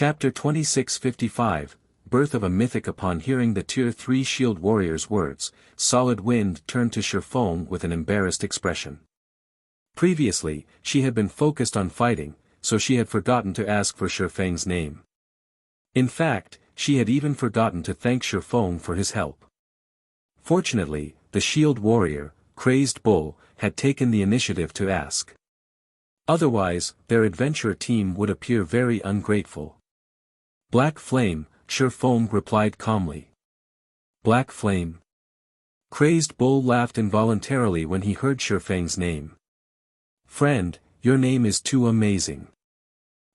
Chapter 2655, Birth of a Mythic. Upon hearing the Tier 3 Shield Warrior's words, Solid Wind turned to Faux with an embarrassed expression. Previously, she had been focused on fighting, so she had forgotten to ask for Faux's name. In fact, she had even forgotten to thank Faux for his help. Fortunately, the Shield Warrior, Crazed Bull, had taken the initiative to ask. Otherwise, their adventurer team would appear very ungrateful. Black Flame, Faux replied calmly. Black Flame? Crazed Bull laughed involuntarily when he heard Faux's name. Friend, your name is too amazing.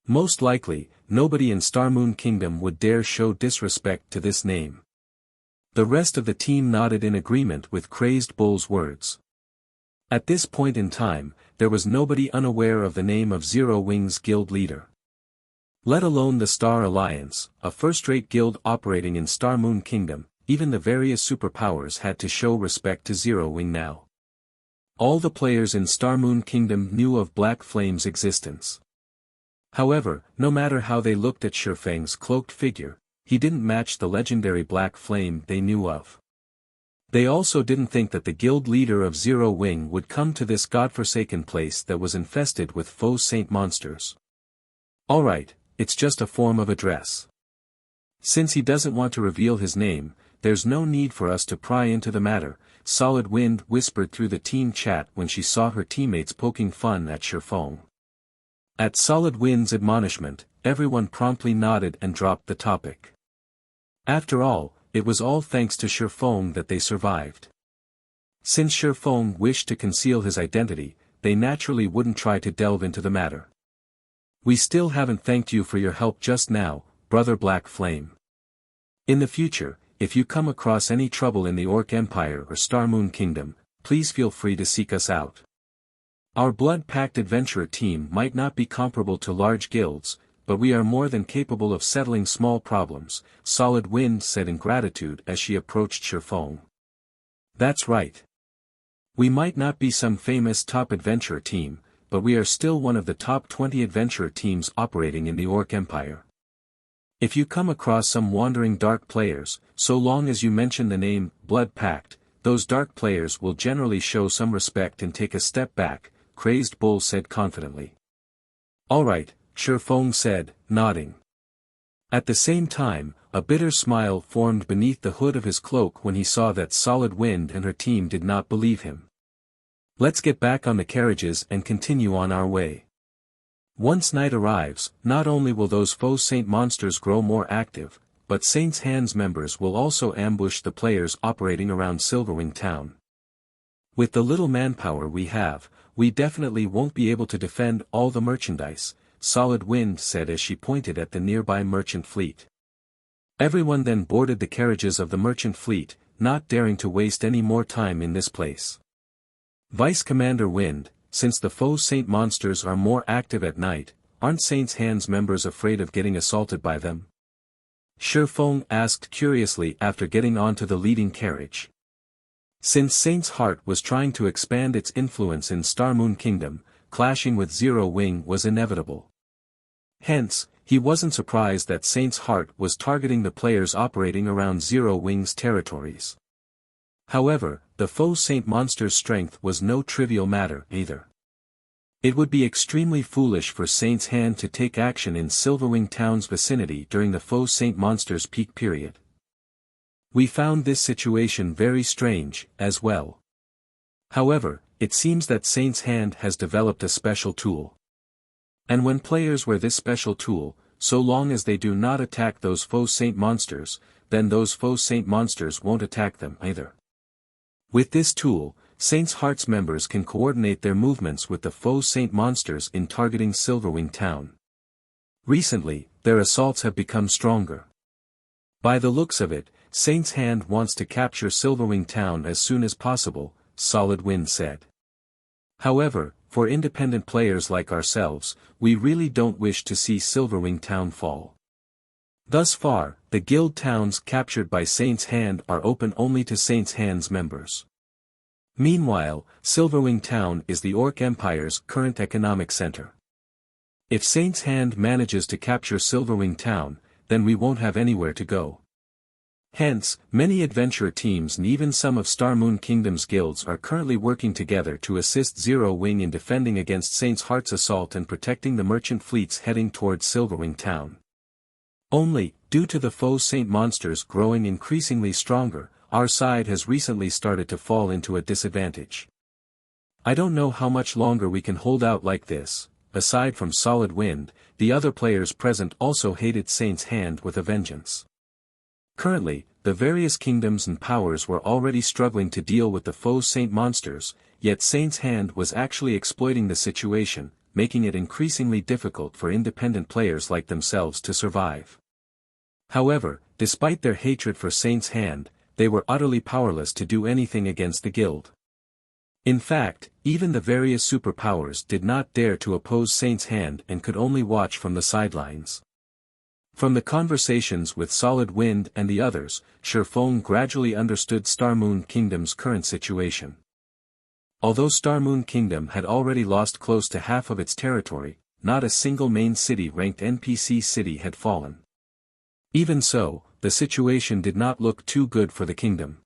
Most likely, nobody in Starmoon Kingdom would dare show disrespect to this name. The rest of the team nodded in agreement with Crazed Bull's words. At this point in time, there was nobody unaware of the name of Zero Wing's guild leader. Let alone the Star Alliance, a first-rate guild operating in Starmoon Kingdom, even the various superpowers had to show respect to Zero Wing now. All the players in Starmoon Kingdom knew of Black Flame's existence. However, no matter how they looked at Faux's cloaked figure, he didn't match the legendary Black Flame they knew of. They also didn't think that the guild leader of Zero Wing would come to this godforsaken place that was infested with faux saint monsters. Alright, it's just a form of address. Since he doesn't want to reveal his name, there's no need for us to pry into the matter, Solid Wind whispered through the team chat when she saw her teammates poking fun at Faux. At Solid Wind's admonishment, everyone promptly nodded and dropped the topic. After all, it was all thanks to Faux that they survived. Since Faux wished to conceal his identity, they naturally wouldn't try to delve into the matter. We still haven't thanked you for your help just now, Brother Black Flame. In the future, if you come across any trouble in the Orc Empire or Starmoon Kingdom, please feel free to seek us out. Our blood-packed adventurer team might not be comparable to large guilds, but we are more than capable of settling small problems, Solid Wind said in gratitude as she approached Faux. That's right. We might not be some famous top adventurer team, but we are still one of the top 20 adventurer teams operating in the Orc Empire. If you come across some wandering dark players, so long as you mention the name, Blood Pact, those dark players will generally show some respect and take a step back, Crazed Bull said confidently. Alright, Faux said, nodding. At the same time, a bitter smile formed beneath the hood of his cloak when he saw that Solid Wind and her team did not believe him. Let's get back on the carriages and continue on our way. Once night arrives, not only will those faux saint monsters grow more active, but Saint's Hands members will also ambush the players operating around Silverwing town. With the little manpower we have, we definitely won't be able to defend all the merchandise, Solid Wind said as she pointed at the nearby merchant fleet. Everyone then boarded the carriages of the merchant fleet, not daring to waste any more time in this place. Vice Commander Wind, since the faux saint monsters are more active at night, aren't Saint's Hands members afraid of getting assaulted by them? Faux asked curiously after getting onto the leading carriage. Since Saint's Heart was trying to expand its influence in Starmoon Kingdom, clashing with Zero Wing was inevitable. Hence, he wasn't surprised that Saint's Heart was targeting the players operating around Zero Wing's territories. However, the faux saint monster's strength was no trivial matter either. It would be extremely foolish for Saint's Hand to take action in Silverwing town's vicinity during the faux saint monster's peak period. We found this situation very strange, as well. However, it seems that Saint's Hand has developed a special tool. And when players wear this special tool, so long as they do not attack those faux saint monsters, then those faux saint monsters won't attack them either. With this tool, Saint's Heart's members can coordinate their movements with the faux saint monsters in targeting Silverwing town. Recently, their assaults have become stronger. By the looks of it, Saint's Hand wants to capture Silverwing town as soon as possible, Solid Wind said. However, for independent players like ourselves, we really don't wish to see Silverwing town fall. Thus far, the guild towns captured by Saint's Hand are open only to Saint's Hand's members. Meanwhile, Silverwing town is the Orc Empire's current economic center. If Saint's Hand manages to capture Silverwing Town, then we won't have anywhere to go. Hence, many adventurer teams and even some of Star Moon Kingdom's guilds are currently working together to assist Zero Wing in defending against Saint's Heart's assault and protecting the merchant fleets heading towards Silverwing Town. Only, due to the Faux Saint monsters growing increasingly stronger, our side has recently started to fall into a disadvantage. I don't know how much longer we can hold out like this. Aside from Solid Wind, the other players present also hated Saint's Hand with a vengeance. Currently, the various kingdoms and powers were already struggling to deal with the Faux Saint monsters, yet Saint's Hand was actually exploiting the situation, making it increasingly difficult for independent players like themselves to survive. However, despite their hatred for Saint's Hand, they were utterly powerless to do anything against the guild. In fact, even the various superpowers did not dare to oppose Saint's Hand and could only watch from the sidelines. From the conversations with Solid Wind and the others, Faux gradually understood Star Moon Kingdom's current situation. Although Star Moon Kingdom had already lost close to half of its territory, not a single main city-ranked NPC city had fallen. Even so, the situation did not look too good for the kingdom.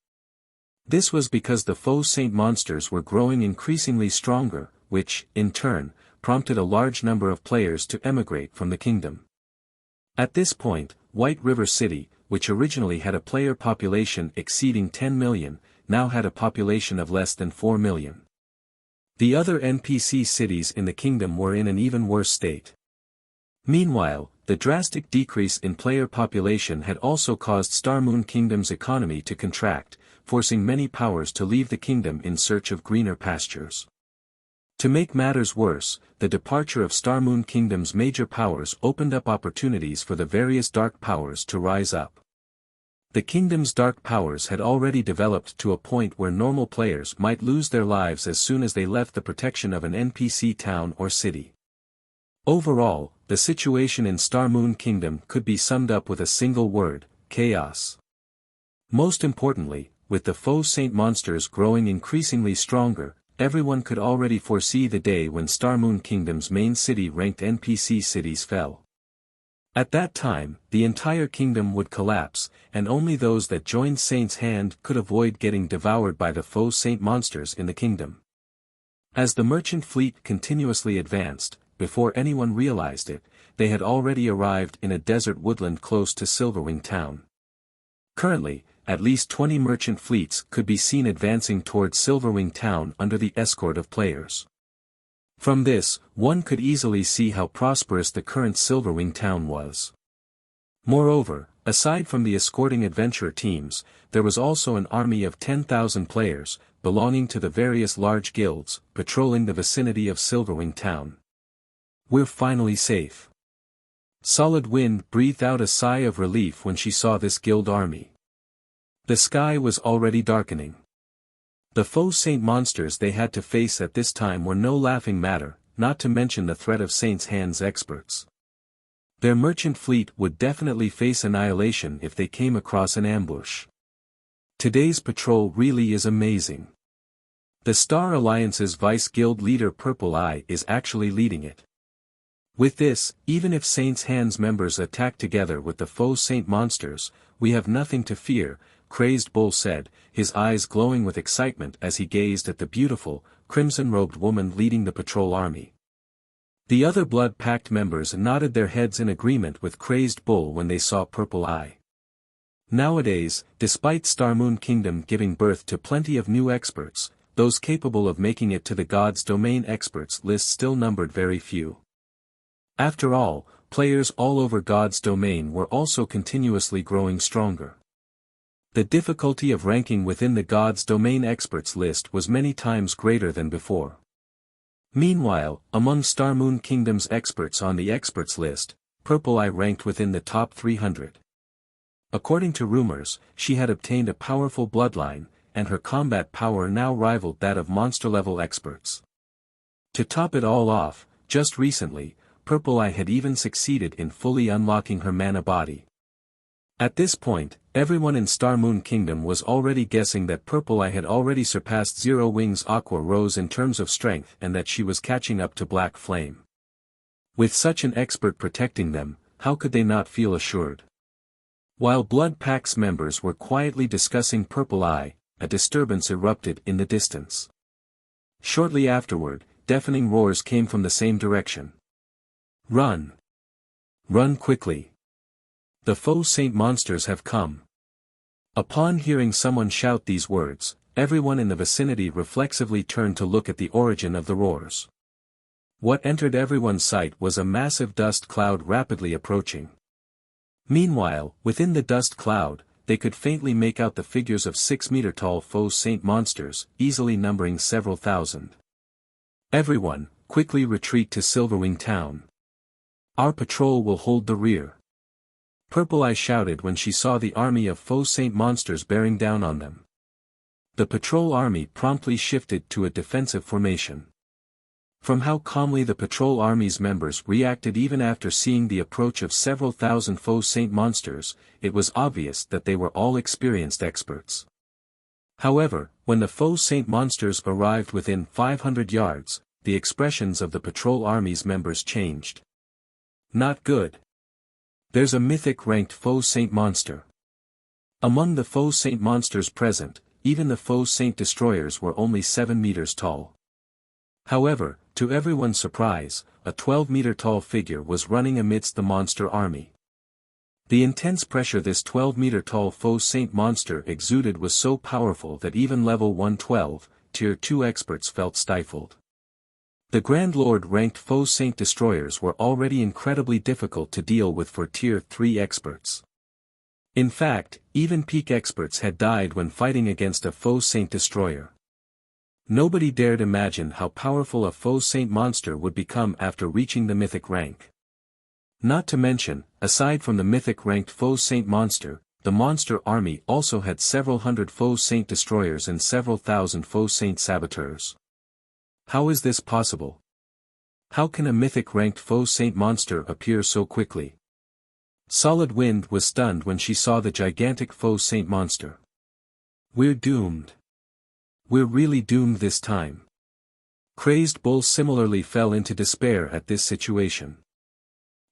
This was because the Faux Saint monsters were growing increasingly stronger, which, in turn, prompted a large number of players to emigrate from the kingdom. At this point, White River City, which originally had a player population exceeding 10 million, now had a population of less than 4 million. The other NPC cities in the kingdom were in an even worse state. Meanwhile, the drastic decrease in player population had also caused Star Moon Kingdom's economy to contract, forcing many powers to leave the kingdom in search of greener pastures. To make matters worse, the departure of Star Moon Kingdom's major powers opened up opportunities for the various dark powers to rise up. The kingdom's dark powers had already developed to a point where normal players might lose their lives as soon as they left the protection of an NPC town or city. Overall, the situation in Star Moon Kingdom could be summed up with a single word: chaos. Most importantly, with the Faux Saint monsters growing increasingly stronger, everyone could already foresee the day when Star Moon Kingdom's main city-ranked NPC cities fell. At that time, the entire kingdom would collapse, and only those that joined Saint's Hand could avoid getting devoured by the Faux Saint monsters in the kingdom. As the merchant fleet continuously advanced, before anyone realized it, they had already arrived in a desert woodland close to Silverwing Town. Currently, at least 20 merchant fleets could be seen advancing towards Silverwing Town under the escort of players. From this, one could easily see how prosperous the current Silverwing Town was. Moreover, aside from the escorting adventurer teams, there was also an army of 10,000 players, belonging to the various large guilds, patrolling the vicinity of Silverwing Town. We're finally safe. Solid Wind breathed out a sigh of relief when she saw this guild army. The sky was already darkening. The Faux Saint monsters they had to face at this time were no laughing matter, not to mention the threat of Saint's Hand's experts. Their merchant fleet would definitely face annihilation if they came across an ambush. Today's patrol really is amazing. The Star Alliance's vice guild leader Purple Eye is actually leading it. With this, even if Saint's Hand's members attack together with the Faux Saint monsters, we have nothing to fear, Crazed Bull said, his eyes glowing with excitement as he gazed at the beautiful, crimson-robed woman leading the patrol army. The other Blood-Pact members nodded their heads in agreement with Crazed Bull when they saw Purple Eye. Nowadays, despite Star Moon Kingdom giving birth to plenty of new experts, those capable of making it to the God's Domain experts list still numbered very few. After all, players all over God's Domain were also continuously growing stronger. The difficulty of ranking within the God's Domain experts list was many times greater than before. Meanwhile, among Star Moon Kingdom's experts on the experts list, Purple Eye ranked within the top 300. According to rumors, she had obtained a powerful bloodline, and her combat power now rivaled that of monster-level experts. To top it all off, just recently, Purple Eye had even succeeded in fully unlocking her mana body. At this point, everyone in Star Moon Kingdom was already guessing that Purple Eye had already surpassed Zero Wing's Aqua Rose in terms of strength and that she was catching up to Black Flame. With such an expert protecting them, how could they not feel assured? While Blood Pack's members were quietly discussing Purple Eye, a disturbance erupted in the distance. Shortly afterward, deafening roars came from the same direction. Run! Run quickly! The Faux Saint monsters have come. Upon hearing someone shout these words, everyone in the vicinity reflexively turned to look at the origin of the roars. What entered everyone's sight was a massive dust cloud rapidly approaching. Meanwhile, within the dust cloud, they could faintly make out the figures of 6-meter-tall Faux Saint monsters, easily numbering several thousand. Everyone, quickly retreat to Silverwing town. Our patrol will hold the rear. Purple Eye shouted when she saw the army of Faux Saint monsters bearing down on them. The patrol army promptly shifted to a defensive formation. From how calmly the patrol army's members reacted even after seeing the approach of several thousand Faux Saint monsters, it was obvious that they were all experienced experts. However, when the Faux Saint monsters arrived within 500 yards, the expressions of the patrol army's members changed. Not good. There's a mythic-ranked Faux Saint monster. Among the Faux Saint monsters present, even the Faux Saint destroyers were only 7 meters tall. However, to everyone's surprise, a 12-meter-tall figure was running amidst the monster army. The intense pressure this 12-meter-tall Faux Saint monster exuded was so powerful that even level 112, tier 2 experts felt stifled. The Grand Lord-ranked Faux Saint destroyers were already incredibly difficult to deal with for tier 3 experts. In fact, even peak experts had died when fighting against a Faux Saint destroyer. Nobody dared imagine how powerful a Faux Saint monster would become after reaching the mythic rank. Not to mention, aside from the mythic-ranked Faux Saint monster, the monster army also had several hundred Faux Saint destroyers and several thousand Faux Saint saboteurs. How is this possible? How can a mythic-ranked Faux Saint monster appear so quickly? Solid Wind was stunned when she saw the gigantic Faux Saint monster. We're doomed. We're really doomed this time. Crazed Bull similarly fell into despair at this situation.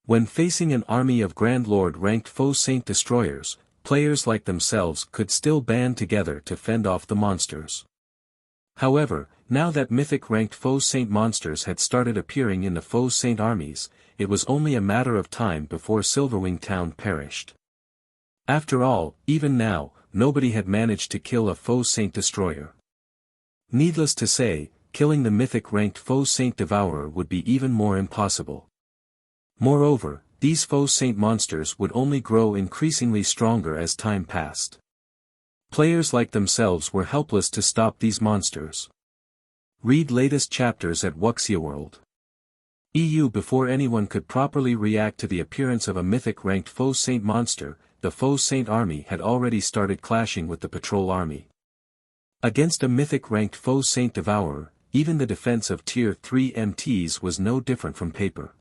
When facing an army of Grand Lord-ranked Faux Saint destroyers, players like themselves could still band together to fend off the monsters. However, now that mythic-ranked Faux Saint monsters had started appearing in the Faux Saint armies, it was only a matter of time before Silverwing town perished. After all, even now, nobody had managed to kill a Faux Saint destroyer. Needless to say, killing the mythic-ranked Faux Saint Devourer would be even more impossible. Moreover, these Faux Saint monsters would only grow increasingly stronger as time passed. Players like themselves were helpless to stop these monsters. Read latest chapters at Wuxia World. EU. Before anyone could properly react to the appearance of a mythic-ranked Faux Saint monster, the Faux Saint army had already started clashing with the patrol army. Against a mythic-ranked Faux Saint Devourer, even the defense of Tier 3 MTs was no different from paper.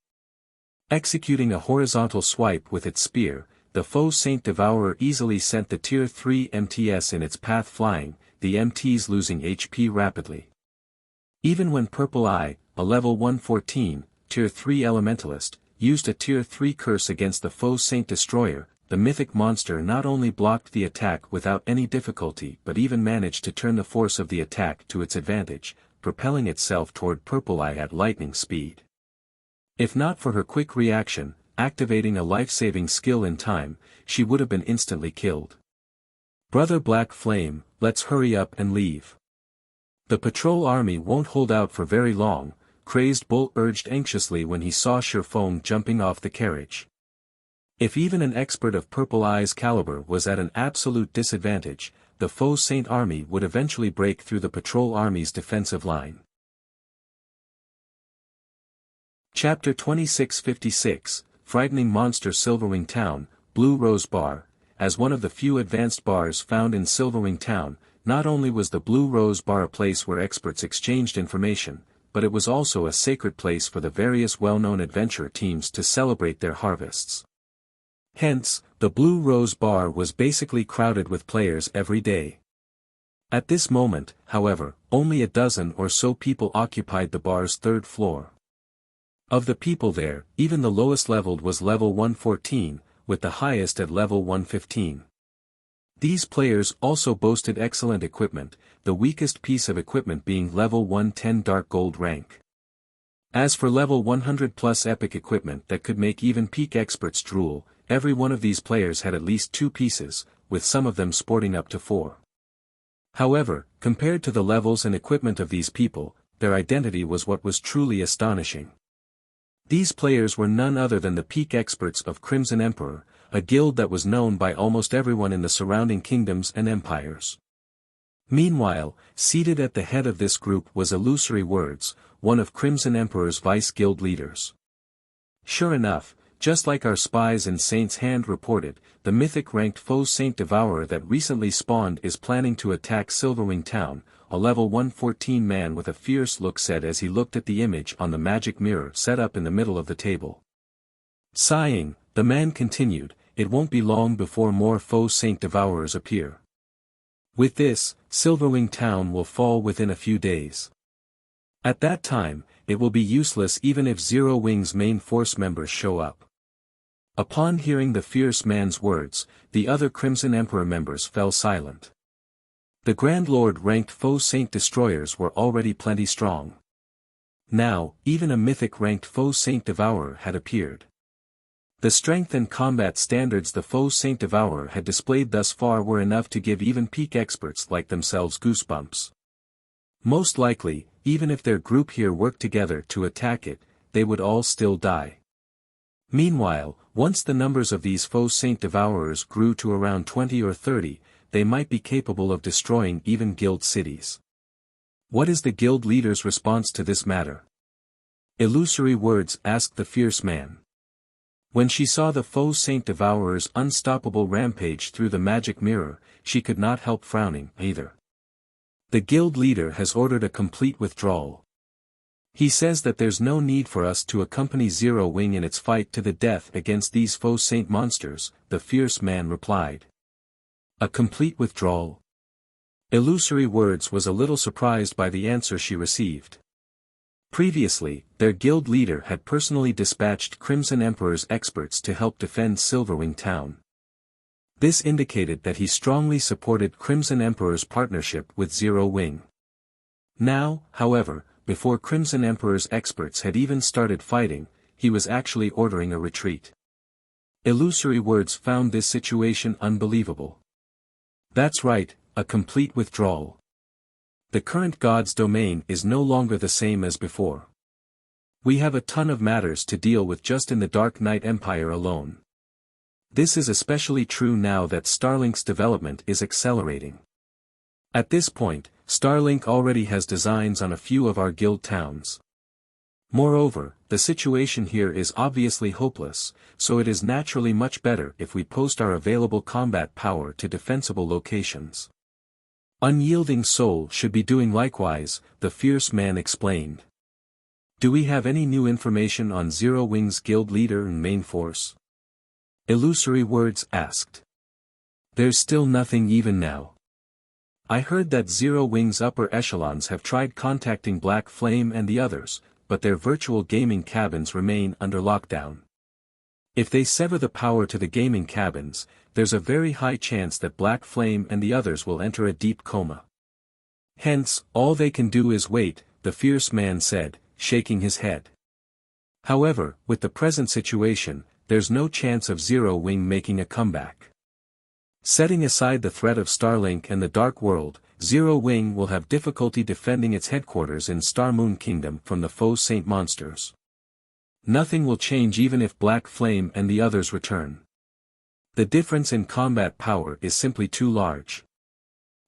Executing a horizontal swipe with its spear, the Faux Saint Devourer easily sent the Tier 3 MTs in its path flying, the MTs losing HP rapidly. Even when Purple Eye, a level 114, Tier 3 Elementalist, used a Tier 3 curse against the Faux Saint Destroyer, the mythic monster not only blocked the attack without any difficulty but even managed to turn the force of the attack to its advantage, propelling itself toward Purple Eye at lightning speed. If not for her quick reaction, activating a life-saving skill in time, she would have been instantly killed. Brother Black Flame, let's hurry up and leave. The patrol army won't hold out for very long, Crazed Bull urged anxiously when he saw Faux jumping off the carriage. If even an expert of Purple Eye's caliber was at an absolute disadvantage, the Faux Saint army would eventually break through the patrol army's defensive line. Chapter 2656, Frightening Monster. Silverwing Town, Blue Rose Bar. As one of the few advanced bars found in Silverwing Town, not only was the Blue Rose Bar a place where experts exchanged information, but it was also a sacred place for the various well-known adventure teams to celebrate their harvests. Hence, the Blue Rose Bar was basically crowded with players every day. At this moment, however, only a dozen or so people occupied the bar's third floor. Of the people there, even the lowest leveled was level 114, with the highest at level 115. These players also boasted excellent equipment, the weakest piece of equipment being level 110 dark gold rank. As for level 100 plus epic equipment that could make even peak experts drool, every one of these players had at least 2 pieces, with some of them sporting up to 4. However, compared to the levels and equipment of these people, their identity was what was truly astonishing. These players were none other than the peak experts of Crimson Emperor, a guild that was known by almost everyone in the surrounding kingdoms and empires. Meanwhile, seated at the head of this group was Illusory Words, one of Crimson Emperor's vice guild leaders. Sure enough, just like our spies and Saint's Hand reported, the mythic-ranked Faux Saint Devourer that recently spawned is planning to attack Silverwing town, a level 114 man with a fierce look said as he looked at the image on the magic mirror set up in the middle of the table. Sighing, the man continued, "It won't be long before more Faux Saint Devourers appear. With this, Silverwing town will fall within a few days. At that time, it will be useless even if Zero Wing's main force members show up." Upon hearing the fierce man's words, the other Crimson Emperor members fell silent. The Grand Lord-ranked Faux Saint Destroyers were already plenty strong. Now, even a mythic-ranked Faux Saint Devourer had appeared. The strength and combat standards the Faux Saint Devourer had displayed thus far were enough to give even peak experts like themselves goosebumps. Most likely, even if their group here worked together to attack it, they would all still die. Meanwhile, once the numbers of these Faux Saint Devourers grew to around 20 or 30, they might be capable of destroying even guild cities. What is the guild leader's response to this matter? Illusory Words asked the fierce man. When she saw the Faux Saint Devourer's unstoppable rampage through the magic mirror, she could not help frowning, either. The guild leader has ordered a complete withdrawal. He says that there's no need for us to accompany Zero Wing in its fight to the death against these Faux Saint monsters, the fierce man replied. A complete withdrawal? Illusory Words was a little surprised by the answer she received. Previously, their guild leader had personally dispatched Crimson Emperor's experts to help defend Silverwing town. This indicated that he strongly supported Crimson Emperor's partnership with Zero Wing. Now, however, before Crimson Emperor's experts had even started fighting, he was actually ordering a retreat. Illusory Words found this situation unbelievable. That's right, a complete withdrawal. The current God's domain is no longer the same as before. We have a ton of matters to deal with just in the Dark Knight Empire alone. This is especially true now that Starlink's development is accelerating. At this point, Starlink already has designs on a few of our guild towns. Moreover, the situation here is obviously hopeless, so it is naturally much better if we post our available combat power to defensible locations. Unyielding Soul should be doing likewise, the fierce man explained. Do we have any new information on Zero Wing's guild leader and main force? Illusory Words asked. There's still nothing even now. I heard that Zero Wing's upper echelons have tried contacting Black Flame and the others, but their virtual gaming cabins remain under lockdown. If they sever the power to the gaming cabins, there's a very high chance that Black Flame and the others will enter a deep coma. Hence, all they can do is wait, the fierce man said, shaking his head. However, with the present situation, there's no chance of Zero Wing making a comeback. Setting aside the threat of Starlink and the Dark World, Zero Wing will have difficulty defending its headquarters in Star Moon Kingdom from the Faux Saint monsters. Nothing will change even if Black Flame and the others return. The difference in combat power is simply too large.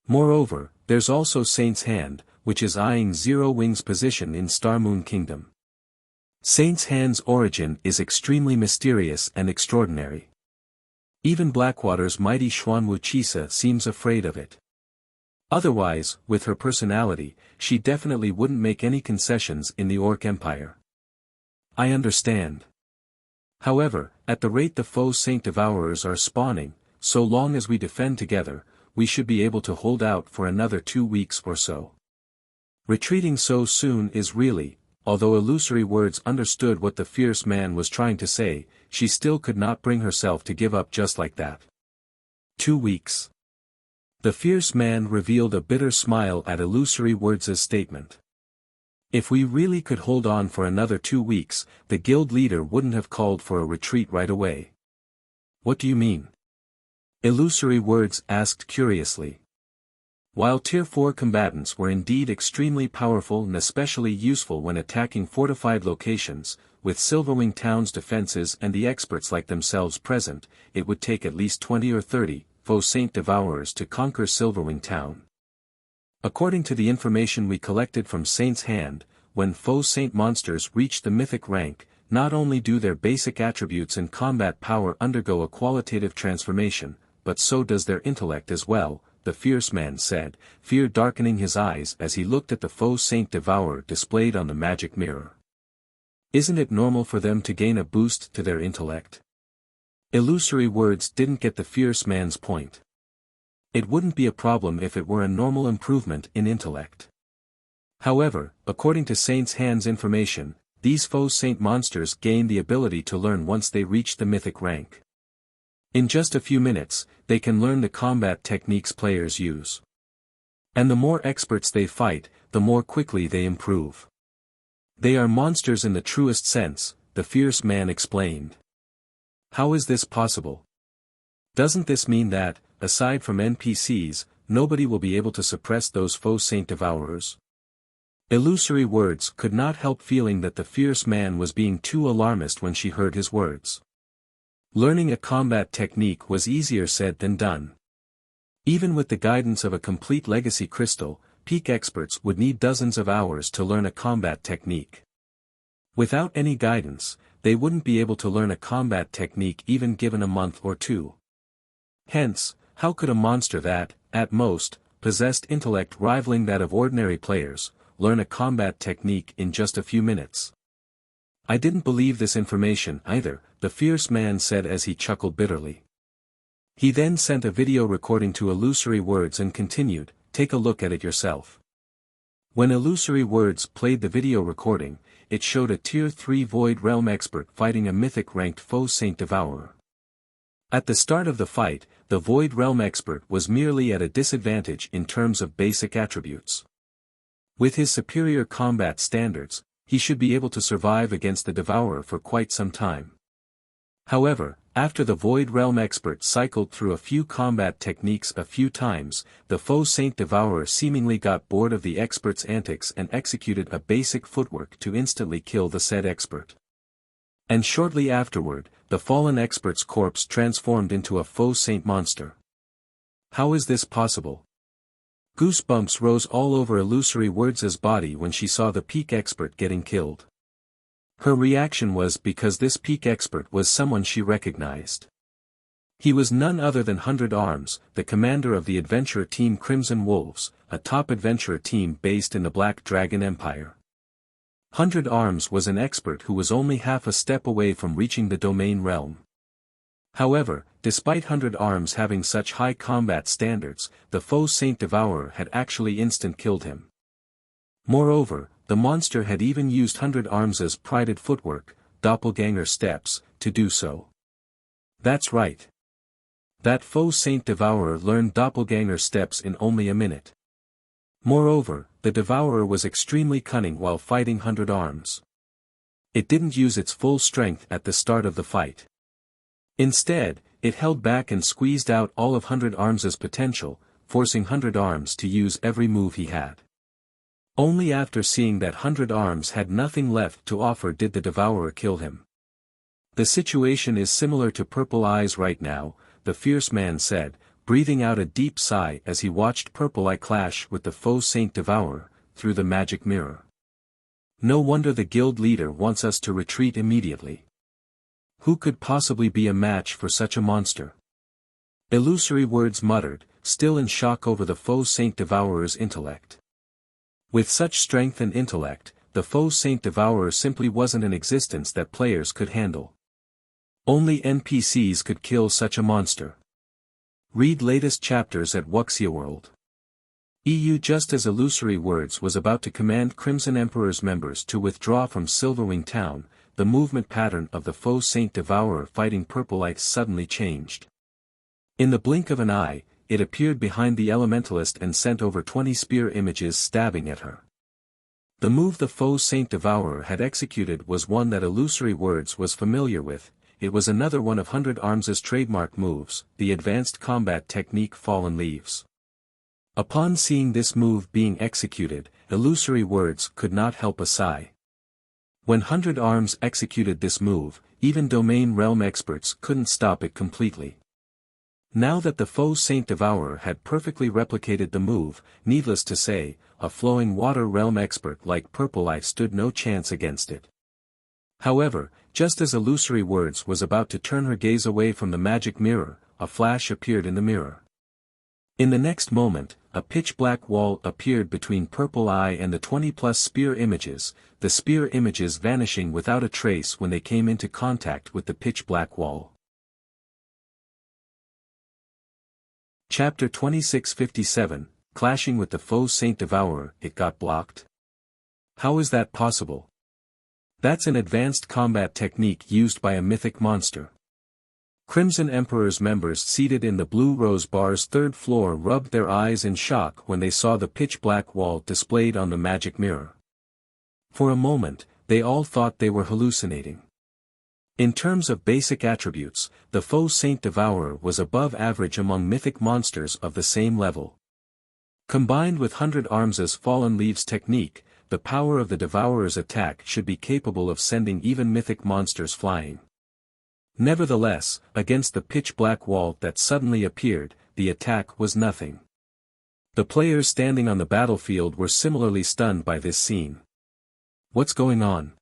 Moreover, there's also Saint's Hand, which is eyeing Zero Wing's position in Star Moon Kingdom. Saint's Hand's origin is extremely mysterious and extraordinary. Even Blackwater's mighty Wuxia seems afraid of it. Otherwise, with her personality, she definitely wouldn't make any concessions in the Orc Empire. I understand. However, at the rate the Faux Saint Devourers are spawning, so long as we defend together, we should be able to hold out for another 2 weeks or so. Retreating so soon is really, although Illusory Words understood what the fierce man was trying to say, she still could not bring herself to give up just like that. 2 weeks. The fierce man revealed a bitter smile at Illusory Words' statement. If we really could hold on for another 2 weeks, the guild leader wouldn't have called for a retreat right away. What do you mean? Illusory Words asked curiously. While Tier 4 combatants were indeed extremely powerful and especially useful when attacking fortified locations, with Silverwing Town's defenses and the experts like themselves present, it would take at least 20 or 30 Faux Saint Devourers to conquer Silverwing Town. According to the information we collected from Saint's Hand, when Faux Saint monsters reach the Mythic rank, not only do their basic attributes and combat power undergo a qualitative transformation, but so does their intellect as well, the fierce man said, fear darkening his eyes as he looked at the Faux Saint Devourer displayed on the magic mirror. Isn't it normal for them to gain a boost to their intellect? Illusory Words didn't get the fierce man's point. It wouldn't be a problem if it were a normal improvement in intellect. However, according to Saint's Hand's information, these Faux Saint monsters gain the ability to learn once they reach the Mythic rank. In just a few minutes, they can learn the combat techniques players use. And the more experts they fight, the more quickly they improve. They are monsters in the truest sense, the fierce man explained. How is this possible? Doesn't this mean that, aside from NPCs, nobody will be able to suppress those Faux Saint Devourers? Illusory Words could not help feeling that the fierce man was being too alarmist when she heard his words. Learning a combat technique was easier said than done. Even with the guidance of a complete legacy crystal, peak experts would need dozens of hours to learn a combat technique. Without any guidance, they wouldn't be able to learn a combat technique even given a month or two. Hence, how could a monster that, at most, possessed intellect rivaling that of ordinary players, learn a combat technique in just a few minutes? I didn't believe this information either, the fierce man said as he chuckled bitterly. He then sent a video recording to Illusory Words and continued, take a look at it yourself. When Illusory Words played the video recording, it showed a Tier 3 Void Realm expert fighting a Mythic-ranked Faux Saint Devourer. At the start of the fight, the Void Realm expert was merely at a disadvantage in terms of basic attributes. With his superior combat standards, he should be able to survive against the Devourer for quite some time. However, after the Void Realm expert cycled through a few combat techniques a few times, the Faux Saint Devourer seemingly got bored of the expert's antics and executed a basic footwork to instantly kill the said expert. And shortly afterward, the fallen expert's corpse transformed into a Faux Saint monster. How is this possible? Goosebumps rose all over Illusory Words' body when she saw the peak expert getting killed. Her reaction was because this peak expert was someone she recognized. He was none other than 100 Arms, the commander of the adventurer team Crimson Wolves, a top adventurer team based in the Black Dragon Empire. 100 Arms was an expert who was only half a step away from reaching the Domain Realm. However, despite 100 Arms having such high combat standards, the Faux Saint Devourer had actually instant-killed him. Moreover, the monster had even used 100 Arms' prided footwork, doppelganger steps, to do so. That's right. That Faux Saint Devourer learned doppelganger steps in only a minute. Moreover, the Devourer was extremely cunning while fighting 100 Arms. It didn't use its full strength at the start of the fight. Instead, it held back and squeezed out all of 100 Arms' potential, forcing 100 Arms to use every move he had. Only after seeing that 100 Arms had nothing left to offer did the Devourer kill him. The situation is similar to Purple Eyes right now, the fierce man said, breathing out a deep sigh as he watched Purple Eye clash with the Faux Saint Devourer, through the magic mirror. No wonder the guild leader wants us to retreat immediately. Who could possibly be a match for such a monster? Illusory Words muttered, still in shock over the Faux Saint Devourer's intellect. With such strength and intellect, the Faux Saint Devourer simply wasn't an existence that players could handle. Only NPCs could kill such a monster. Read latest chapters at Wuxia World. Just as Illusory Words was about to command Crimson Emperor's members to withdraw from Silverwing Town, the movement pattern of the Faux Saint Devourer fighting Purple Ice suddenly changed. In the blink of an eye, it appeared behind the Elementalist and sent over 20 spear images stabbing at her. The move the Faux Saint Devourer had executed was one that Illusory Words was familiar with. It was another one of 100 Arms' trademark moves, the advanced combat technique Fallen Leaves. Upon seeing this move being executed, Illusory Words could not help a sigh. When 100 Arms executed this move, even Domain Realm experts couldn't stop it completely. Now that the Faux Saint Devourer had perfectly replicated the move, needless to say, a Flowing Water Realm expert like Purple Eye stood no chance against it. However, just as Illusory Words was about to turn her gaze away from the magic mirror, a flash appeared in the mirror. In the next moment, a pitch-black wall appeared between Purple Eye and the 20-plus spear images, the spear images vanishing without a trace when they came into contact with the pitch-black wall. Chapter 2657, Clashing with the Faux Saint Devourer. It got blocked? How is that possible? That's an advanced combat technique used by a mythic monster. Crimson Emperor's members seated in the Blue Rose Bar's third floor rubbed their eyes in shock when they saw the pitch-black wall displayed on the magic mirror. For a moment, they all thought they were hallucinating. In terms of basic attributes, the Faux Saint Devourer was above average among mythic monsters of the same level. Combined with 100 Arms' Fallen Leaves technique, the power of the Devourer's attack should be capable of sending even mythic monsters flying. Nevertheless, against the pitch-black wall that suddenly appeared, the attack was nothing. The players standing on the battlefield were similarly stunned by this scene. What's going on?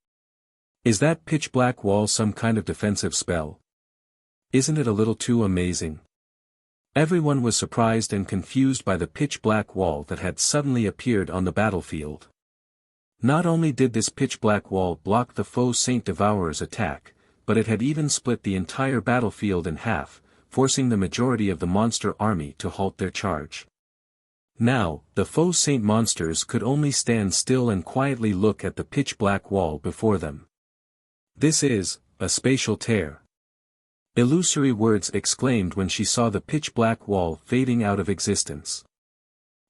Is that pitch-black wall some kind of defensive spell? Isn't it a little too amazing? Everyone was surprised and confused by the pitch-black wall that had suddenly appeared on the battlefield. Not only did this pitch-black wall block the Faux Saint Devourer's attack, but it had even split the entire battlefield in half, forcing the majority of the monster army to halt their charge. Now, the Faux Saint monsters could only stand still and quietly look at the pitch-black wall before them. This is a spatial tear. Illusory Words exclaimed when she saw the pitch-black wall fading out of existence.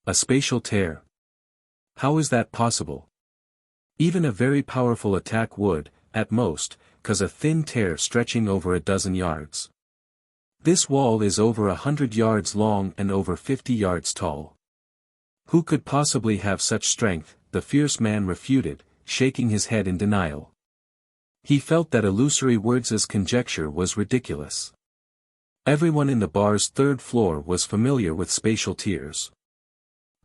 A spatial tear? How is that possible? Even a very powerful attack would, at most, cause a thin tear stretching over a dozen yards. This wall is over 100 yards long and over 50 yards tall. Who could possibly have such strength? The fierce man refuted, shaking his head in denial. He felt that Illusory Words' conjecture was ridiculous. Everyone in the bar's third floor was familiar with spatial tears.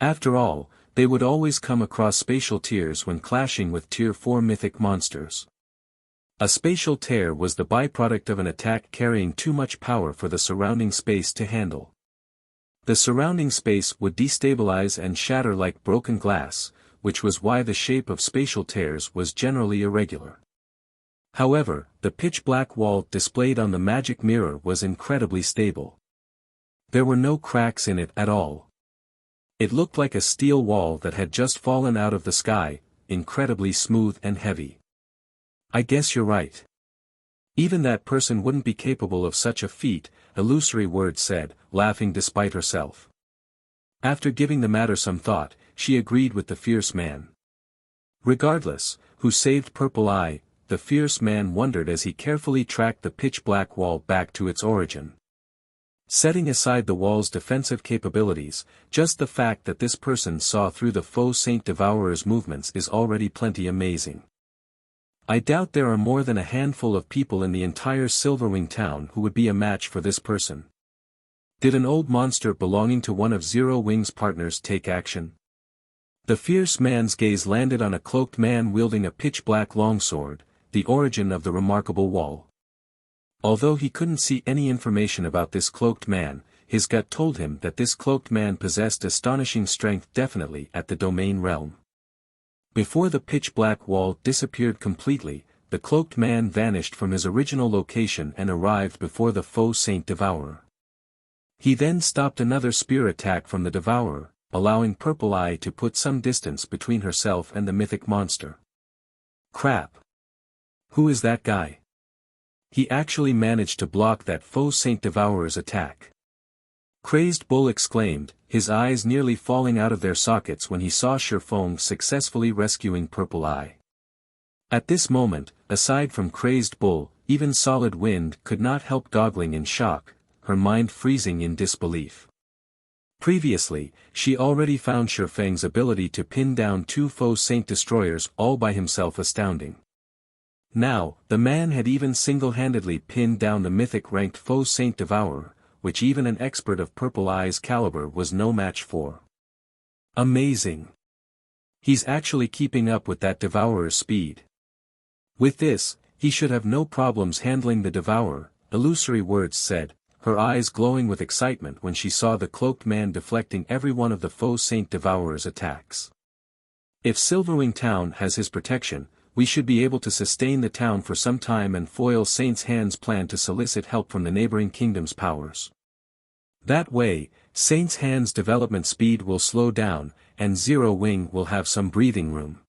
After all, they would always come across spatial tears when clashing with Tier 4 mythic monsters. A spatial tear was the byproduct of an attack carrying too much power for the surrounding space to handle. The surrounding space would destabilize and shatter like broken glass, which was why the shape of spatial tears was generally irregular. However, the pitch-black wall displayed on the magic mirror was incredibly stable. There were no cracks in it at all. It looked like a steel wall that had just fallen out of the sky, incredibly smooth and heavy. I guess you're right. Even that person wouldn't be capable of such a feat, Illusory Words said, laughing despite herself. After giving the matter some thought, she agreed with the fierce man. Regardless, who saved Purple Eye, the fierce man wondered as he carefully tracked the pitch-black wall back to its origin. Setting aside the wall's defensive capabilities, just the fact that this person saw through the Faux Saint Devourer's movements is already plenty amazing. I doubt there are more than a handful of people in the entire Silverwing town who would be a match for this person. Did an old monster belonging to one of Zero Wing's partners take action? The fierce man's gaze landed on a cloaked man wielding a pitch-black longsword, the origin of the remarkable wall. Although he couldn't see any information about this cloaked man, his gut told him that this cloaked man possessed astonishing strength definitely at the domain realm. Before the pitch-black wall disappeared completely, the cloaked man vanished from his original location and arrived before the Faux Saint Devourer. He then stopped another spear attack from the Devourer, allowing Purple Eye to put some distance between herself and the mythic monster. Crap! Who is that guy? He actually managed to block that Faux Saint Devourer's attack. Crazed Bull exclaimed, his eyes nearly falling out of their sockets when he saw Sherfong successfully rescuing Purple Eye. At this moment, aside from Crazed Bull, even Solid Wind could not help goggling in shock, her mind freezing in disbelief. Previously, she already found Sherfang's ability to pin down 2 Faux Saint Destroyers all by himself astounding. Now, the man had even single-handedly pinned down the mythic-ranked Faux Saint Devourer, which even an expert of Purple Eye's caliber was no match for. Amazing! He's actually keeping up with that Devourer's speed. With this, he should have no problems handling the Devourer, illusory words said, her eyes glowing with excitement when she saw the cloaked man deflecting every one of the Faux Saint Devourer's attacks. If Silverwing Town has his protection, we should be able to sustain the town for some time and foil Saint's Hand's plan to solicit help from the neighboring kingdom's powers. That way, Saint's Hand's development speed will slow down, and Zero Wing will have some breathing room.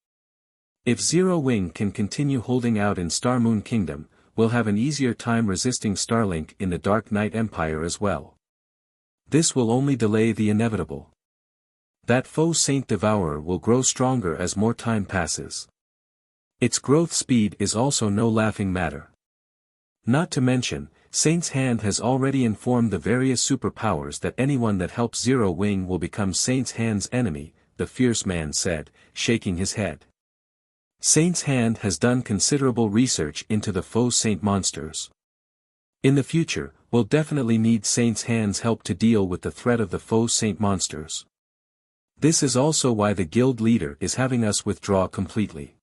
If Zero Wing can continue holding out in Star Moon Kingdom, we'll have an easier time resisting Starlink in the Dark Knight Empire as well. This will only delay the inevitable. That Faux Saint Devourer will grow stronger as more time passes. Its growth speed is also no laughing matter. Not to mention, Saint's Hand has already informed the various superpowers that anyone that helps Zero Wing will become Saint's Hand's enemy, the fierce man said, shaking his head. Saint's Hand has done considerable research into the Faux Saint monsters. In the future, we'll definitely need Saint's Hand's help to deal with the threat of the Faux Saint monsters. This is also why the guild leader is having us withdraw completely.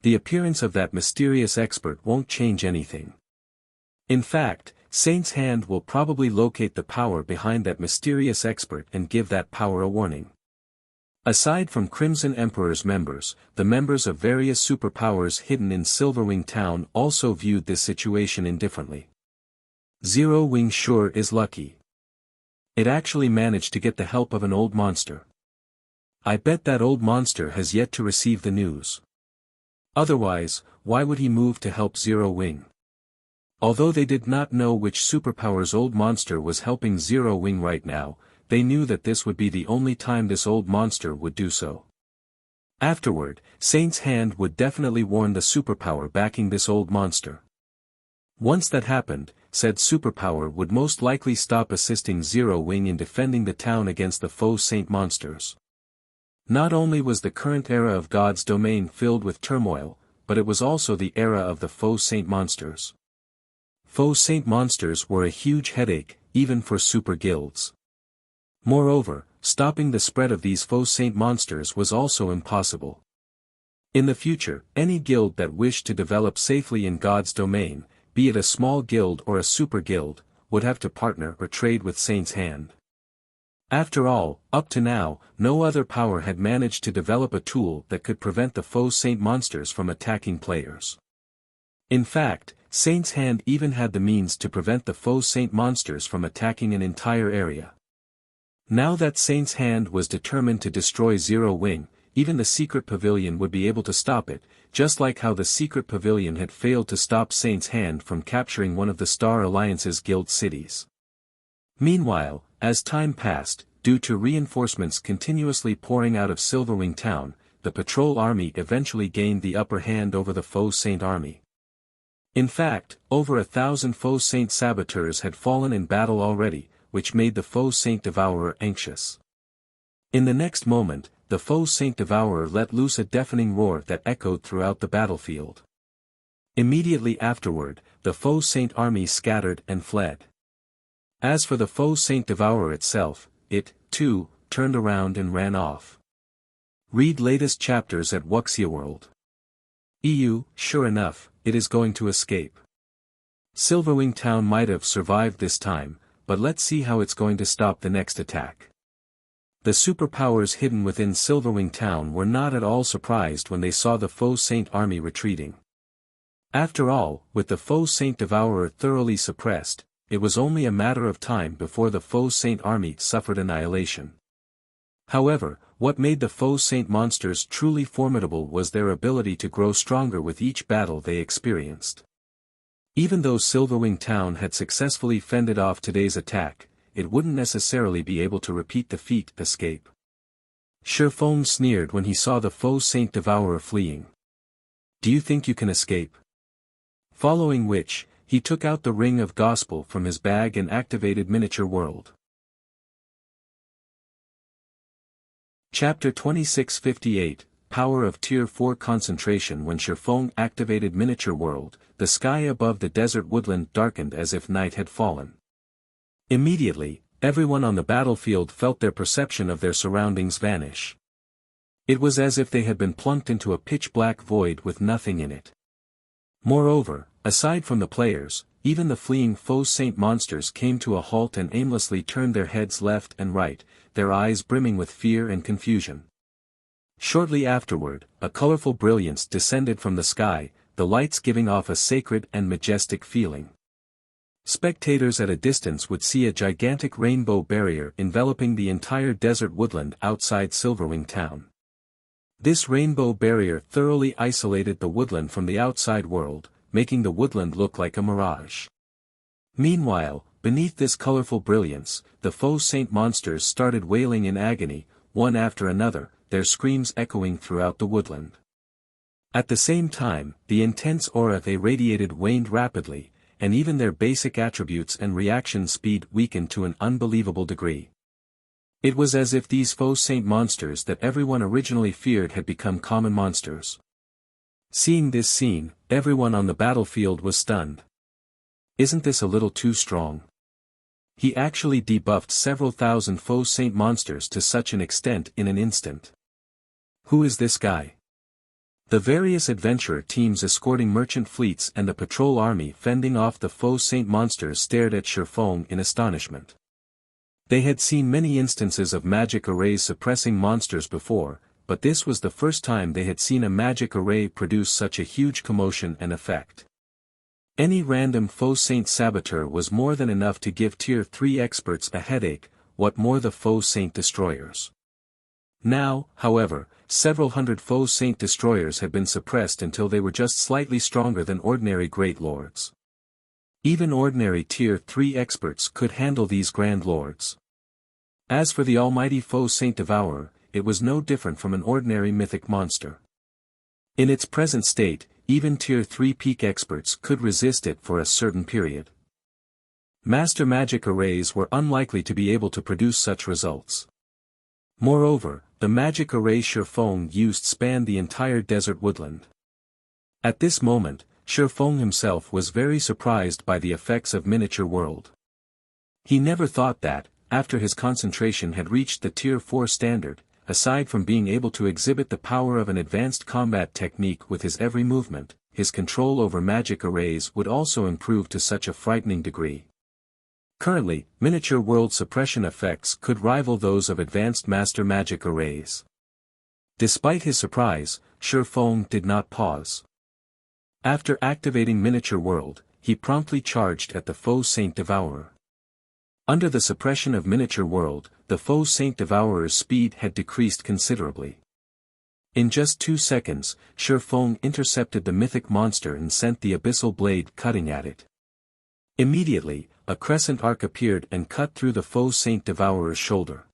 The appearance of that mysterious expert won't change anything. In fact, Saint's Hand will probably locate the power behind that mysterious expert and give that power a warning. Aside from Crimson Emperor's members, the members of various superpowers hidden in Silverwing Town also viewed this situation indifferently. Zero Wing sure is lucky. It actually managed to get the help of an old monster. I bet that old monster has yet to receive the news. Otherwise, why would he move to help Zero Wing? Although they did not know which superpower's old monster was helping Zero Wing right now, they knew that this would be the only time this old monster would do so. Afterward, Saint's Hand would definitely warn the superpower backing this old monster. Once that happened, said superpower would most likely stop assisting Zero Wing in defending the town against the Faux Saint monsters. Not only was the current era of God's domain filled with turmoil, but it was also the era of the Faux Saint monsters. Faux Saint monsters were a huge headache, even for super guilds. Moreover, stopping the spread of these Faux Saint monsters was also impossible. In the future, any guild that wished to develop safely in God's domain, be it a small guild or a super guild, would have to partner or trade with Saint's Hand. After all, up to now, no other power had managed to develop a tool that could prevent the Faux Saint monsters from attacking players. In fact, Saint's Hand even had the means to prevent the Faux Saint monsters from attacking an entire area. Now that Saint's Hand was determined to destroy Zero Wing, even the Secret Pavilion would be able to stop it, just like how the Secret Pavilion had failed to stop Saint's Hand from capturing one of the Star Alliance's guild cities. Meanwhile, as time passed, due to reinforcements continuously pouring out of Silverwing Town, the patrol army eventually gained the upper hand over the Faux Saint army. In fact, over 1,000 Faux Saint saboteurs had fallen in battle already, which made the Faux Saint Devourer anxious. In the next moment, the Faux Saint Devourer let loose a deafening roar that echoed throughout the battlefield. Immediately afterward, the Faux Saint army scattered and fled. As for the Faux Saint Devourer itself, it, too, turned around and ran off. Read latest chapters at Wuxia World. EU, sure enough, it is going to escape. Silverwing Town might have survived this time, but let's see how it's going to stop the next attack. The superpowers hidden within Silverwing Town were not at all surprised when they saw the Faux Saint army retreating. After all, with the Faux Saint Devourer thoroughly suppressed, it was only a matter of time before the Faux Saint army suffered annihilation. However, what made the Faux Saint monsters truly formidable was their ability to grow stronger with each battle they experienced. Even though Silverwing Town had successfully fended off today's attack, it wouldn't necessarily be able to repeat the feat escape. Faux sneered when he saw the Faux Saint Devourer fleeing. "Do you think you can escape?" Following which, he took out the Ring of Gospel from his bag and activated Miniature World. Chapter 2658, Power of Tier 4 Concentration. When Faux activated Miniature World, the sky above the desert woodland darkened as if night had fallen. Immediately, everyone on the battlefield felt their perception of their surroundings vanish. It was as if they had been plunked into a pitch-black void with nothing in it. Moreover, aside from the players, even the fleeing Faux Saint monsters came to a halt and aimlessly turned their heads left and right, their eyes brimming with fear and confusion. Shortly afterward, a colorful brilliance descended from the sky, the lights giving off a sacred and majestic feeling. Spectators at a distance would see a gigantic rainbow barrier enveloping the entire desert woodland outside Silverwing Town. This rainbow barrier thoroughly isolated the woodland from the outside world, making the woodland look like a mirage. Meanwhile, beneath this colorful brilliance, the Faux Saint monsters started wailing in agony, one after another, their screams echoing throughout the woodland. At the same time, the intense aura they radiated waned rapidly, and even their basic attributes and reaction speed weakened to an unbelievable degree. It was as if these Faux Saint monsters that everyone originally feared had become common monsters. Seeing this scene, everyone on the battlefield was stunned. "Isn't this a little too strong?" He actually debuffed several thousand Faux Saint monsters to such an extent in an instant. Who is this guy? The various adventurer teams escorting merchant fleets and the patrol army fending off the Faux Saint monsters stared at Faux in astonishment. They had seen many instances of magic arrays suppressing monsters before, but this was the first time they had seen a magic array produce such a huge commotion and effect. Any random Faux Saint saboteur was more than enough to give Tier 3 experts a headache, what more the Faux Saint destroyers. Now, however, several hundred Faux Saint destroyers had been suppressed until they were just slightly stronger than ordinary Great Lords. Even ordinary Tier 3 experts could handle these Grand Lords. As for the almighty Faux Saint Devourer, it was no different from an ordinary mythic monster. In its present state, even Tier 3 peak experts could resist it for a certain period. Master magic arrays were unlikely to be able to produce such results. Moreover, the magic array Faux used spanned the entire desert woodland. At this moment, Faux himself was very surprised by the effects of Miniature World. He never thought that, after his concentration had reached the Tier 4 standard, aside from being able to exhibit the power of an advanced combat technique with his every movement, his control over magic arrays would also improve to such a frightening degree. Currently, Miniature World suppression effects could rival those of advanced master magic arrays. Despite his surprise, Faux did not pause. After activating Miniature World, he promptly charged at the Faux Saint Devourer. Under the suppression of Miniature World, the Faux Saint Devourer's speed had decreased considerably. In just 2 seconds, Faux intercepted the mythic monster and sent the abyssal blade cutting at it. Immediately, a crescent arc appeared and cut through the Faux Saint Devourer's shoulder.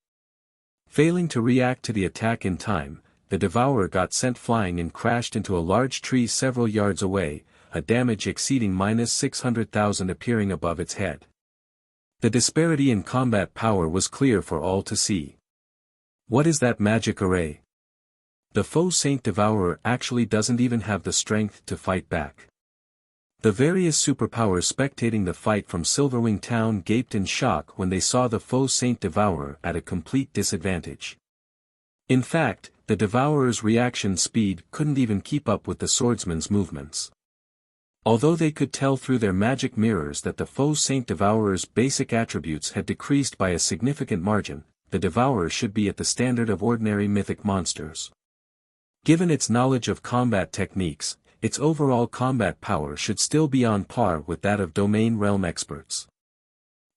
Failing to react to the attack in time, the Devourer got sent flying and crashed into a large tree several yards away, a damage exceeding -600,000 appearing above its head. The disparity in combat power was clear for all to see. What is that magic array? The Faux Saint Devourer actually doesn't even have the strength to fight back. The various superpowers spectating the fight from Silverwing Town gaped in shock when they saw the Faux Saint Devourer at a complete disadvantage. In fact, the Devourer's reaction speed couldn't even keep up with the swordsman's movements. Although they could tell through their magic mirrors that the Faux Saint Devourer's basic attributes had decreased by a significant margin, the Devourer should be at the standard of ordinary mythic monsters. Given its knowledge of combat techniques, its overall combat power should still be on par with that of domain realm experts.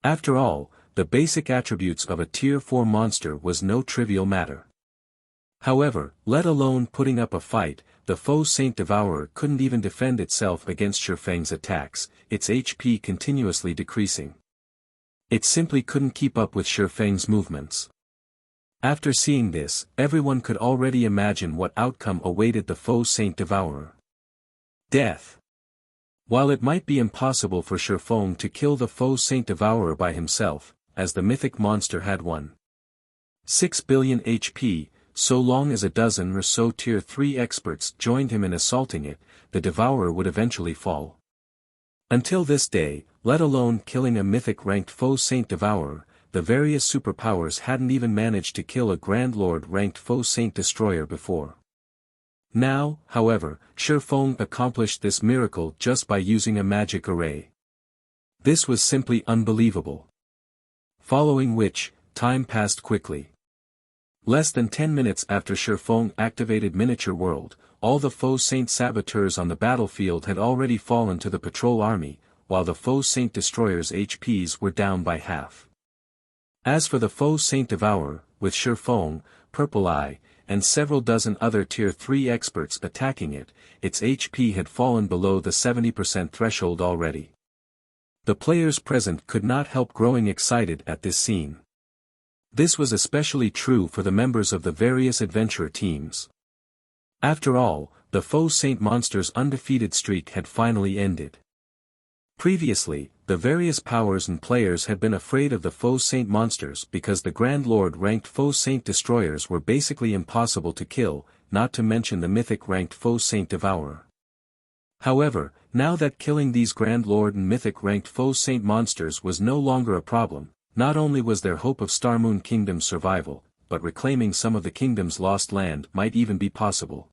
After all, the basic attributes of a Tier 4 monster was no trivial matter. However, let alone putting up a fight, the Faux Saint Devourer couldn't even defend itself against Shifeng's attacks, its HP continuously decreasing. It simply couldn't keep up with Shifeng's movements. After seeing this, everyone could already imagine what outcome awaited the Faux Saint Devourer. Death. While it might be impossible for Shifeng to kill the Faux Saint Devourer by himself, as the mythic monster had 1.6 billion HP, so long as a dozen or so Tier 3 experts joined him in assaulting it, the Devourer would eventually fall. Until this day, let alone killing a mythic-ranked Faux Saint Devourer, the various superpowers hadn't even managed to kill a Grand Lord-ranked Faux Saint Destroyer before. Now, however, Shifeng accomplished this miracle just by using a magic array. This was simply unbelievable. Following which, time passed quickly. Less than 10 minutes after Shifeng activated Miniature World, all the Faux Saint saboteurs on the battlefield had already fallen to the patrol army, while the Faux Saint Destroyer's HPs were down by half. As for the Faux Saint Devourer, with Shifeng, Purple Eye, and several dozen other Tier 3 experts attacking it, its HP had fallen below the 70% threshold already. The players present could not help growing excited at this scene. This was especially true for the members of the various adventurer teams. After all, the Faux Saint monster's undefeated streak had finally ended. Previously, the various powers and players had been afraid of the Faux Saint monsters because the Grand Lord-ranked Faux Saint Destroyers were basically impossible to kill, not to mention the mythic-ranked Faux Saint Devourer. However, now that killing these Grand Lord and mythic-ranked Faux Saint monsters was no longer a problem, not only was there hope of Starmoon Kingdom's survival, but reclaiming some of the kingdom's lost land might even be possible.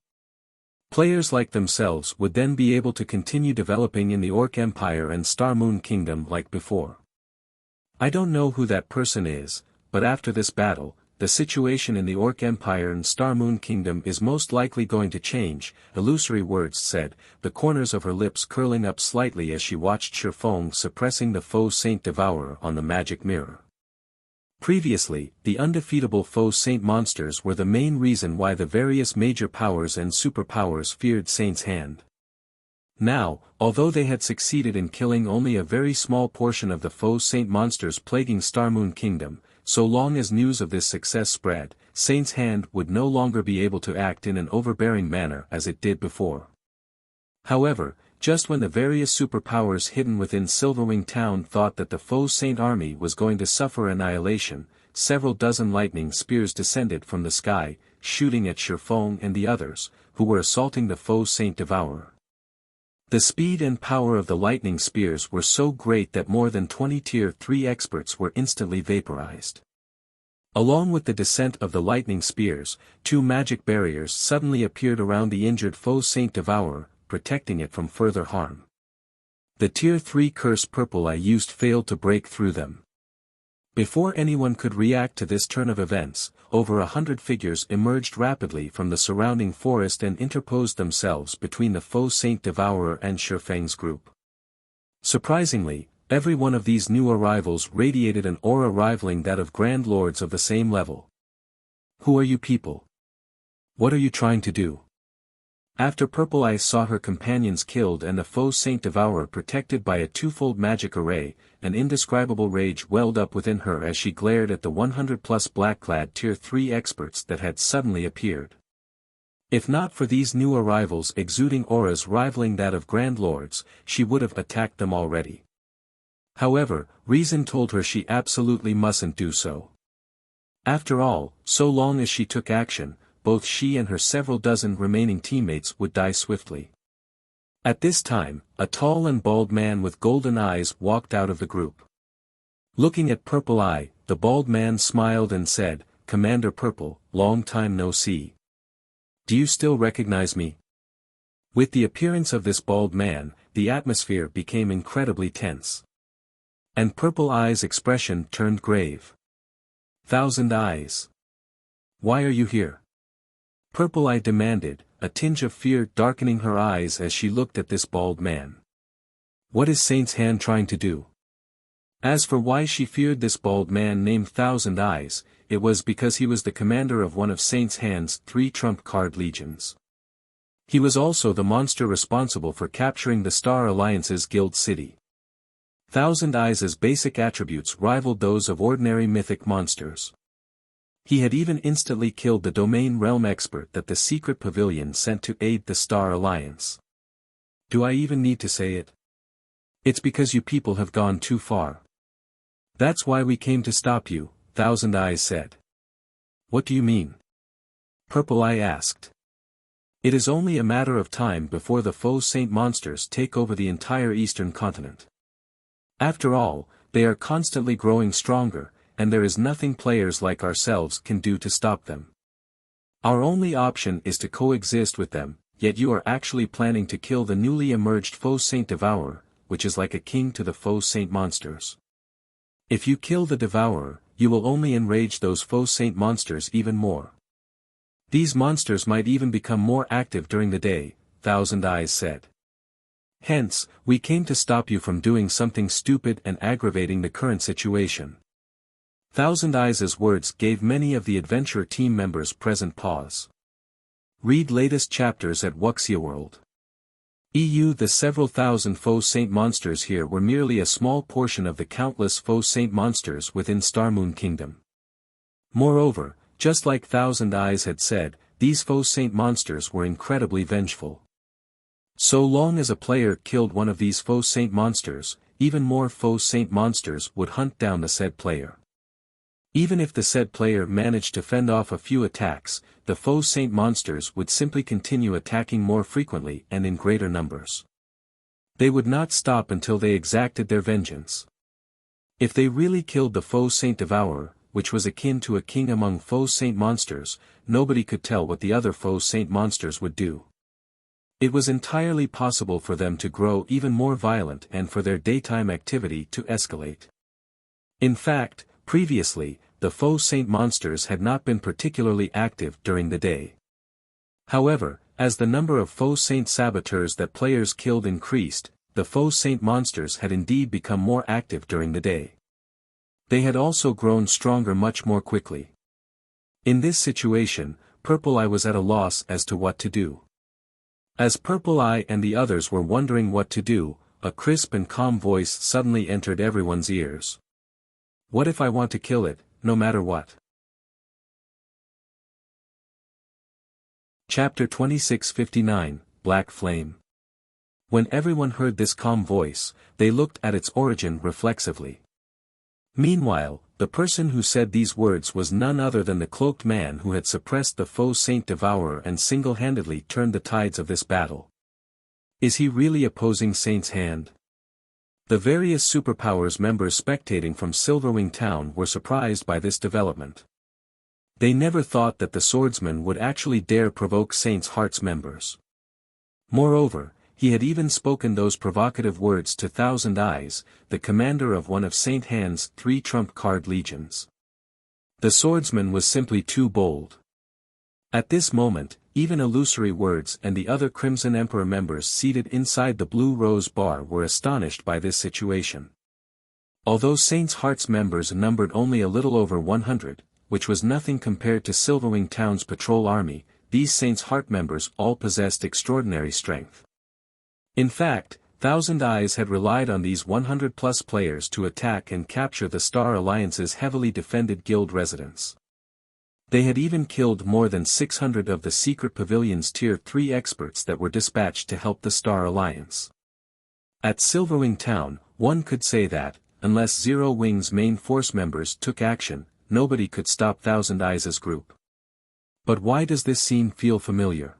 Players like themselves would then be able to continue developing in the Orc Empire and Starmoon Kingdom like before. I don't know who that person is, but after this battle, the situation in the Orc Empire and Starmoon Kingdom is most likely going to change, illusory words said, the corners of her lips curling up slightly as she watched Shifeng suppressing the Faux Saint Devourer on the magic mirror. Previously, the undefeatable Faux Saint monsters were the main reason why the various major powers and superpowers feared Saint's Hand. Now, although they had succeeded in killing only a very small portion of the Faux Saint monsters plaguing Starmoon Kingdom, so long as news of this success spread, Saint's Hand would no longer be able to act in an overbearing manner as it did before. However, just when the various superpowers hidden within Silverwing Town thought that the Faux Saint army was going to suffer annihilation, several dozen lightning spears descended from the sky, shooting at Shifeng and the others, who were assaulting the Faux Saint Devourer. The speed and power of the lightning spears were so great that more than 20 Tier 3 experts were instantly vaporized. Along with the descent of the lightning spears, two magic barriers suddenly appeared around the injured Faux Saint Devourer, protecting it from further harm. The Tier 3 curse Purple Eye used failed to break through them. Before anyone could react to this turn of events, over 100 figures emerged rapidly from the surrounding forest and interposed themselves between the Faux Saint Devourer and Shifeng's group. Surprisingly, every one of these new arrivals radiated an aura rivaling that of Grand Lords of the same level. Who are you people? What are you trying to do? After Purple Eye saw her companions killed and the Faux Saint Devourer protected by a twofold magic array, an indescribable rage welled up within her as she glared at the 100-plus black-clad Tier 3 experts that had suddenly appeared. If not for these new arrivals exuding auras rivaling that of Grand Lords, she would have attacked them already. However, reason told her she absolutely mustn't do so. After all, so long as she took action, both she and her several dozen remaining teammates would die swiftly. At this time, a tall and bald man with golden eyes walked out of the group. Looking at Purple Eye, the bald man smiled and said, "Commander Purple, long time no see. Do you still recognize me?" With the appearance of this bald man, the atmosphere became incredibly tense. And Purple Eye's expression turned grave. "Thousand Eyes. Why are you here?" Purple Eye demanded, a tinge of fear darkening her eyes as she looked at this bald man. "What is Saint's Hand trying to do?" As for why she feared this bald man named Thousand Eyes, it was because he was the commander of one of Saint's Hand's 3 trump card legions. He was also the monster responsible for capturing the Star Alliance's guild city. Thousand Eyes' basic attributes rivaled those of ordinary mythic monsters. He had even instantly killed the domain realm expert that the secret pavilion sent to aid the Star Alliance. Do I even need to say it? It's because you people have gone too far. That's why we came to stop you, Thousand Eyes said. What do you mean? Purple Eye asked. It is only a matter of time before the Faux Saint monsters take over the entire eastern continent. After all, they are constantly growing stronger, and there is nothing players like ourselves can do to stop them. Our only option is to coexist with them, yet you are actually planning to kill the newly emerged Faux Saint Devourer, which is like a king to the Faux Saint monsters. If you kill the Devourer, you will only enrage those Faux Saint monsters even more. These monsters might even become more active during the day, Thousand Eyes said. Hence, we came to stop you from doing something stupid and aggravating the current situation. Thousand Eyes' words gave many of the adventure team members present pause. Read latest chapters at Wuxia World. The several thousand Faux Saint monsters here were merely a small portion of the countless Faux Saint monsters within Starmoon Kingdom. Moreover, just like Thousand Eyes had said, these Faux Saint monsters were incredibly vengeful. So long as a player killed one of these Faux Saint monsters, even more Faux Saint monsters would hunt down the said player. Even if the said player managed to fend off a few attacks, the Faux Saint monsters would simply continue attacking more frequently and in greater numbers. They would not stop until they exacted their vengeance. If they really killed the Faux Saint Devourer, which was akin to a king among Faux Saint monsters, nobody could tell what the other Faux Saint monsters would do. It was entirely possible for them to grow even more violent and for their daytime activity to escalate. In fact, previously, the Faux Saint monsters had not been particularly active during the day. However, as the number of Faux Saint saboteurs that players killed increased, the Faux Saint monsters had indeed become more active during the day. They had also grown stronger much more quickly. In this situation, Purple Eye was at a loss as to what to do. As Purple Eye and the others were wondering what to do, a crisp and calm voice suddenly entered everyone's ears. What if I want to kill it, no matter what? Chapter 2659, Black Flame. When everyone heard this calm voice, they looked at its origin reflexively. Meanwhile, the person who said these words was none other than the cloaked man who had suppressed the Faux Saint Devourer and single-handedly turned the tides of this battle. Is he really opposing Saint's Hand? The various superpowers members spectating from Silverwing Town were surprised by this development. They never thought that the swordsman would actually dare provoke Saint's Heart's members. Moreover, he had even spoken those provocative words to Thousand Eyes, the commander of one of Saint Hand's 3 trump card legions. The swordsman was simply too bold. At this moment, even Illusory Words and the other Crimson Emperor members seated inside the Blue Rose Bar were astonished by this situation. Although Saint's Heart's members numbered only a little over 100, which was nothing compared to Silverwing Town's patrol army, these Saint's Heart members all possessed extraordinary strength. In fact, Thousand Eyes had relied on these 100-plus players to attack and capture the Star Alliance's heavily defended guild residence. They had even killed more than 600 of the secret pavilion's Tier 3 experts that were dispatched to help the Star Alliance. At Silverwing Town, one could say that, unless Zero Wing's main force members took action, nobody could stop Thousand Eyes' group. But why does this scene feel familiar?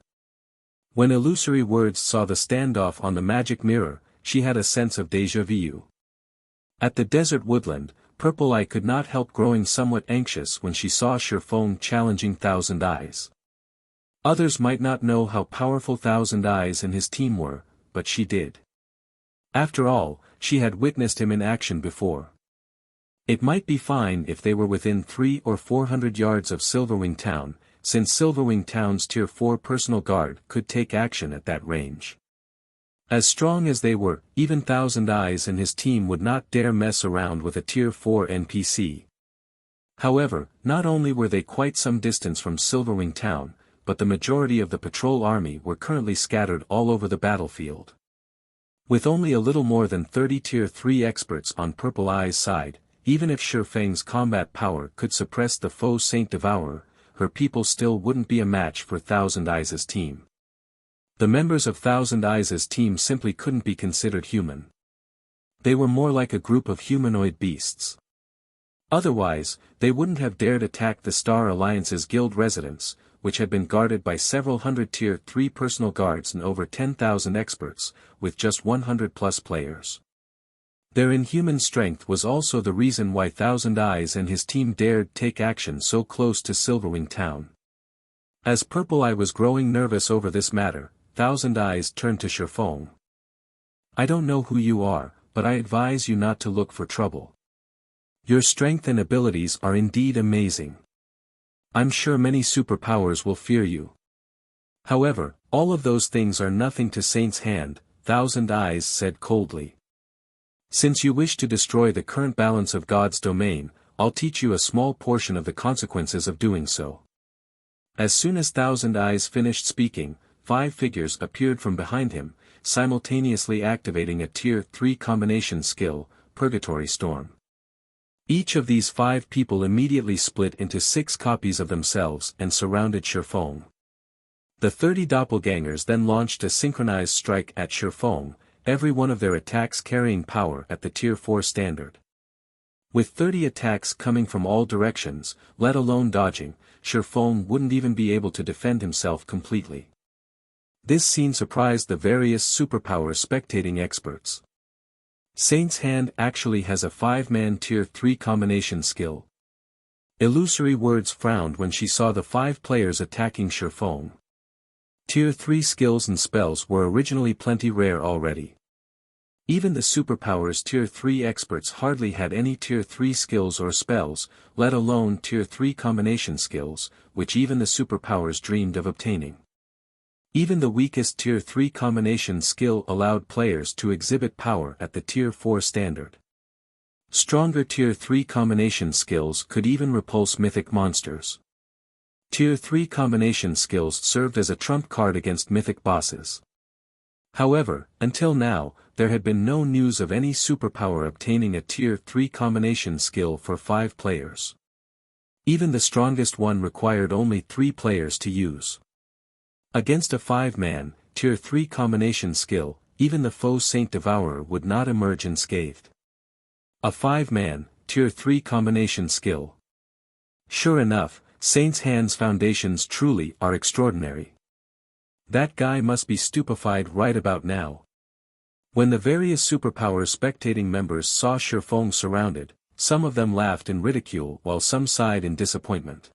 When Illusory Words saw the standoff on the magic mirror, she had a sense of déjà vu. At the desert woodland, Purple Eye could not help growing somewhat anxious when she saw Sherfone challenging Thousand Eyes. Others might not know how powerful Thousand Eyes and his team were, but she did. After all, she had witnessed him in action before. It might be fine if they were within 300 or 400 yards of Silverwing Town, since Silverwing Town's Tier 4 personal guard could take action at that range. As strong as they were, even Thousand Eyes and his team would not dare mess around with a Tier 4 NPC. However, not only were they quite some distance from Silverwing town, but the majority of the patrol army were currently scattered all over the battlefield. With only a little more than 30 Tier 3 experts on Purple Eye's side, even if Shifeng's combat power could suppress the Faux Saint Devourer, her people still wouldn't be a match for Thousand Eyes' team. The members of Thousand Eyes' team simply couldn't be considered human. They were more like a group of humanoid beasts. Otherwise, they wouldn't have dared attack the Star Alliance's guild residence, which had been guarded by several hundred Tier 3 personal guards and over 10,000 experts, with just 100+ players. Their inhuman strength was also the reason why Thousand Eyes and his team dared take action so close to Silverwing town. As Purple Eye was growing nervous over this matter, Thousand Eyes turned to Shifeng. "I don't know who you are, but I advise you not to look for trouble. Your strength and abilities are indeed amazing. I'm sure many superpowers will fear you. However, all of those things are nothing to Saint's Hand," Thousand Eyes said coldly. "Since you wish to destroy the current balance of God's domain, I'll teach you a small portion of the consequences of doing so." As soon as Thousand Eyes finished speaking, 5 figures appeared from behind him, simultaneously activating a Tier 3 combination skill, Purgatory Storm. Each of these 5 people immediately split into 6 copies of themselves and surrounded Shifeng. The 30 doppelgangers then launched a synchronized strike at Shifeng, every one of their attacks carrying power at the Tier 4 standard. With 30 attacks coming from all directions, let alone dodging, Shifeng wouldn't even be able to defend himself completely. This scene surprised the various superpower spectating experts. Saint's Hand actually has a 5-man Tier 3 combination skill. Illusory Words frowned when she saw the 5 players attacking Shifeng. Tier 3 skills and spells were originally plenty rare already. Even the superpowers Tier 3 experts hardly had any Tier 3 skills or spells, let alone Tier 3 combination skills, which even the superpowers dreamed of obtaining. Even the weakest Tier 3 combination skill allowed players to exhibit power at the Tier 4 standard. Stronger Tier 3 combination skills could even repulse mythic monsters. Tier 3 combination skills served as a trump card against mythic bosses. However, until now, there had been no news of any superpower obtaining a Tier 3 combination skill for 5 players. Even the strongest one required only 3 players to use. Against a 5-man, Tier 3 combination skill, even the Faux Saint Devourer would not emerge unscathed. A 5-man, Tier 3 combination skill. Sure enough, Saint's Hand's foundations truly are extraordinary. That guy must be stupefied right about now. When the various superpower spectating members saw Shifeng surrounded, some of them laughed in ridicule while some sighed in disappointment.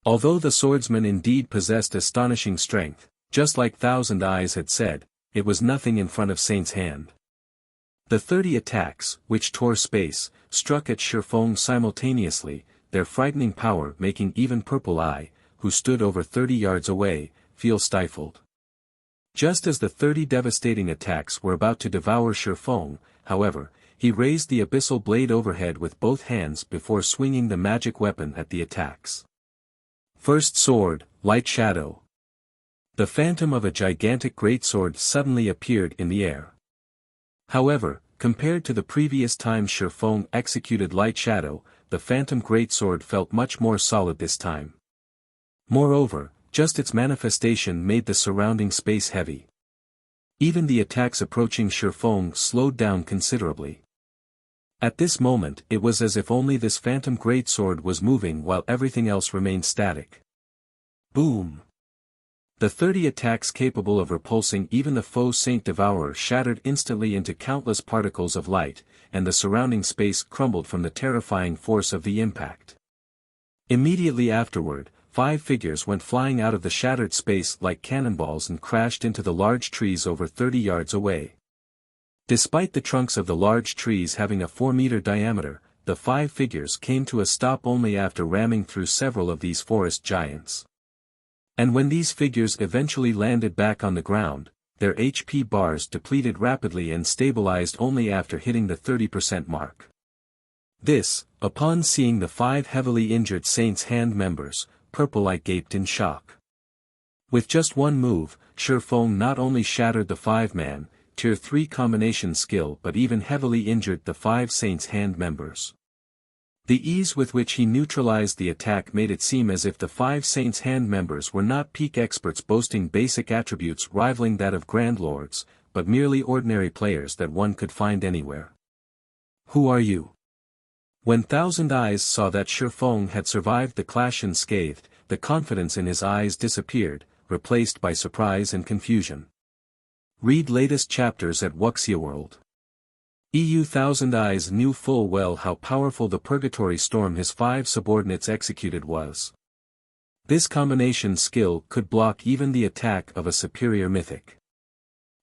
Although the swordsman indeed possessed astonishing strength, just like Thousand Eyes had said, it was nothing in front of Saint's Hand. The 30 attacks, which tore space, struck at Shifeng simultaneously, their frightening power making even Purple Eye, who stood over 30 yards away, feel stifled. Just as the 30 devastating attacks were about to devour Shifeng, however, he raised the abyssal blade overhead with both hands before swinging the magic weapon at the attacks. First sword, Light Shadow. The phantom of a gigantic greatsword suddenly appeared in the air. However, compared to the previous time Shifeng executed Light Shadow, the phantom greatsword felt much more solid this time. Moreover, just its manifestation made the surrounding space heavy. Even the attacks approaching Shifeng slowed down considerably. At this moment it was as if only this phantom greatsword was moving while everything else remained static. Boom! The 30 attacks capable of repulsing even the Faux Saint Devourer shattered instantly into countless particles of light, and the surrounding space crumbled from the terrifying force of the impact. Immediately afterward, 5 figures went flying out of the shattered space like cannonballs and crashed into the large trees over 30 yards away. Despite the trunks of the large trees having a 4-meter diameter, the 5 figures came to a stop only after ramming through several of these forest giants. And when these figures eventually landed back on the ground, their HP bars depleted rapidly and stabilized only after hitting the 30% mark. This, upon seeing the 5 heavily injured Saint's Hand members, Purple Eye gaped in shock. With just one move, Faux not only shattered the 5-man, Tier 3 combination skill but even heavily injured the 5 Saint's Hand members. The ease with which he neutralized the attack made it seem as if the 5 Saint's Hand members were not peak experts boasting basic attributes rivaling that of Grand Lords, but merely ordinary players that one could find anywhere. "Who are you?" When Thousand Eyes saw that Faux had survived the clash unscathed, the confidence in his eyes disappeared, replaced by surprise and confusion. Read latest chapters at Wuxia World. Thousand Eyes knew full well how powerful the Purgatory Storm his 5 subordinates executed was. This combination skill could block even the attack of a superior mythic.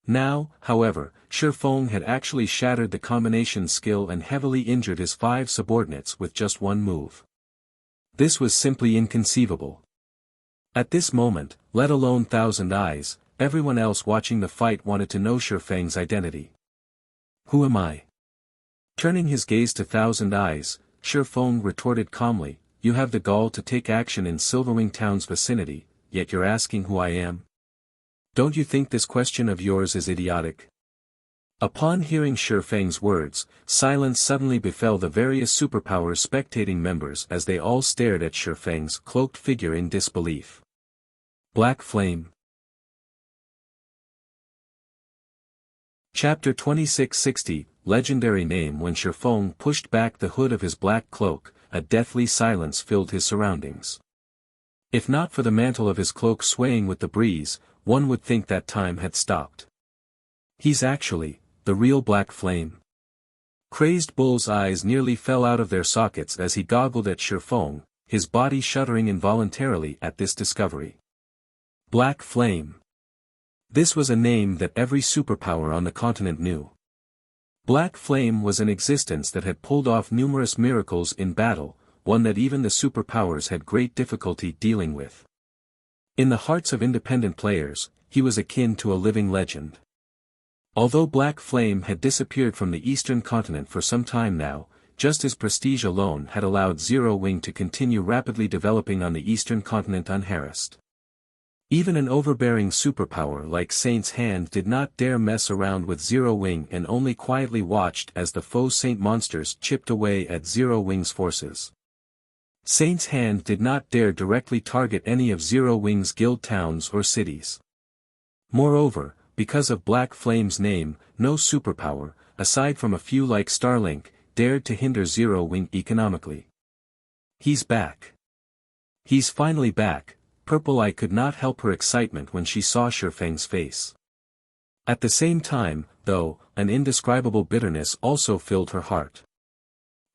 Now, however, Faux had actually shattered the combination skill and heavily injured his 5 subordinates with just one move. This was simply inconceivable. At this moment, let alone Thousand Eyes, everyone else watching the fight wanted to know Faux's identity. "Who am I?" Turning his gaze to Thousand Eyes, Faux retorted calmly, "You have the gall to take action in Silverwing Town's vicinity, yet you're asking who I am? Don't you think this question of yours is idiotic?" Upon hearing Faux's words, silence suddenly befell the various superpowers spectating members as they all stared at Faux's cloaked figure in disbelief. Black Flame. Chapter 2660, Legendary Name. When Faux pushed back the hood of his black cloak, a deathly silence filled his surroundings. If not for the mantle of his cloak swaying with the breeze, one would think that time had stopped. He's actually the real Black Flame. Crazed Bull's eyes nearly fell out of their sockets as he goggled at Faux, his body shuddering involuntarily at this discovery. Black Flame. This was a name that every superpower on the continent knew. Black Flame was an existence that had pulled off numerous miracles in battle, one that even the superpowers had great difficulty dealing with. In the hearts of independent players, he was akin to a living legend. Although Black Flame had disappeared from the eastern continent for some time now, just his prestige alone had allowed Zero Wing to continue rapidly developing on the eastern continent unharassed. Even an overbearing superpower like Saint's Hand did not dare mess around with Zero Wing and only quietly watched as the Faux Saint monsters chipped away at Zero Wing's forces. Saint's Hand did not dare directly target any of Zero Wing's guild towns or cities. Moreover, because of Black Flame's name, no superpower, aside from a few like Starlink, dared to hinder Zero Wing economically. He's back. He's finally back. Purple Eye could not help her excitement when she saw Faux's face. At the same time, though, an indescribable bitterness also filled her heart.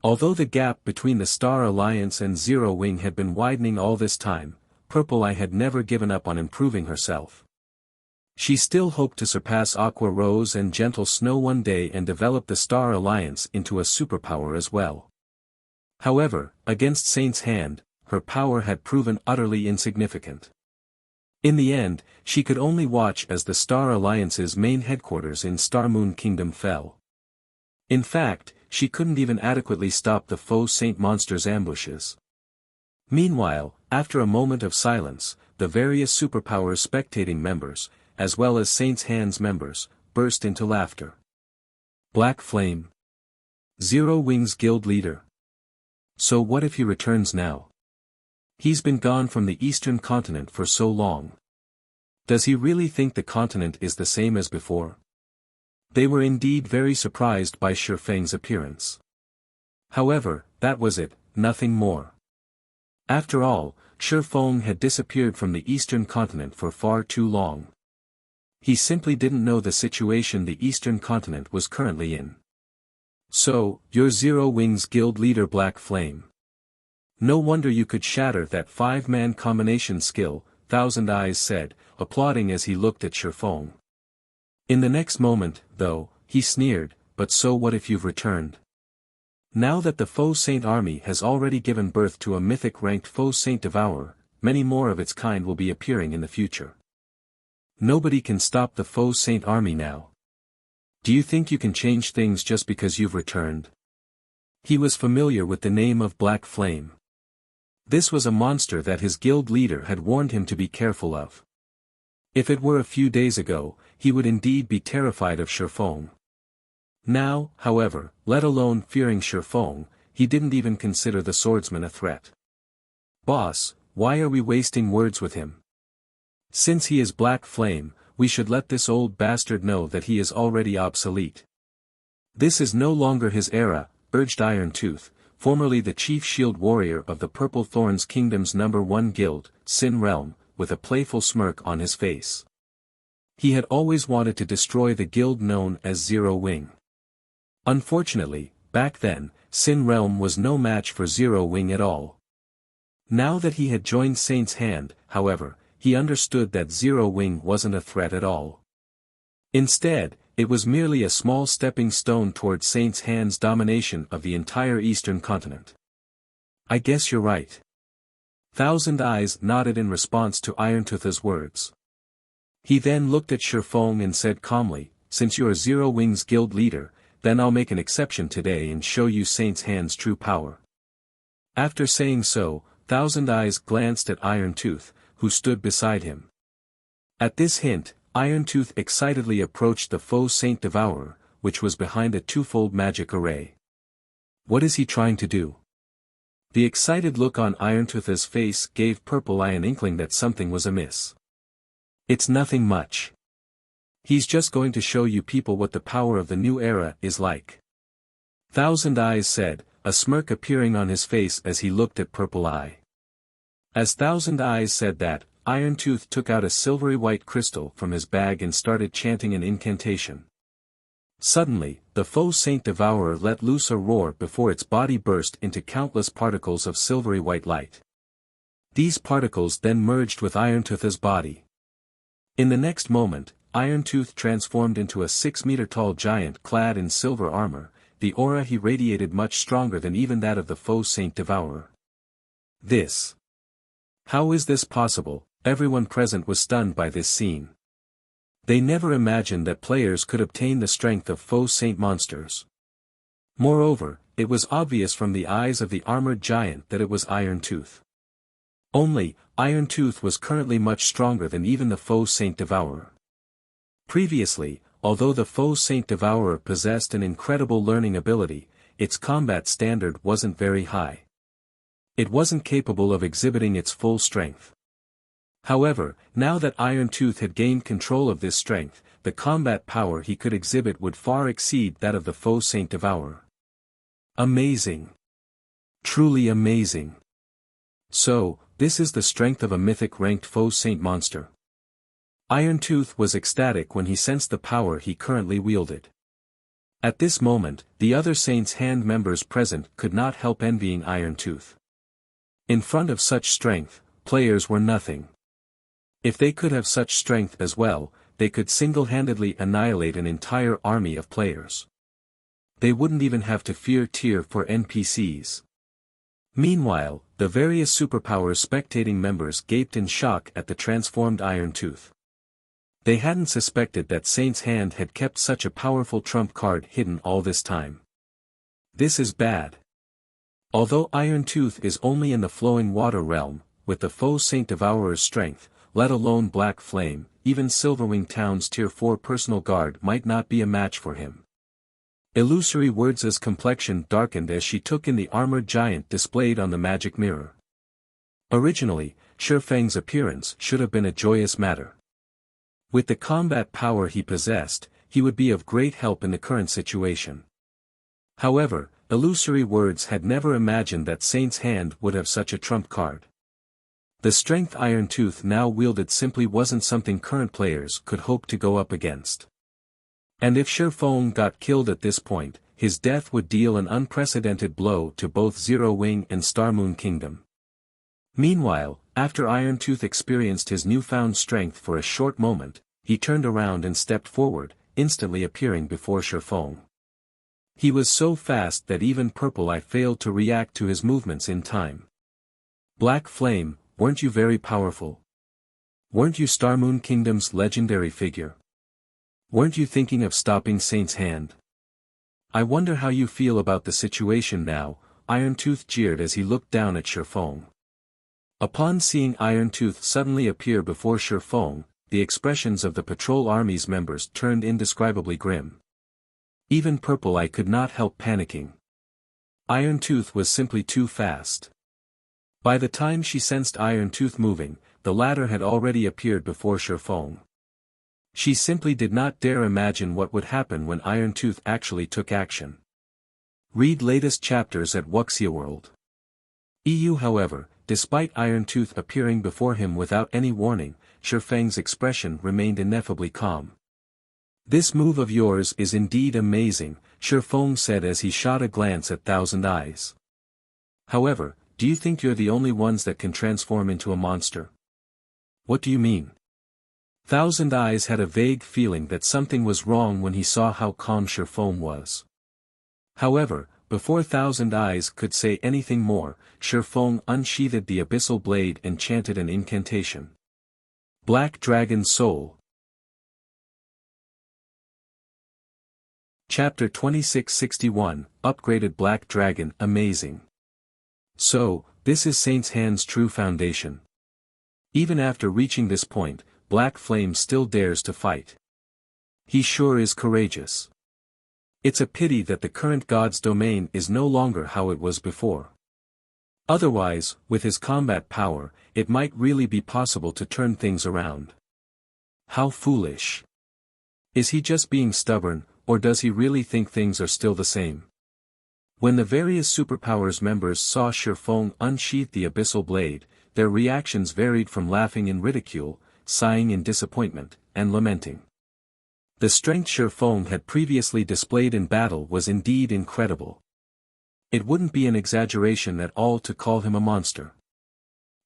Although the gap between the Star Alliance and Zero Wing had been widening all this time, Purple Eye had never given up on improving herself. She still hoped to surpass Aqua Rose and Gentle Snow one day and develop the Star Alliance into a superpower as well. However, against Saint's Hand, her power had proven utterly insignificant. In the end, she could only watch as the Star Alliance's main headquarters in Starmoon Kingdom fell. In fact, she couldn't even adequately stop the Faux Saint monsters' ambushes. Meanwhile, after a moment of silence, the various superpowers spectating members, as well as Saint's Hand's members, burst into laughter. Black Flame. Zero Wing's guild leader. So what if he returns now? He's been gone from the eastern continent for so long. Does he really think the continent is the same as before? They were indeed very surprised by Faux's appearance. However, that was it, nothing more. After all, Faux had disappeared from the eastern continent for far too long. He simply didn't know the situation the eastern continent was currently in. So, you're Zero Wing's guild leader Black Flame. No wonder you could shatter that 5-man combination skill, Thousand Eyes said, applauding as he looked at Faux. In the next moment, though, he sneered, but so what if you've returned? Now that the Faux Saint army has already given birth to a mythic-ranked Faux Saint Devourer, many more of its kind will be appearing in the future. Nobody can stop the Faux Saint army now. Do you think you can change things just because you've returned? He was familiar with the name of Black Flame. This was a monster that his guild leader had warned him to be careful of. If it were a few days ago, he would indeed be terrified of Sherfong. Now, however, let alone fearing Sherfong, he didn't even consider the swordsman a threat. Boss, why are we wasting words with him? Since he is Black Flame, we should let this old bastard know that he is already obsolete. This is no longer his era, urged Iron Tooth, formerly the chief shield warrior of the Purple Thorns Kingdom's #1 guild, Sin Realm, with a playful smirk on his face. He had always wanted to destroy the guild known as Zero Wing. Unfortunately, back then, Sin Realm was no match for Zero Wing at all. Now that he had joined Saint's Hand, however, he understood that Zero Wing wasn't a threat at all. Instead, it was merely a small stepping stone toward Saint's Hand's domination of the entire eastern continent. I guess you're right. Thousand Eyes nodded in response to Irontooth's words. He then looked at Sherfong and said calmly, since you're Zero Wing's guild leader, then I'll make an exception today and show you Saint's Hand's true power. After saying so, Thousand Eyes glanced at Iron Tooth, who stood beside him. At this hint, Iron Tooth excitedly approached the Faux Saint Devourer, which was behind a twofold magic array. What is he trying to do? The excited look on Irontooth's face gave Purple Eye an inkling that something was amiss. It's nothing much. He's just going to show you people what the power of the new era is like. Thousand Eyes said, a smirk appearing on his face as he looked at Purple Eye. As Thousand Eyes said that, Iron Tooth took out a silvery white crystal from his bag and started chanting an incantation. Suddenly, the Faux Saint Devourer let loose a roar before its body burst into countless particles of silvery white light. These particles then merged with Irontooth's body. In the next moment, Iron Tooth transformed into a 6-meter-tall giant clad in silver armor. The aura he radiated much stronger than even that of the Faux Saint Devourer. This. How is this possible? Everyone present was stunned by this scene. They never imagined that players could obtain the strength of Faux Saint monsters. Moreover, it was obvious from the eyes of the armored giant that it was Iron Tooth. Only, Iron Tooth was currently much stronger than even the Faux Saint Devourer. Previously, although the Faux Saint Devourer possessed an incredible learning ability, its combat standard wasn't very high. It wasn't capable of exhibiting its full strength. However, now that Iron Tooth had gained control of this strength, the combat power he could exhibit would far exceed that of the Faux Saint Devourer. Amazing. Truly amazing. So, this is the strength of a mythic ranked Faux Saint monster. Iron Tooth was ecstatic when he sensed the power he currently wielded. At this moment, the other Saint's Hand members present could not help envying Iron Tooth. In front of such strength, players were nothing. If they could have such strength as well, they could single-handedly annihilate an entire army of players. They wouldn't even have to fear tier for NPCs. Meanwhile, the various superpowers spectating members gaped in shock at the transformed Iron Tooth. They hadn't suspected that Saint's Hand had kept such a powerful trump card hidden all this time. This is bad. Although Iron Tooth is only in the flowing water realm, with the Faux Saint Devourer's strength, let alone Black Flame, even Silverwing Town's Tier 4 personal guard might not be a match for him. Illusory Words' complexion darkened as she took in the armored giant displayed on the magic mirror. Originally, Sherfang's appearance should have been a joyous matter. With the combat power he possessed, he would be of great help in the current situation. However, Illusory Words had never imagined that Saint's Hand would have such a trump card. The strength Iron Tooth now wielded simply wasn't something current players could hope to go up against. And if Sherfang got killed at this point, his death would deal an unprecedented blow to both Zero Wing and Starmoon Kingdom. Meanwhile, after Iron Tooth experienced his newfound strength for a short moment, he turned around and stepped forward, instantly appearing before Sherfang. He was so fast that even Purple Eye failed to react to his movements in time. Black Flame, weren't you very powerful? Weren't you Starmoon Kingdom's legendary figure? Weren't you thinking of stopping Saint's hand? I wonder how you feel about the situation now, Irontooth jeered as he looked down at Sherfong. Upon seeing Irontooth suddenly appear before Sherfong, the expressions of the patrol army's members turned indescribably grim. Even Purple Eye could not help panicking. Irontooth was simply too fast. By the time she sensed Irontooth moving, the latter had already appeared before Sherfong. She simply did not dare imagine what would happen when Irontooth actually took action. Read latest chapters at Wuxia World. EU. However, despite Irontooth appearing before him without any warning, Sherfang's expression remained ineffably calm. This move of yours is indeed amazing, Sherfong said as he shot a glance at Thousand Eyes. However, do you think you're the only ones that can transform into a monster? What do you mean? Thousand Eyes had a vague feeling that something was wrong when he saw how calm Sherfong was. However, before Thousand Eyes could say anything more, Sherfong unsheathed the abyssal blade and chanted an incantation. Black Dragon Soul. Chapter 2661, Upgraded Black Dragon. Amazing. So, this is Saint's Hand's true foundation. Even after reaching this point, Black Flame still dares to fight. He sure is courageous. It's a pity that the current God's domain is no longer how it was before. Otherwise, with his combat power, it might really be possible to turn things around. How foolish. Is he just being stubborn, or does he really think things are still the same? When the various superpowers members saw Sherfong unsheath the abyssal blade, their reactions varied from laughing in ridicule, sighing in disappointment, and lamenting. The strength Sherfong had previously displayed in battle was indeed incredible. It wouldn't be an exaggeration at all to call him a monster.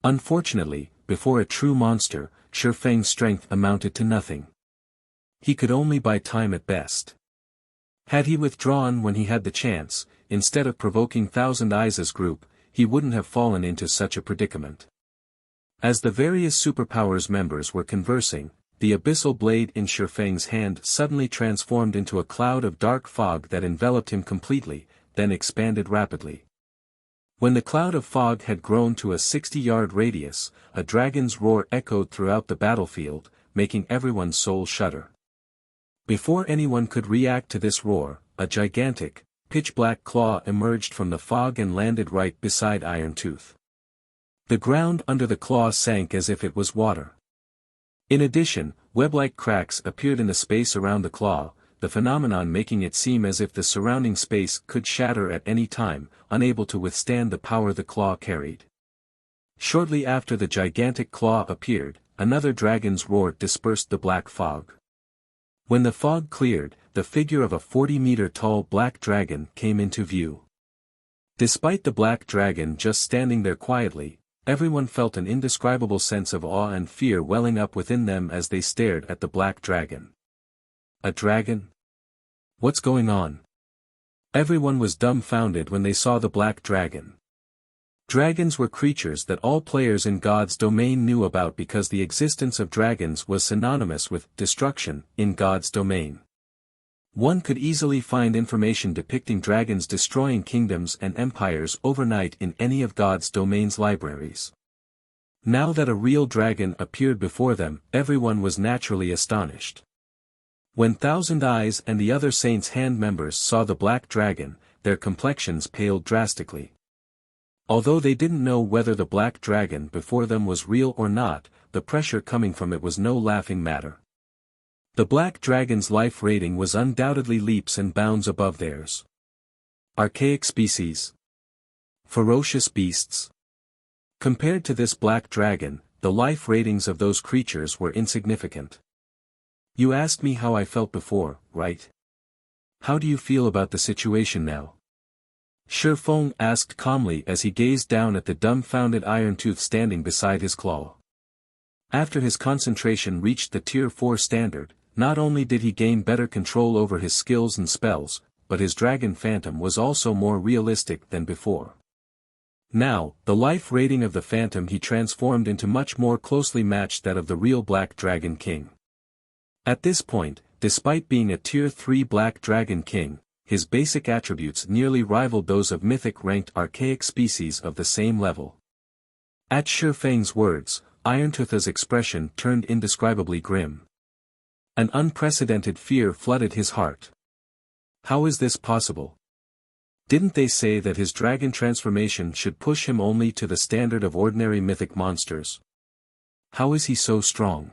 Unfortunately, before a true monster, Sherfang's strength amounted to nothing. He could only buy time at best. Had he withdrawn when he had the chance, instead of provoking Thousand Eyes' group, he wouldn't have fallen into such a predicament. As the various superpowers members were conversing, the abyssal blade in Sherfang's hand suddenly transformed into a cloud of dark fog that enveloped him completely, then expanded rapidly. When the cloud of fog had grown to a 60-yard radius, a dragon's roar echoed throughout the battlefield, making everyone's soul shudder. Before anyone could react to this roar, a gigantic, pitch-black claw emerged from the fog and landed right beside Irontooth. The ground under the claw sank as if it was water. In addition, web-like cracks appeared in the space around the claw, the phenomenon making it seem as if the surrounding space could shatter at any time, unable to withstand the power the claw carried. Shortly after the gigantic claw appeared, another dragon's roar dispersed the black fog. When the fog cleared, the figure of a 40-meter-tall black dragon came into view. Despite the black dragon just standing there quietly, everyone felt an indescribable sense of awe and fear welling up within them as they stared at the black dragon. A dragon? What's going on? Everyone was dumbfounded when they saw the black dragon. Dragons were creatures that all players in God's domain knew about because the existence of dragons was synonymous with destruction in God's domain. One could easily find information depicting dragons destroying kingdoms and empires overnight in any of God's domain's libraries. Now that a real dragon appeared before them, everyone was naturally astonished. When Thousand Eyes and the other Saints' Hand members saw the black dragon, their complexions paled drastically. Although they didn't know whether the black dragon before them was real or not, the pressure coming from it was no laughing matter. The black dragon's life rating was undoubtedly leaps and bounds above theirs. Archaic species. Ferocious beasts. Compared to this black dragon, the life ratings of those creatures were insignificant. You asked me how I felt before, right? How do you feel about the situation now? Sherfong asked calmly as he gazed down at the dumbfounded Irontooth standing beside his claw. After his concentration reached the Tier 4 standard, not only did he gain better control over his skills and spells, but his dragon phantom was also more realistic than before. Now, the life rating of the phantom he transformed into much more closely matched that of the real Black Dragon King. At this point, despite being a Tier 3 Black Dragon King, his basic attributes nearly rivaled those of mythic-ranked archaic species of the same level. At Shifeng's words, Irontooth's expression turned indescribably grim. An unprecedented fear flooded his heart. How is this possible? Didn't they say that his dragon transformation should push him only to the standard of ordinary mythic monsters? How is he so strong?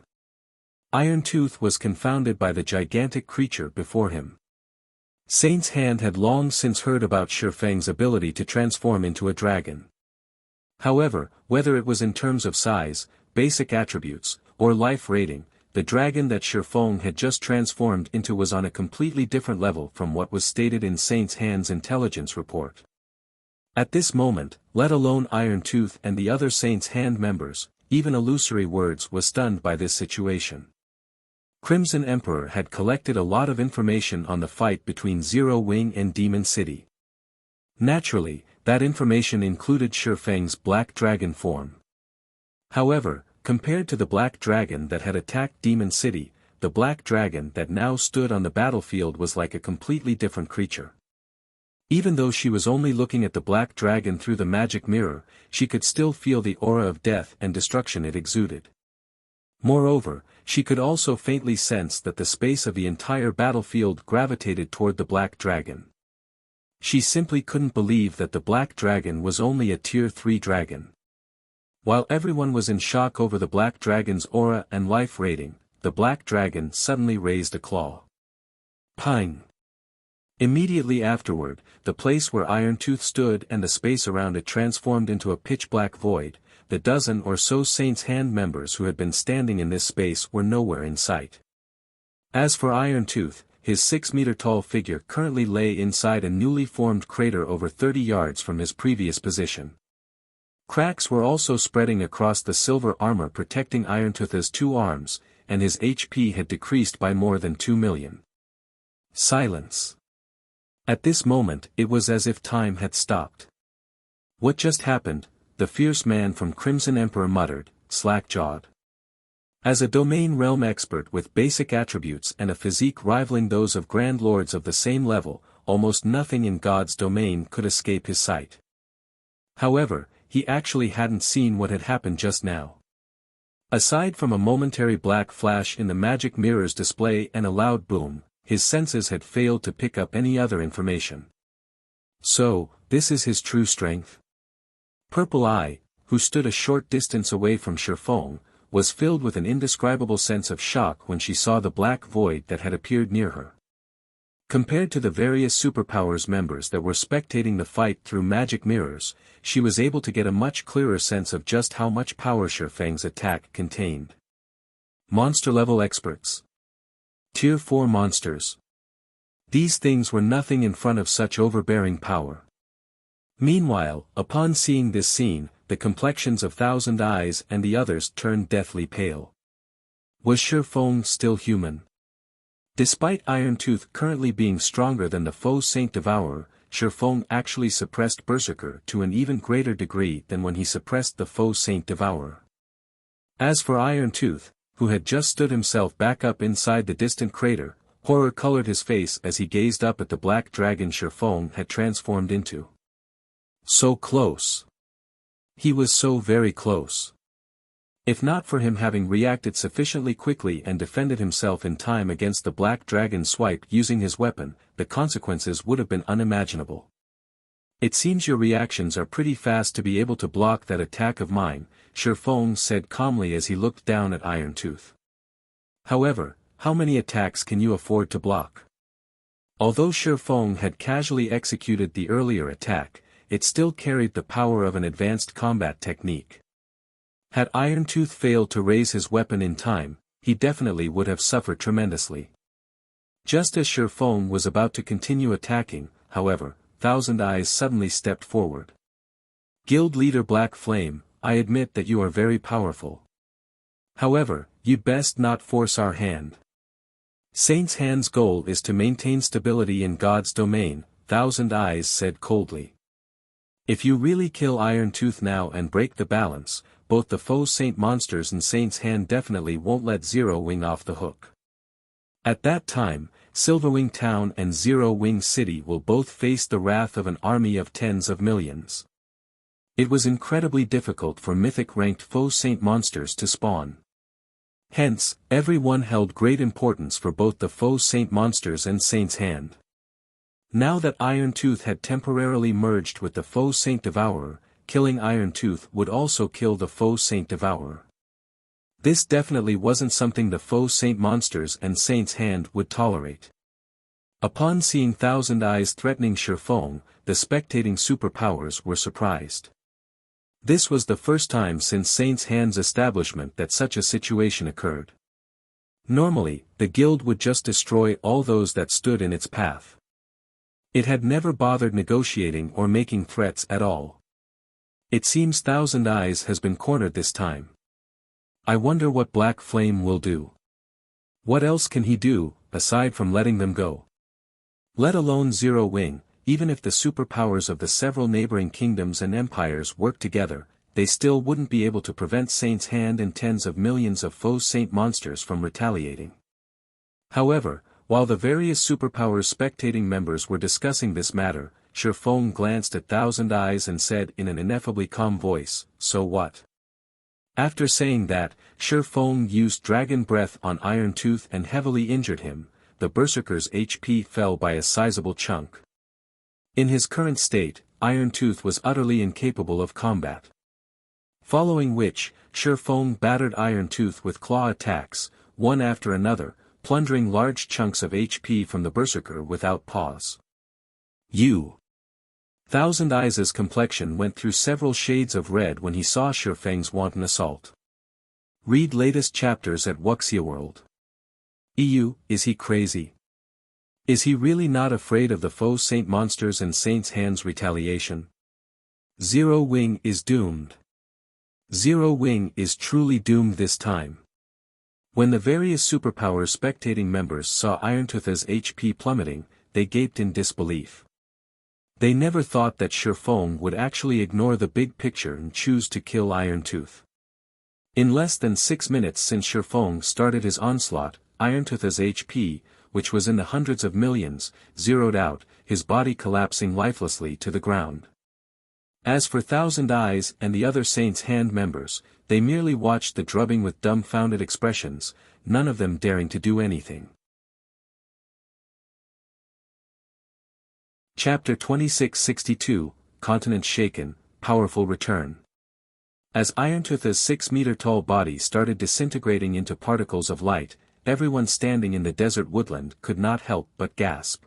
Irontooth was confounded by the gigantic creature before him. Saint's Hand had long since heard about Shifeng's ability to transform into a dragon. However, whether it was in terms of size, basic attributes, or life rating, the dragon that Shifeng had just transformed into was on a completely different level from what was stated in Saint's Hand's intelligence report. At this moment, let alone Irontooth and the other Saint's Hand members, even Illusory Words was stunned by this situation. Crimson Emperor had collected a lot of information on the fight between Zero Wing and Demon City. Naturally, that information included Shifeng's Black Dragon form. However, compared to the Black Dragon that had attacked Demon City, the Black Dragon that now stood on the battlefield was like a completely different creature. Even though she was only looking at the Black Dragon through the magic mirror, she could still feel the aura of death and destruction it exuded. Moreover, she could also faintly sense that the space of the entire battlefield gravitated toward the Black Dragon. She simply couldn't believe that the Black Dragon was only a Tier 3 dragon. While everyone was in shock over the Black Dragon's aura and life rating, the Black Dragon suddenly raised a claw. Ping! Immediately afterward, the place where Irontooth stood and the space around it transformed into a pitch-black void. The dozen or so Saint's Hand members who had been standing in this space were nowhere in sight. As for Irontooth, his 6-meter-tall figure currently lay inside a newly formed crater over 30 yards from his previous position. Cracks were also spreading across the silver armor protecting Irontooth's 2 arms, and his HP had decreased by more than 2 million. Silence. At this moment it was as if time had stopped. What just happened? The fierce man from Crimson Emperor muttered, slack-jawed. As a domain realm expert with basic attributes and a physique rivaling those of grand lords of the same level, almost nothing in God's domain could escape his sight. However, he actually hadn't seen what had happened just now. Aside from a momentary black flash in the magic mirror's display and a loud boom, his senses had failed to pick up any other information. So, this is his true strength? Purple Eye, who stood a short distance away from Shifeng, was filled with an indescribable sense of shock when she saw the black void that had appeared near her. Compared to the various superpowers members that were spectating the fight through magic mirrors, she was able to get a much clearer sense of just how much power Shifeng's attack contained. Monster-level experts. Tier 4 monsters. These things were nothing in front of such overbearing power. Meanwhile, upon seeing this scene, the complexions of Thousand Eyes and the others turned deathly pale. Was Shifeng still human? Despite Irontooth currently being stronger than the Faux Saint Devourer, Shifeng actually suppressed Berserker to an even greater degree than when he suppressed the Faux Saint Devourer. As for Irontooth, who had just stood himself back up inside the distant crater, horror colored his face as he gazed up at the black dragon Shifeng had transformed into. So close. He was so very close. If not for him having reacted sufficiently quickly and defended himself in time against the black dragon's swipe using his weapon, the consequences would have been unimaginable. It seems your reactions are pretty fast to be able to block that attack of mine, Shifeng said calmly as he looked down at Irontooth. However, how many attacks can you afford to block? Although Shifeng had casually executed the earlier attack, it still carried the power of an advanced combat technique. Had Irontooth failed to raise his weapon in time, he definitely would have suffered tremendously. Just as Shifeng was about to continue attacking, however, Thousand Eyes suddenly stepped forward. Guild leader Black Flame, I admit that you are very powerful. However, you'd best not force our hand. Saint's Hand's goal is to maintain stability in God's domain, Thousand Eyes said coldly. If you really kill Iron Tooth now and break the balance, both the Faux Saint monsters and Saint's Hand definitely won't let Zero Wing off the hook. At that time, Silverwing Town and Zero Wing City will both face the wrath of an army of tens of millions. It was incredibly difficult for Mythic-ranked Faux Saint monsters to spawn. Hence, everyone held great importance for both the Faux Saint monsters and Saint's Hand. Now that Iron Tooth had temporarily merged with the Faux Saint Devourer, killing Iron Tooth would also kill the Faux Saint Devourer. This definitely wasn't something the Faux Saint monsters and Saint's Hand would tolerate. Upon seeing Thousand Eyes threatening Sherfong, the spectating superpowers were surprised. This was the first time since Saint's Hand's establishment that such a situation occurred. Normally, the guild would just destroy all those that stood in its path. It had never bothered negotiating or making threats at all. It seems Thousand Eyes has been cornered this time. I wonder what Black Flame will do. What else can he do, aside from letting them go? Let alone Zero Wing, even if the superpowers of the several neighboring kingdoms and empires work together, they still wouldn't be able to prevent Saint's Hand and tens of millions of Faux Saint monsters from retaliating. However, while the various superpowers spectating members were discussing this matter, Sherfong glanced at Thousand Eyes and said in an ineffably calm voice, "So what?" After saying that, Sherfong used Dragon Breath on Iron Tooth and heavily injured him. The Berserker's HP fell by a sizable chunk. In his current state, Iron Tooth was utterly incapable of combat. Following which, Sherfong battered Iron Tooth with claw attacks, one after another, plundering large chunks of HP from the Berserker without pause. Thousand Eyes' complexion went through several shades of red when he saw Sherfeng's wanton assault. Read latest chapters at Wuxia World. Is he crazy? Is he really not afraid of the Faux Saint monsters and Saint's Hand's retaliation? Zero Wing is doomed. Zero Wing is truly doomed this time. When the various superpowers spectating members saw Irontooth's HP plummeting, they gaped in disbelief. They never thought that Sherfong would actually ignore the big picture and choose to kill Iron Tooth. In less than 6 minutes since Sherfong started his onslaught, Irontooth's HP, which was in the hundreds of millions, zeroed out, his body collapsing lifelessly to the ground. As for Thousand Eyes and the other Saint's Hand members, they merely watched the drubbing with dumbfounded expressions, none of them daring to do anything. Chapter 2662, Continent Shaken, Powerful Return. As Irontooth's 6-meter-tall body started disintegrating into particles of light, everyone standing in the desert woodland could not help but gasp.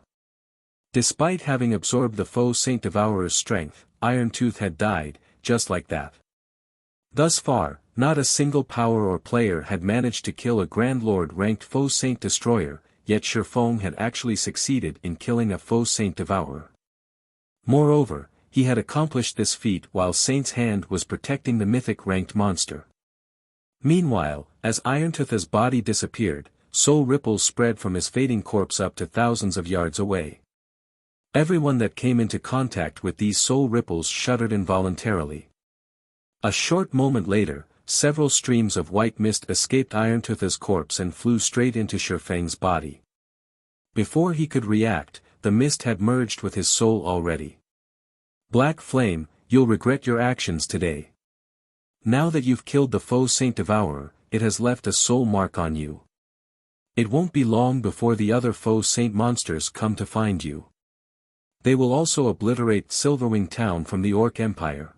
Despite having absorbed the Faux Saint Devourer's strength, Iron Tooth had died, just like that. Thus far, not a single power or player had managed to kill a Grand Lord-ranked Faux Saint Destroyer, yet Sherfong had actually succeeded in killing a Faux Saint Devourer. Moreover, he had accomplished this feat while Saint's Hand was protecting the Mythic-ranked monster. Meanwhile, as Irontooth's body disappeared, soul ripples spread from his fading corpse up to thousands of yards away. Everyone that came into contact with these soul ripples shuddered involuntarily. A short moment later, several streams of white mist escaped Irontooth's corpse and flew straight into Sherfeng's body. Before he could react, the mist had merged with his soul already. Black Flame, you'll regret your actions today. Now that you've killed the Faux Saint Devourer, it has left a soul mark on you. It won't be long before the other Faux Saint monsters come to find you. They will also obliterate Silverwing Town from the Orc Empire.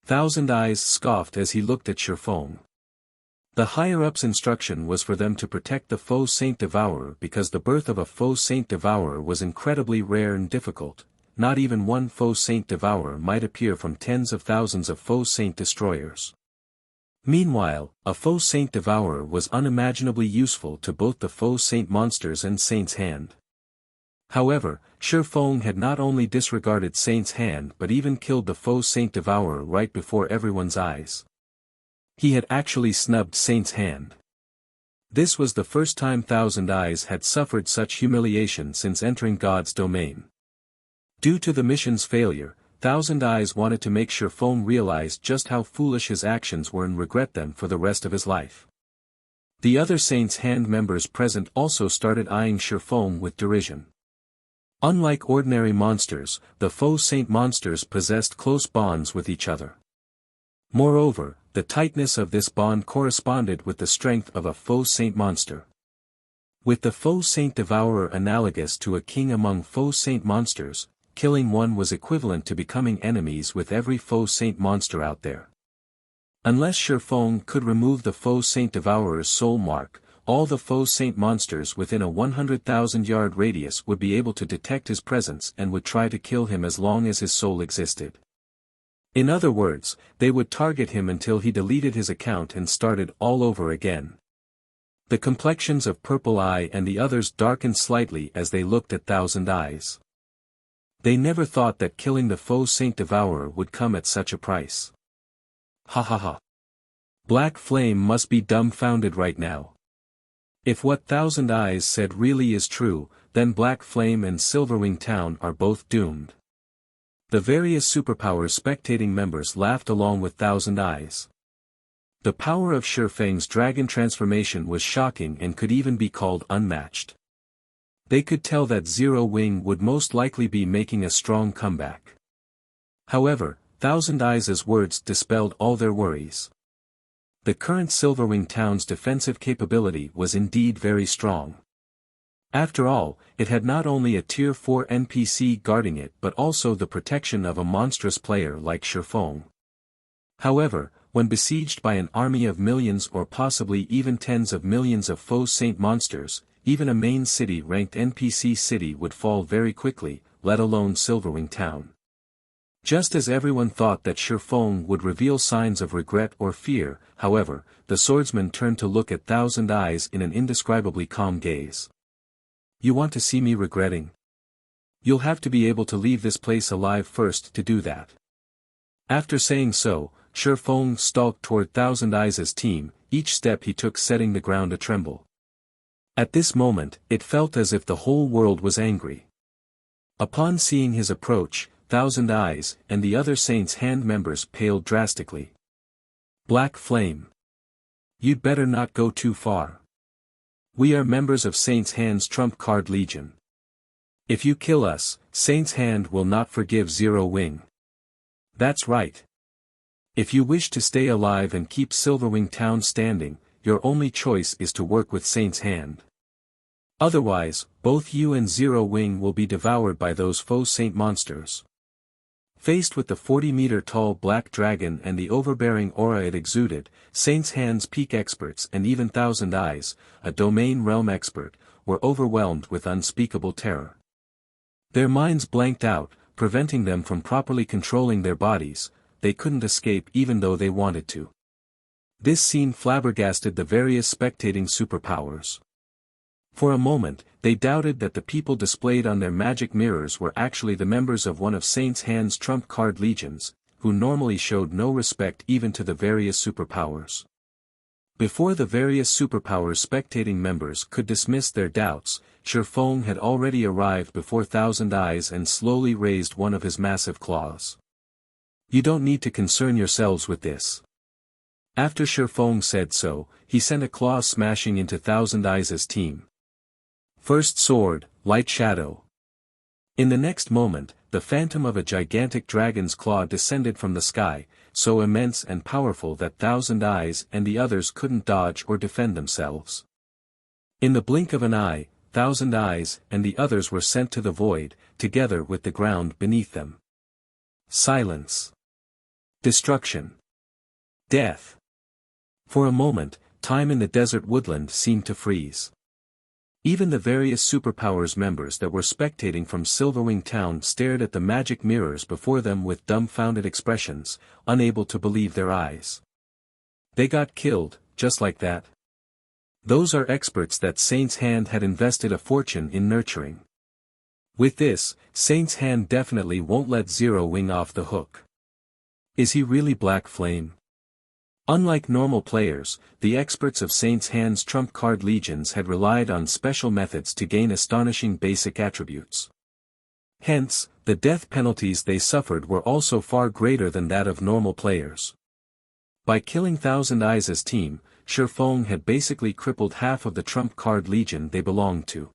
Thousand Eyes scoffed as he looked at Sherfong. The higher-up's instruction was for them to protect the Faux Saint Devourer because the birth of a Faux Saint Devourer was incredibly rare and difficult. Not even one Faux Saint Devourer might appear from tens of thousands of Faux Saint Destroyers. Meanwhile, a Faux Saint Devourer was unimaginably useful to both the Faux Saint monsters and Saint's Hand. However, Sherfong had not only disregarded Saint's Hand but even killed the Faux Saint Devourer right before everyone's eyes. He had actually snubbed Saint's Hand. This was the first time Thousand Eyes had suffered such humiliation since entering God's domain. Due to the mission's failure, Thousand Eyes wanted to make sure Faux realize just how foolish his actions were and regret them for the rest of his life. The other Saints' Hand members present also started eyeing Faux with derision. Unlike ordinary monsters, the Faux Saint monsters possessed close bonds with each other. Moreover, the tightness of this bond corresponded with the strength of a Faux Saint monster. With the Faux Saint Devourer analogous to a king among Faux Saint monsters, killing one was equivalent to becoming enemies with every Faux Saint monster out there. Unless Faux could remove the Faux Saint Devourer's soul mark, all the Faux Saint monsters within a 100,000-yard radius would be able to detect his presence and would try to kill him as long as his soul existed. In other words, they would target him until he deleted his account and started all over again. The complexions of Purple Eye and the others darkened slightly as they looked at Thousand Eyes. They never thought that killing the Faux Saint Devourer would come at such a price. Ha ha ha. Black Flame must be dumbfounded right now. If what Thousand Eyes said really is true, then Black Flame and Silverwing Town are both doomed. The various superpowers spectating members laughed along with Thousand Eyes. The power of Feng's dragon transformation was shocking and could even be called unmatched. They could tell that Zero Wing would most likely be making a strong comeback. However, Thousand Eyes' words dispelled all their worries. The current Silverwing Town's defensive capability was indeed very strong. After all, it had not only a Tier 4 NPC guarding it but also the protection of a monstrous player like Faux. However, when besieged by an army of millions or possibly even tens of millions of Faux Saint monsters, even a main city-ranked NPC city would fall very quickly, let alone Silverwing Town. Just as everyone thought that Faux would reveal signs of regret or fear, however, the swordsman turned to look at Thousand Eyes in an indescribably calm gaze. You want to see me regretting? You'll have to be able to leave this place alive first to do that. After saying so, Faux stalked toward Thousand Eyes' team, each step he took setting the ground a-tremble. At this moment, it felt as if the whole world was angry. Upon seeing his approach, Thousand Eyes and the other Saints' Hand members paled drastically. Black Flame. You'd better not go too far. We are members of Saints' Hand's Trump Card Legion. If you kill us, Saints' Hand will not forgive Zero Wing. That's right. If you wish to stay alive and keep Silverwing Town standing, your only choice is to work with Saints' Hand. Otherwise, both you and Zero Wing will be devoured by those Faux Saint monsters. Faced with the 40-meter-tall black dragon and the overbearing aura it exuded, Saints' Hand's peak experts and even Thousand Eyes, a domain realm expert, were overwhelmed with unspeakable terror. Their minds blanked out, preventing them from properly controlling their bodies. They couldn't escape even though they wanted to. This scene flabbergasted the various spectating superpowers. For a moment, they doubted that the people displayed on their magic mirrors were actually the members of one of Saints' Hand's Trump Card Legions, who normally showed no respect even to the various superpowers. Before the various superpowers spectating members could dismiss their doubts, Faux had already arrived before Thousand Eyes and slowly raised one of his massive claws. You don't need to concern yourselves with this. After Faux said so, he sent a claw smashing into Thousand Eyes' team. First sword, light shadow. In the next moment, the phantom of a gigantic dragon's claw descended from the sky, so immense and powerful that Thousand Eyes and the others couldn't dodge or defend themselves. In the blink of an eye, Thousand Eyes and the others were sent to the void, together with the ground beneath them. Silence. Destruction. Death. For a moment, time in the desert woodland seemed to freeze. Even the various superpowers members that were spectating from Silverwing Town stared at the magic mirrors before them with dumbfounded expressions, unable to believe their eyes. They got killed, just like that. Those are experts that Saints' Hand had invested a fortune in nurturing. With this, Saints' Hand definitely won't let Zero Wing off the hook. Is he really Black Flame? Unlike normal players, the experts of Saints' Hand's Trump Card Legions had relied on special methods to gain astonishing basic attributes. Hence, the death penalties they suffered were also far greater than that of normal players. By killing Thousand Eyes' team, Faux had basically crippled half of the trump card legion they belonged to.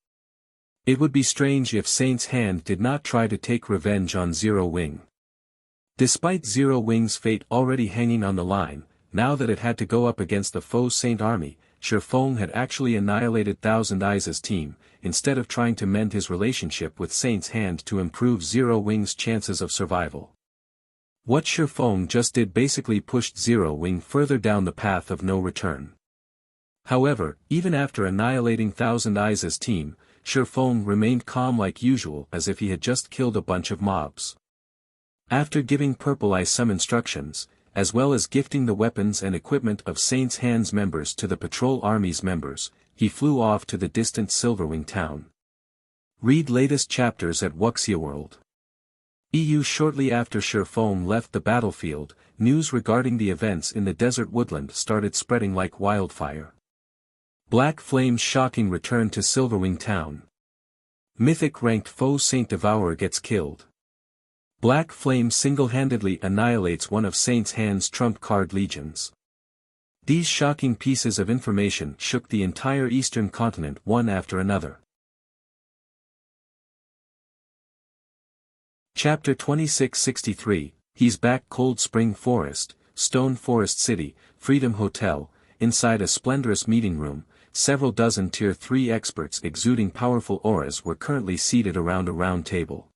It would be strange if Saint's Hand did not try to take revenge on Zero Wing. Despite Zero Wing's fate already hanging on the line, now that it had to go up against the Faux Saint army, Faux had actually annihilated Thousand Eyes' team, instead of trying to mend his relationship with Saint's Hand to improve Zero Wing's chances of survival. What Faux just did basically pushed Zero Wing further down the path of no return. However, even after annihilating Thousand Eyes' team, Faux remained calm like usual as if he had just killed a bunch of mobs. After giving Purple Eye some instructions, as well as gifting the weapons and equipment of Saint's Hand's members to the Patrol Army's members, he flew off to the distant Silverwing town. Read latest chapters at Wuxia World. EU. Shortly after Faux left the battlefield, news regarding the events in the desert woodland started spreading like wildfire. Black Flame's shocking return to Silverwing town. Mythic ranked Faux Saint Devourer gets killed. Black Flame single-handedly annihilates one of Saint's Hand's trump card legions. These shocking pieces of information shook the entire eastern continent one after another. Chapter 2663, He's Back. Cold Spring Forest, Stone Forest City, Freedom Hotel. Inside a splendorous meeting room, several dozen Tier 3 experts exuding powerful auras were currently seated around a round table.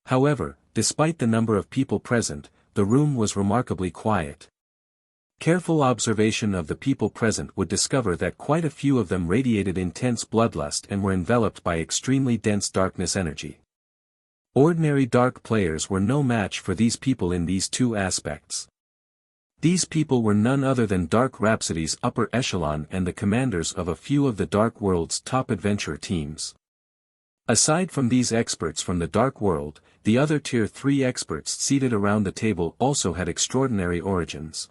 However, despite the number of people present, the room was remarkably quiet. Careful observation of the people present would discover that quite a few of them radiated intense bloodlust and were enveloped by extremely dense darkness energy. Ordinary dark players were no match for these people in these two aspects. These people were none other than Dark Rhapsody's upper echelon and the commanders of a few of the Dark World's top adventure teams. Aside from these experts from the Dark World, the other Tier 3 experts seated around the table also had extraordinary origins.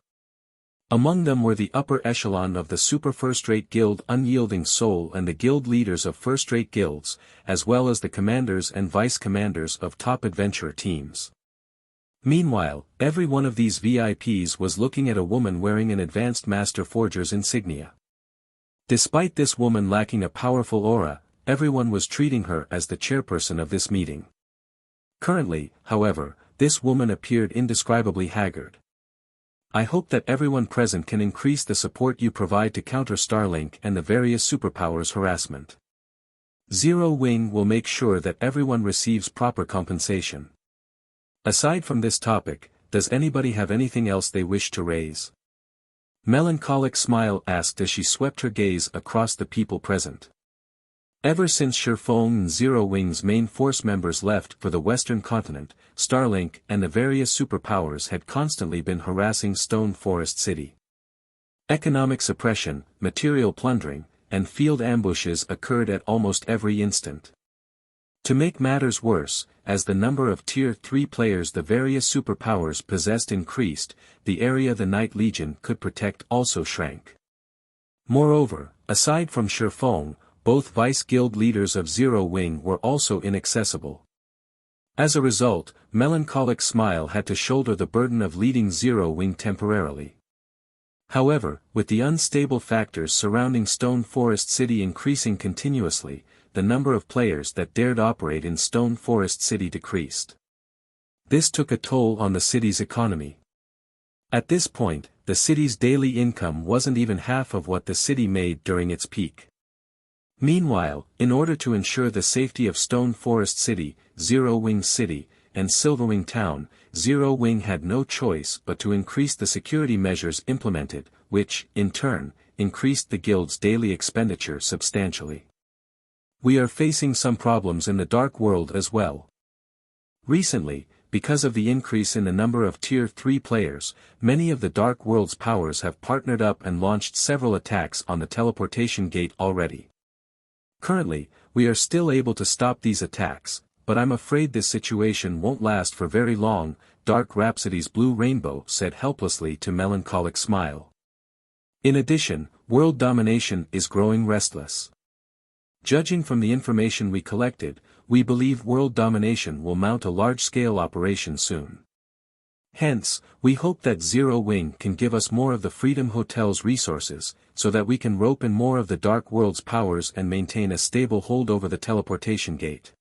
Among them were the upper echelon of the Super First-Rate Guild Unyielding Soul and the guild leaders of first-rate guilds, as well as the commanders and vice-commanders of top adventure teams. Meanwhile, every one of these VIPs was looking at a woman wearing an Advanced Master Forger's insignia. Despite this woman lacking a powerful aura, everyone was treating her as the chairperson of this meeting. Currently, however, this woman appeared indescribably haggard. I hope that everyone present can increase the support you provide to counter Starlink and the various superpowers' harassment. Zero Wing will make sure that everyone receives proper compensation. Aside from this topic, does anybody have anything else they wish to raise? Melancholic Smile asked as she swept her gaze across the people present. Ever since Faux and Zero Wing's main force members left for the Western continent, Starlink and the various superpowers had constantly been harassing Stone Forest City. Economic suppression, material plundering, and field ambushes occurred at almost every instant. To make matters worse, as the number of Tier 3 players the various superpowers possessed increased, the area the Night Legion could protect also shrank. Moreover, aside from Faux, both vice-guild leaders of Zero Wing were also inaccessible. As a result, Melancholic Smile had to shoulder the burden of leading Zero Wing temporarily. However, with the unstable factors surrounding Stone Forest City increasing continuously, the number of players that dared operate in Stone Forest City decreased. This took a toll on the city's economy. At this point, the city's daily income wasn't even half of what the city made during its peak. Meanwhile, in order to ensure the safety of Stone Forest City, Zero Wing City, and Silverwing Town, Zero Wing had no choice but to increase the security measures implemented, which, in turn, increased the guild's daily expenditure substantially. We are facing some problems in the Dark World as well. Recently, because of the increase in the number of Tier 3 players, many of the Dark World's powers have partnered up and launched several attacks on the teleportation gate already. Currently, we are still able to stop these attacks, but I'm afraid this situation won't last for very long, Dark Rhapsody's Blue Rainbow said helplessly to Melancholic Smile. In addition, world domination is growing restless. Judging from the information we collected, we believe world domination will mount a large-scale operation soon. Hence, we hope that Zero Wing can give us more of the Freedom Hotel's resources, so that we can rope in more of the Dark World's powers and maintain a stable hold over the teleportation gate.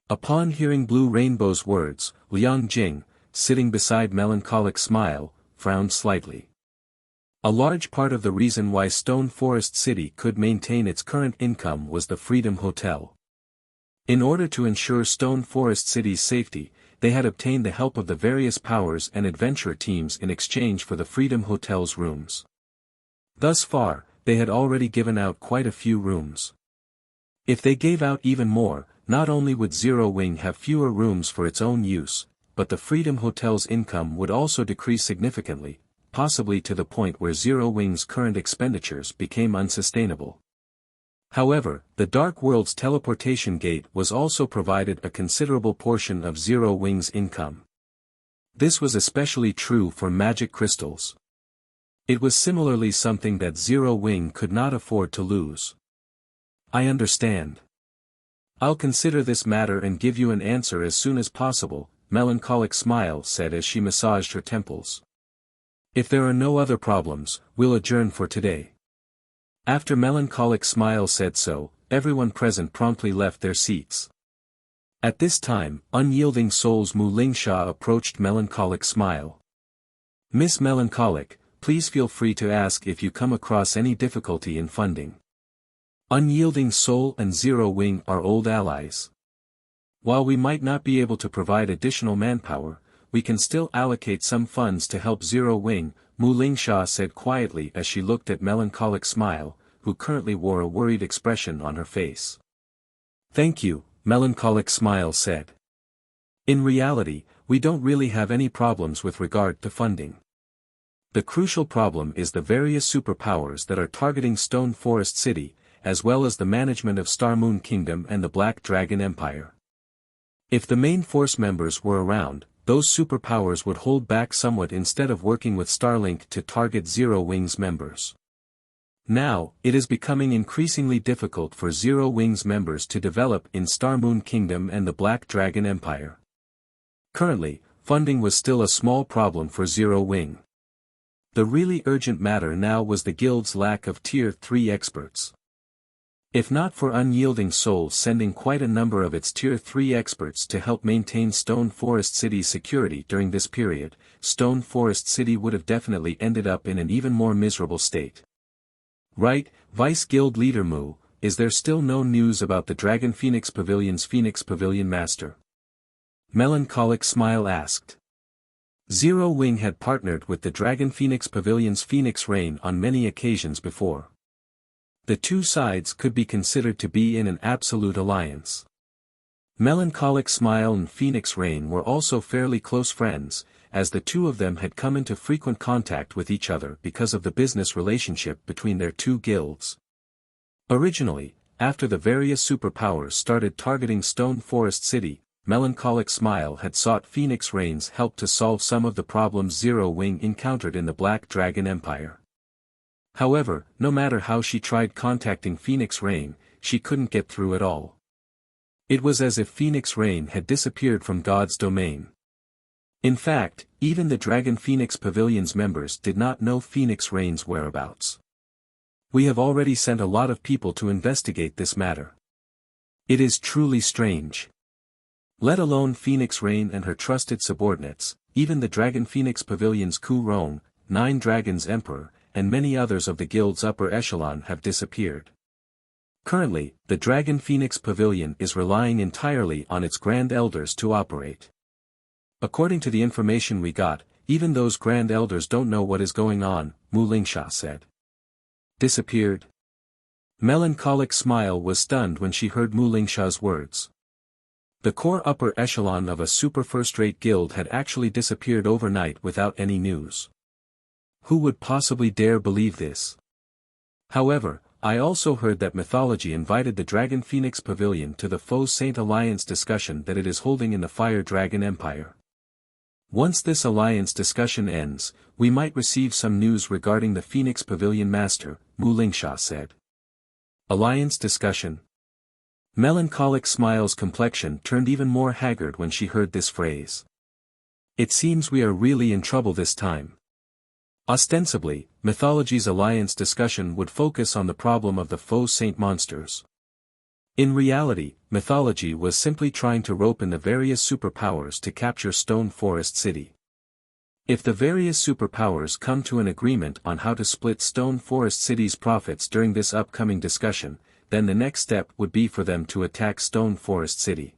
Upon hearing Blue Rainbow's words, Liang Jing, sitting beside Melancholic Smile, frowned slightly. A large part of the reason why Stone Forest City could maintain its current income was the Freedom Hotel. In order to ensure Stone Forest City's safety, they had obtained the help of the various powers and adventurer teams in exchange for the Freedom Hotel's rooms. Thus far, they had already given out quite a few rooms. If they gave out even more, not only would Zero Wing have fewer rooms for its own use, but the Freedom Hotel's income would also decrease significantly, possibly to the point where Zero Wing's current expenditures became unsustainable. However, the Dark World's teleportation gate was also provided a considerable portion of Zero Wing's income. This was especially true for magic crystals. It was similarly something that Zero Wing could not afford to lose. I understand. I'll consider this matter and give you an answer as soon as possible, Melancholic Smile said as she massaged her temples. If there are no other problems, we'll adjourn for today. After Melancholic Smile said so, everyone present promptly left their seats. At this time, Unyielding Soul's Mu Lingsha approached Melancholic Smile. Miss Melancholic, please feel free to ask if you come across any difficulty in funding. Unyielding Soul and Zero Wing are old allies. While we might not be able to provide additional manpower, we can still allocate some funds to help Zero Wing, Mu Lingsha said quietly as she looked at Melancholic Smile, who currently wore a worried expression on her face. Thank you, Melancholic Smile said. In reality, we don't really have any problems with regard to funding. The crucial problem is the various superpowers that are targeting Stone Forest City, as well as the management of Star Moon Kingdom and the Black Dragon Empire. If the main force members were around, those superpowers would hold back somewhat instead of working with Starlink to target Zero Wing's members. Now, it is becoming increasingly difficult for Zero Wing's members to develop in Star Moon Kingdom and the Black Dragon Empire. Currently, funding was still a small problem for Zero Wing. The really urgent matter now was the guild's lack of Tier 3 experts. If not for Unyielding Soul sending quite a number of its Tier 3 experts to help maintain Stone Forest City's security during this period, Stone Forest City would have definitely ended up in an even more miserable state. Right, Vice Guild Leader Mu, is there still no news about the Dragon Phoenix Pavilion's Phoenix Pavilion Master? Melancholic Smile asked. Zero Wing had partnered with the Dragon Phoenix Pavilion's Phoenix Rain on many occasions before. The two sides could be considered to be in an absolute alliance. Melancholic Smile and Phoenix Rain were also fairly close friends, as the two of them had come into frequent contact with each other because of the business relationship between their two guilds. Originally, after the various superpowers started targeting Stone Forest City, Melancholic Smile had sought Phoenix Rain's help to solve some of the problems Zero Wing encountered in the Black Dragon Empire. However, no matter how she tried contacting Phoenix Rain, she couldn't get through at all. It was as if Phoenix Rain had disappeared from God's domain. In fact, even the Dragon Phoenix Pavilion's members did not know Phoenix Rain's whereabouts. We have already sent a lot of people to investigate this matter. It is truly strange. Let alone Phoenix Rain and her trusted subordinates, even the Dragon Phoenix Pavilion's Ku Rong, 9 Dragons Emperor, and many others of the guild's upper echelon have disappeared. Currently, the Dragon Phoenix Pavilion is relying entirely on its Grand Elders to operate. According to the information we got, even those Grand Elders don't know what is going on, Mu Lingsha said. Disappeared? Melancholic Smile was stunned when she heard Mu Lingsha's words. The core upper echelon of a super first-rate guild had actually disappeared overnight without any news. Who would possibly dare believe this? However, I also heard that Mythology invited the Dragon Phoenix Pavilion to the Faux Saint Alliance discussion that it is holding in the Fire Dragon Empire. Once this alliance discussion ends, we might receive some news regarding the Phoenix Pavilion Master, Mu Lingsha said. Alliance discussion? Melancholic Smile's complexion turned even more haggard when she heard this phrase. It seems we are really in trouble this time. Ostensibly, Mythology's alliance discussion would focus on the problem of the Faux Saint monsters. In reality, Mythology was simply trying to rope in the various superpowers to capture Stone Forest City. If the various superpowers come to an agreement on how to split Stone Forest City's profits during this upcoming discussion, then the next step would be for them to attack Stone Forest City.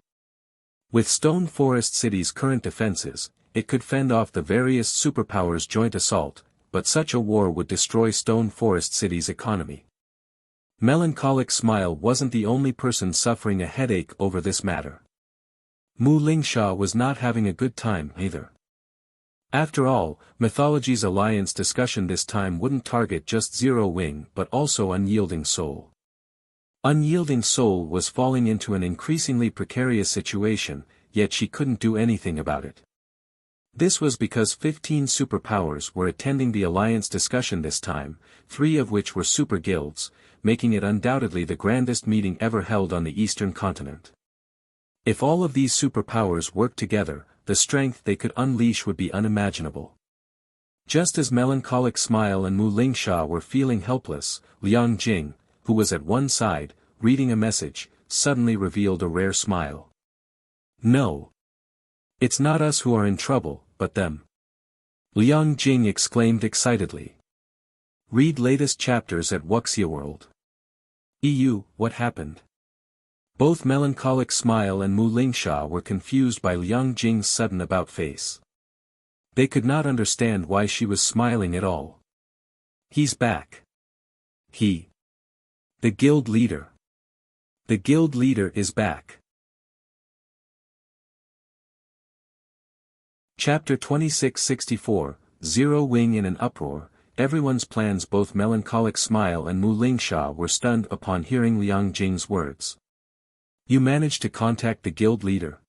With Stone Forest City's current defenses, it could fend off the various superpowers' joint assault, but such a war would destroy Stone Forest City's economy. Melancholic Smile wasn't the only person suffering a headache over this matter. Mu Lingsha was not having a good time either. After all, Mythology's alliance discussion this time wouldn't target just Zero Wing but also Unyielding Soul. Unyielding Soul was falling into an increasingly precarious situation, yet she couldn't do anything about it. This was because 15 superpowers were attending the alliance discussion this time, 3 of which were super guilds, making it undoubtedly the grandest meeting ever held on the Eastern continent. If all of these superpowers worked together, the strength they could unleash would be unimaginable. Just as Melancholic Smile and Mu Lingsha were feeling helpless, Liang Jing, who was at one side, reading a message, suddenly revealed a rare smile. No. It's not us who are in trouble, but them. Liang Jing exclaimed excitedly. Read latest chapters at Wuxia World. What happened? Both Melancholic Smile and Mu Lingsha were confused by Liang Jing's sudden about-face. They could not understand why she was smiling at all. He's back. The guild leader. The guild leader is back. Chapter 2664, Zero Wing in an Uproar. Everyone's plans. Both Melancholic Smile and Mu Lingsha were stunned upon hearing Liang Jing's words. You managed to contact the guild leader?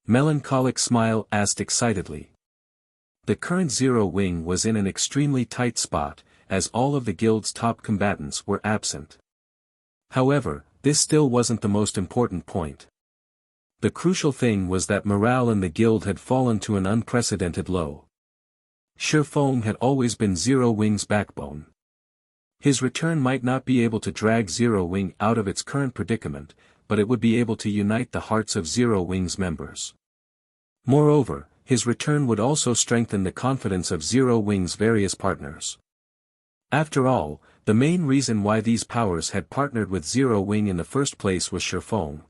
Melancholic Smile asked excitedly. The current Zero Wing was in an extremely tight spot, as all of the guild's top combatants were absent. However, this still wasn't the most important point. The crucial thing was that morale in the guild had fallen to an unprecedented low. Faux had always been Zero Wing's backbone. His return might not be able to drag Zero Wing out of its current predicament, but it would be able to unite the hearts of Zero Wing's members. Moreover, his return would also strengthen the confidence of Zero Wing's various partners. After all, the main reason why these powers had partnered with Zero Wing in the first place was Faux.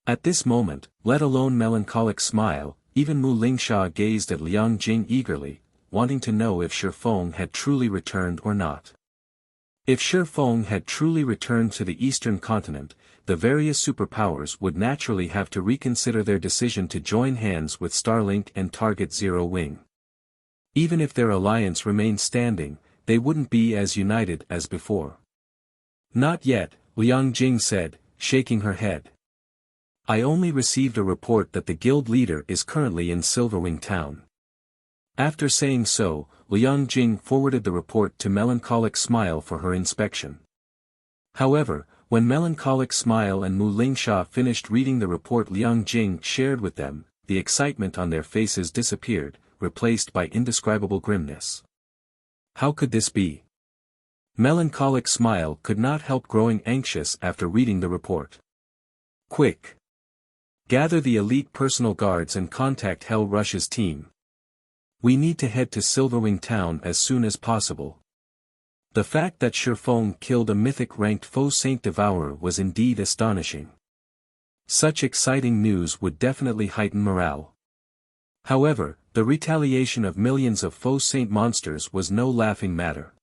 At this moment, let alone Melancholic Smile, even Mu Lingsha gazed at Liang Jing eagerly, wanting to know if Faux had truly returned or not. If Faux had truly returned to the Eastern continent, the various superpowers would naturally have to reconsider their decision to join hands with Starlink and target Zero Wing. Even if their alliance remained standing, they wouldn't be as united as before. Not yet, Liang Jing said, shaking her head. I only received a report that the guild leader is currently in Silverwing town. After saying so, Liang Jing forwarded the report to Melancholic Smile for her inspection. However, when Melancholic Smile and Mu Lingsha finished reading the report Liang Jing shared with them, the excitement on their faces disappeared, replaced by indescribable grimness. How could this be? Melancholic Smile could not help growing anxious after reading the report. Quick! Gather the elite personal guards and contact Hell Rush's team. We need to head to Silverwing town as soon as possible. The fact that Faux killed a mythic-ranked Faux Saint Devourer was indeed astonishing. Such exciting news would definitely heighten morale. However, the retaliation of millions of Faux Saint monsters was no laughing matter.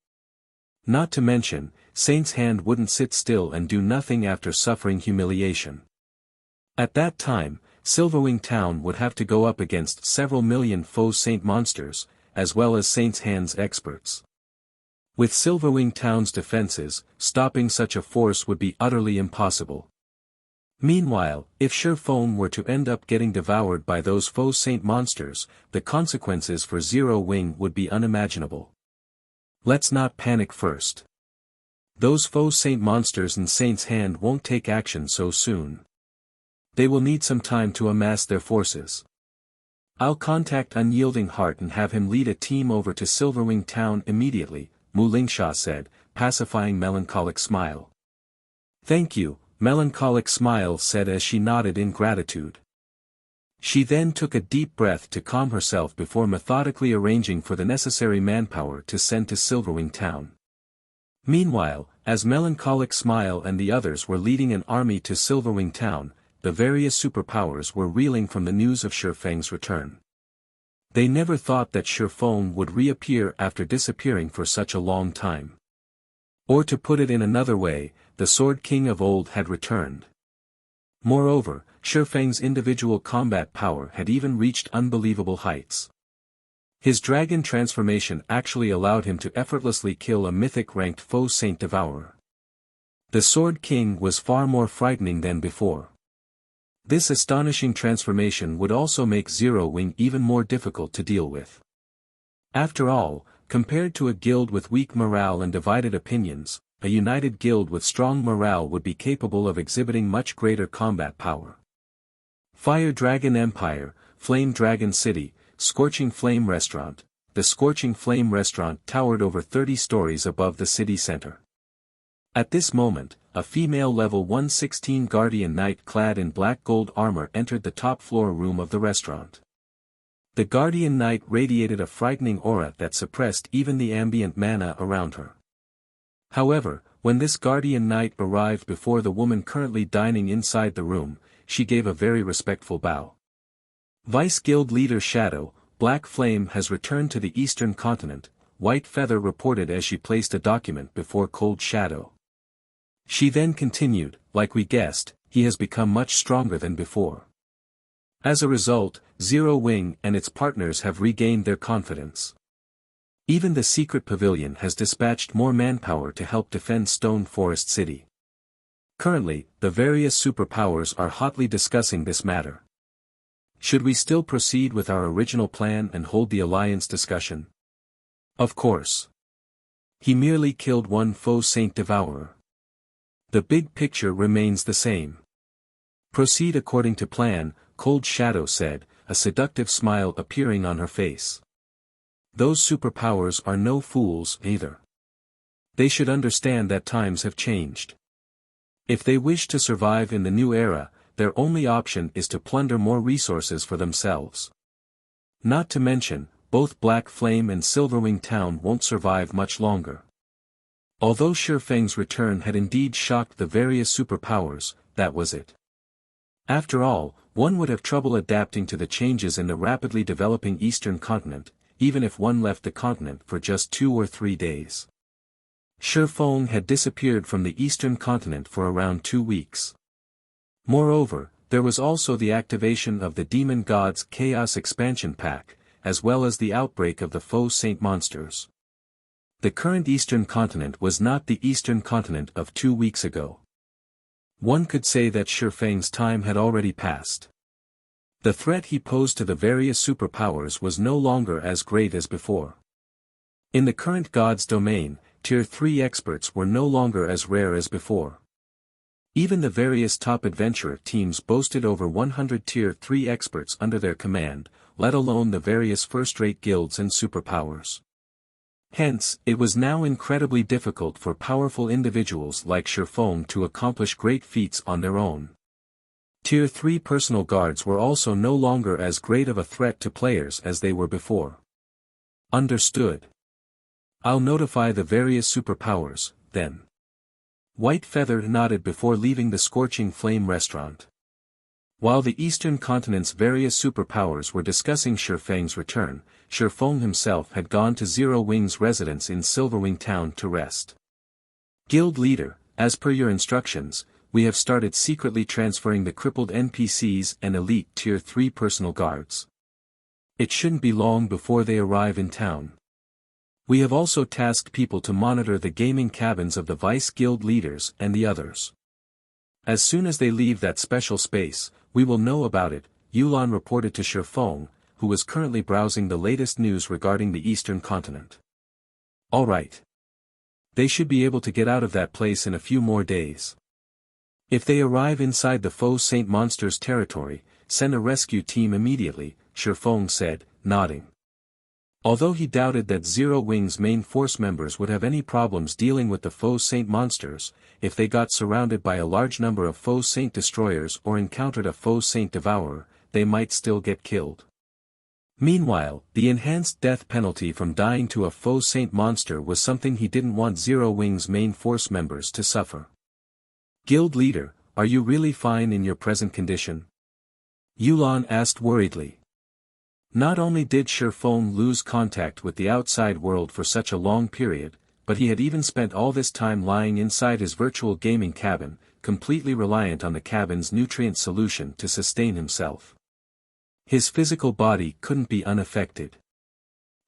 Not to mention, Saint's hand wouldn't sit still and do nothing after suffering humiliation. At that time, Silverwing town would have to go up against several million Faux Saint monsters, as well as Saint's hand's experts. With Silverwing town's defenses, stopping such a force would be utterly impossible. Meanwhile, if Faux were to end up getting devoured by those Faux Saint monsters, the consequences for Zero Wing would be unimaginable. Let's not panic first. Those Faux Saint monsters in Saint's hand won't take action so soon. They will need some time to amass their forces. I'll contact Unyielding Heart and have him lead a team over to Silverwing town immediately, Mu Lingsha said, pacifying Melancholic Smile. Thank you, Melancholic Smile said as she nodded in gratitude. She then took a deep breath to calm herself before methodically arranging for the necessary manpower to send to Silverwing town. Meanwhile, as Melancholic Smile and the others were leading an army to Silverwing town, the various superpowers were reeling from the news of Shifeng's return. They never thought that Shifeng would reappear after disappearing for such a long time. Or to put it in another way, the Sword King of old had returned. Moreover, Shifeng's individual combat power had even reached unbelievable heights. His dragon transformation actually allowed him to effortlessly kill a mythic-ranked Faux Saint Devourer. The Sword King was far more frightening than before. This astonishing transformation would also make Zero Wing even more difficult to deal with. After all, compared to a guild with weak morale and divided opinions, a united guild with strong morale would be capable of exhibiting much greater combat power. Fire Dragon Empire, Flame Dragon City, Scorching Flame Restaurant. The Scorching Flame Restaurant towered over 30 stories above the city center. At this moment, a female level 116 Guardian Knight clad in black gold armor entered the top floor room of the restaurant. The Guardian Knight radiated a frightening aura that suppressed even the ambient mana around her. However, when this Guardian Knight arrived before the woman currently dining inside the room, she gave a very respectful bow. Vice Guild Leader Shadow, Black Flame has returned to the Eastern Continent, White Feather reported as she placed a document before Cold Shadow. She then continued, like we guessed, he has become much stronger than before. As a result, Zero Wing and its partners have regained their confidence. Even the Secret Pavilion has dispatched more manpower to help defend Stone Forest City. Currently, the various superpowers are hotly discussing this matter. Should we still proceed with our original plan and hold the alliance discussion? Of course. He merely killed one Faux Saint Devourer. The big picture remains the same. Proceed according to plan, Cold Shadow said, a seductive smile appearing on her face. Those superpowers are no fools either. They should understand that times have changed. If they wish to survive in the new era, their only option is to plunder more resources for themselves. Not to mention, both Black Flame and Silverwing Town won't survive much longer. Although Shifeng's return had indeed shocked the various superpowers, that was it. After all, one would have trouble adapting to the changes in the rapidly developing Eastern Continent, even if one left the continent for just 2 or 3 days. Shifeng had disappeared from the Eastern Continent for around 2 weeks. Moreover, there was also the activation of the Demon God's Chaos Expansion Pack, as well as the outbreak of the Faux Saint monsters. The current Eastern Continent was not the Eastern Continent of 2 weeks ago. One could say that Shifeng's time had already passed. The threat he posed to the various superpowers was no longer as great as before. In the current God's domain, Tier 3 experts were no longer as rare as before. Even the various top adventurer teams boasted over 100 Tier 3 experts under their command, let alone the various first-rate guilds and superpowers. Hence, it was now incredibly difficult for powerful individuals like Shifeng to accomplish great feats on their own. Tier 3 personal guards were also no longer as great of a threat to players as they were before. Understood. I'll notify the various superpowers, then. White Feather nodded before leaving the Scorching Flame restaurant. While the Eastern Continent's various superpowers were discussing Shifeng's return, Shifeng himself had gone to Zero Wing's residence in Silverwing Town to rest. Guild Leader, as per your instructions, we have started secretly transferring the crippled NPCs and elite Tier 3 personal guards. It shouldn't be long before they arrive in town. We have also tasked people to monitor the gaming cabins of the Vice Guild leaders and the others. As soon as they leave that special space, we will know about it, Yulan reported to Shifeng, who was currently browsing the latest news regarding the Eastern Continent. All right. They should be able to get out of that place in a few more days. If they arrive inside the Faux Saint monster's territory, send a rescue team immediately, Faux said, nodding. Although he doubted that Zero Wing's main force members would have any problems dealing with the Faux Saint monsters, if they got surrounded by a large number of Faux Saint destroyers or encountered a Faux Saint Devourer, they might still get killed. Meanwhile, the enhanced death penalty from dying to a Faux Saint monster was something he didn't want Zero Wing's main force members to suffer. Guild leader, are you really fine in your present condition? Yulan asked worriedly. Not only did Faux lose contact with the outside world for such a long period, but he had even spent all this time lying inside his virtual gaming cabin, completely reliant on the cabin's nutrient solution to sustain himself. His physical body couldn't be unaffected.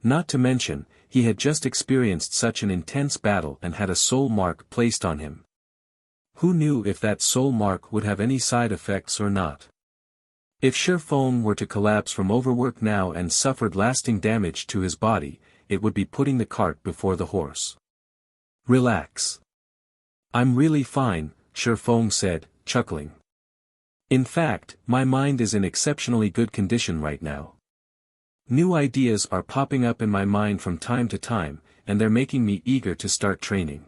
Not to mention, he had just experienced such an intense battle and had a soul mark placed on him. Who knew if that soul mark would have any side effects or not? If Faux were to collapse from overwork now and suffered lasting damage to his body, it would be putting the cart before the horse. Relax. I'm really fine, Faux said, chuckling. In fact, my mind is in exceptionally good condition right now. New ideas are popping up in my mind from time to time, and they're making me eager to start training.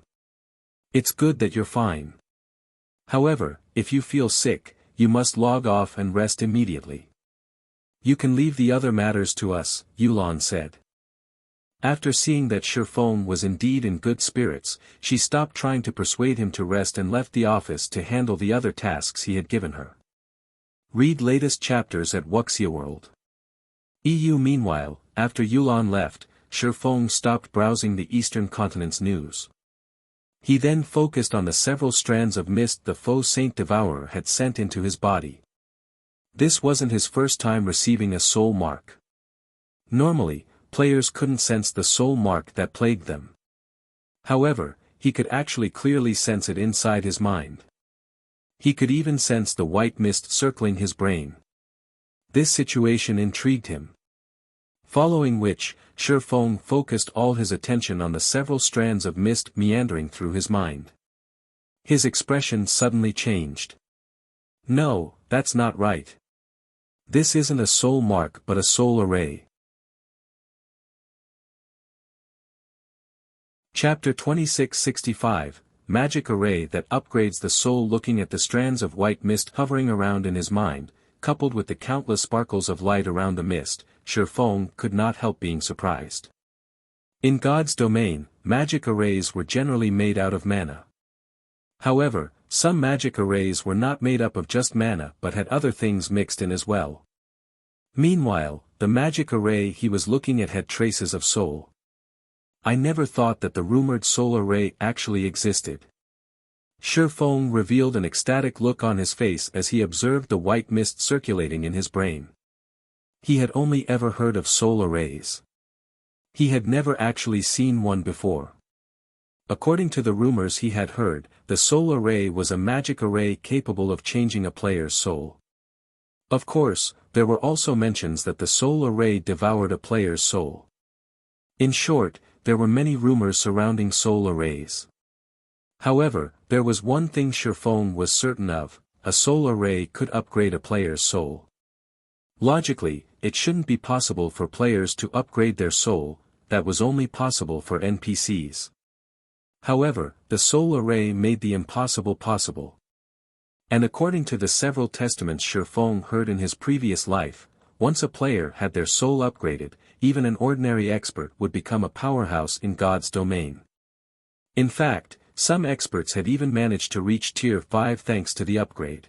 It's good that you're fine. However, if you feel sick, you must log off and rest immediately. You can leave the other matters to us, Yulan said. After seeing that Faux was indeed in good spirits, she stopped trying to persuade him to rest and left the office to handle the other tasks he had given her. Read latest chapters at Wuxia World. EU. Meanwhile, after Yulan left, Faux stopped browsing the Eastern Continent's news. He then focused on the several strands of mist the Faux Saint Devourer had sent into his body. This wasn't his first time receiving a soul mark. Normally, players couldn't sense the soul mark that plagued them. However, he could actually clearly sense it inside his mind. He could even sense the white mist circling his brain. This situation intrigued him. Following which, Faux focused all his attention on the several strands of mist meandering through his mind. His expression suddenly changed. No, that's not right. This isn't a soul mark but a soul array. Chapter 2665, Magic Array that upgrades the soul. Looking at the strands of white mist hovering around in his mind, coupled with the countless sparkles of light around the mist, Faux could not help being surprised. In God's domain, magic arrays were generally made out of mana. However, some magic arrays were not made up of just mana but had other things mixed in as well. Meanwhile, the magic array he was looking at had traces of soul. I never thought that the rumored soul array actually existed. Faux revealed an ecstatic look on his face as he observed the white mist circulating in his brain. He had only ever heard of soul arrays. He had never actually seen one before. According to the rumors he had heard, the soul array was a magic array capable of changing a player's soul. Of course, there were also mentions that the soul array devoured a player's soul. In short, there were many rumors surrounding soul arrays. However, there was one thing Faux was certain of: a soul array could upgrade a player's soul. Logically, it shouldn't be possible for players to upgrade their soul, that was only possible for NPCs. However, the soul array made the impossible possible. And according to the several testaments Faux heard in his previous life, once a player had their soul upgraded, even an ordinary expert would become a powerhouse in God's domain. In fact, some experts had even managed to reach Tier 5 thanks to the upgrade.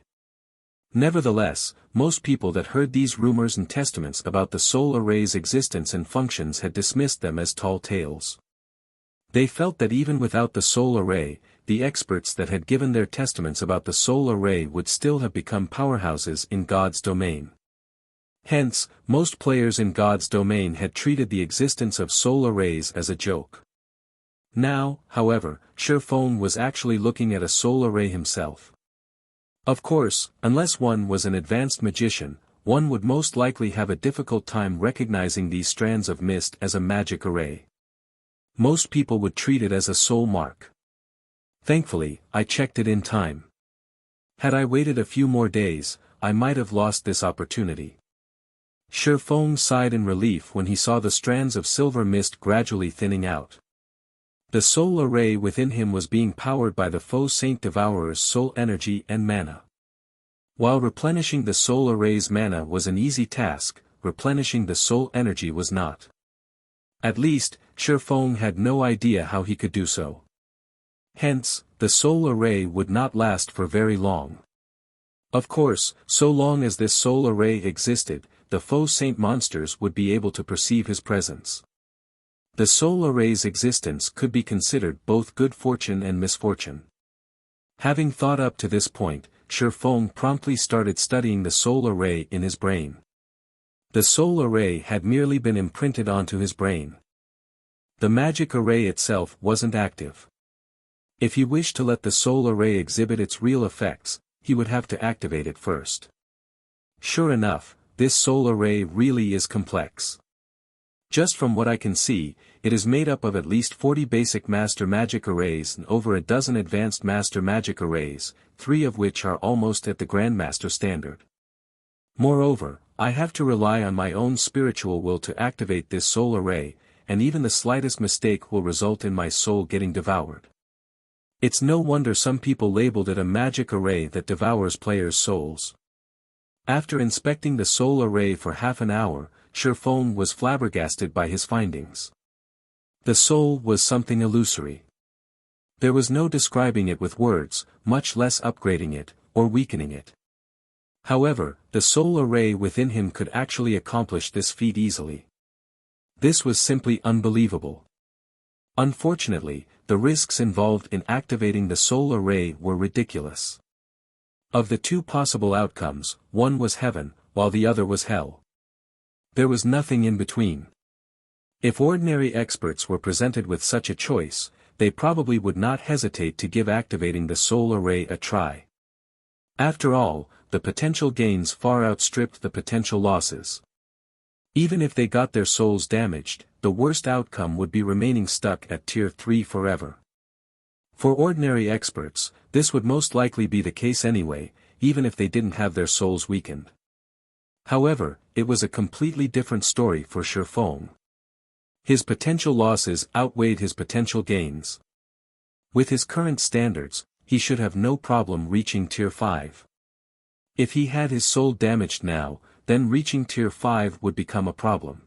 Nevertheless, most people that heard these rumors and testaments about the soul array's existence and functions had dismissed them as tall tales. They felt that even without the soul array, the experts that had given their testaments about the soul array would still have become powerhouses in God's domain. Hence, most players in God's domain had treated the existence of soul arrays as a joke. Now, however, Faux was actually looking at a soul array himself. Of course, unless one was an advanced magician, one would most likely have a difficult time recognizing these strands of mist as a magic array. Most people would treat it as a soul mark. Thankfully, I checked it in time. Had I waited a few more days, I might have lost this opportunity. Faux sighed in relief when he saw the strands of silver mist gradually thinning out. The soul array within him was being powered by the Faux Saint Devourer's soul energy and mana. While replenishing the soul array's mana was an easy task, replenishing the soul energy was not. At least, Faux had no idea how he could do so. Hence, the soul array would not last for very long. Of course, so long as this soul array existed, the Faux Saint monsters would be able to perceive his presence. The soul array's existence could be considered both good fortune and misfortune. Having thought up to this point, Faux promptly started studying the soul array in his brain. The soul array had merely been imprinted onto his brain. The magic array itself wasn't active. If he wished to let the soul array exhibit its real effects, he would have to activate it first. Sure enough, this soul array really is complex. Just from what I can see, it is made up of at least 40 basic master magic arrays and over a dozen advanced master magic arrays, 3 of which are almost at the Grandmaster standard. Moreover, I have to rely on my own spiritual will to activate this soul array, and even the slightest mistake will result in my soul getting devoured. It's no wonder some people labeled it a magic array that devours players' souls. After inspecting the soul array for half an hour, Faux was flabbergasted by his findings. The soul was something illusory. There was no describing it with words, much less upgrading it, or weakening it. However, the soul array within him could actually accomplish this feat easily. This was simply unbelievable. Unfortunately, the risks involved in activating the soul array were ridiculous. Of the 2 possible outcomes, one was heaven, while the other was hell. There was nothing in between. If ordinary experts were presented with such a choice, they probably would not hesitate to give activating the soul array a try. After all, the potential gains far outstripped the potential losses. Even if they got their souls damaged, the worst outcome would be remaining stuck at Tier 3 forever. For ordinary experts, this would most likely be the case anyway, even if they didn't have their souls weakened. However, it was a completely different story for Faux. His potential losses outweighed his potential gains. With his current standards, he should have no problem reaching Tier 5. If he had his soul damaged now, then reaching Tier 5 would become a problem.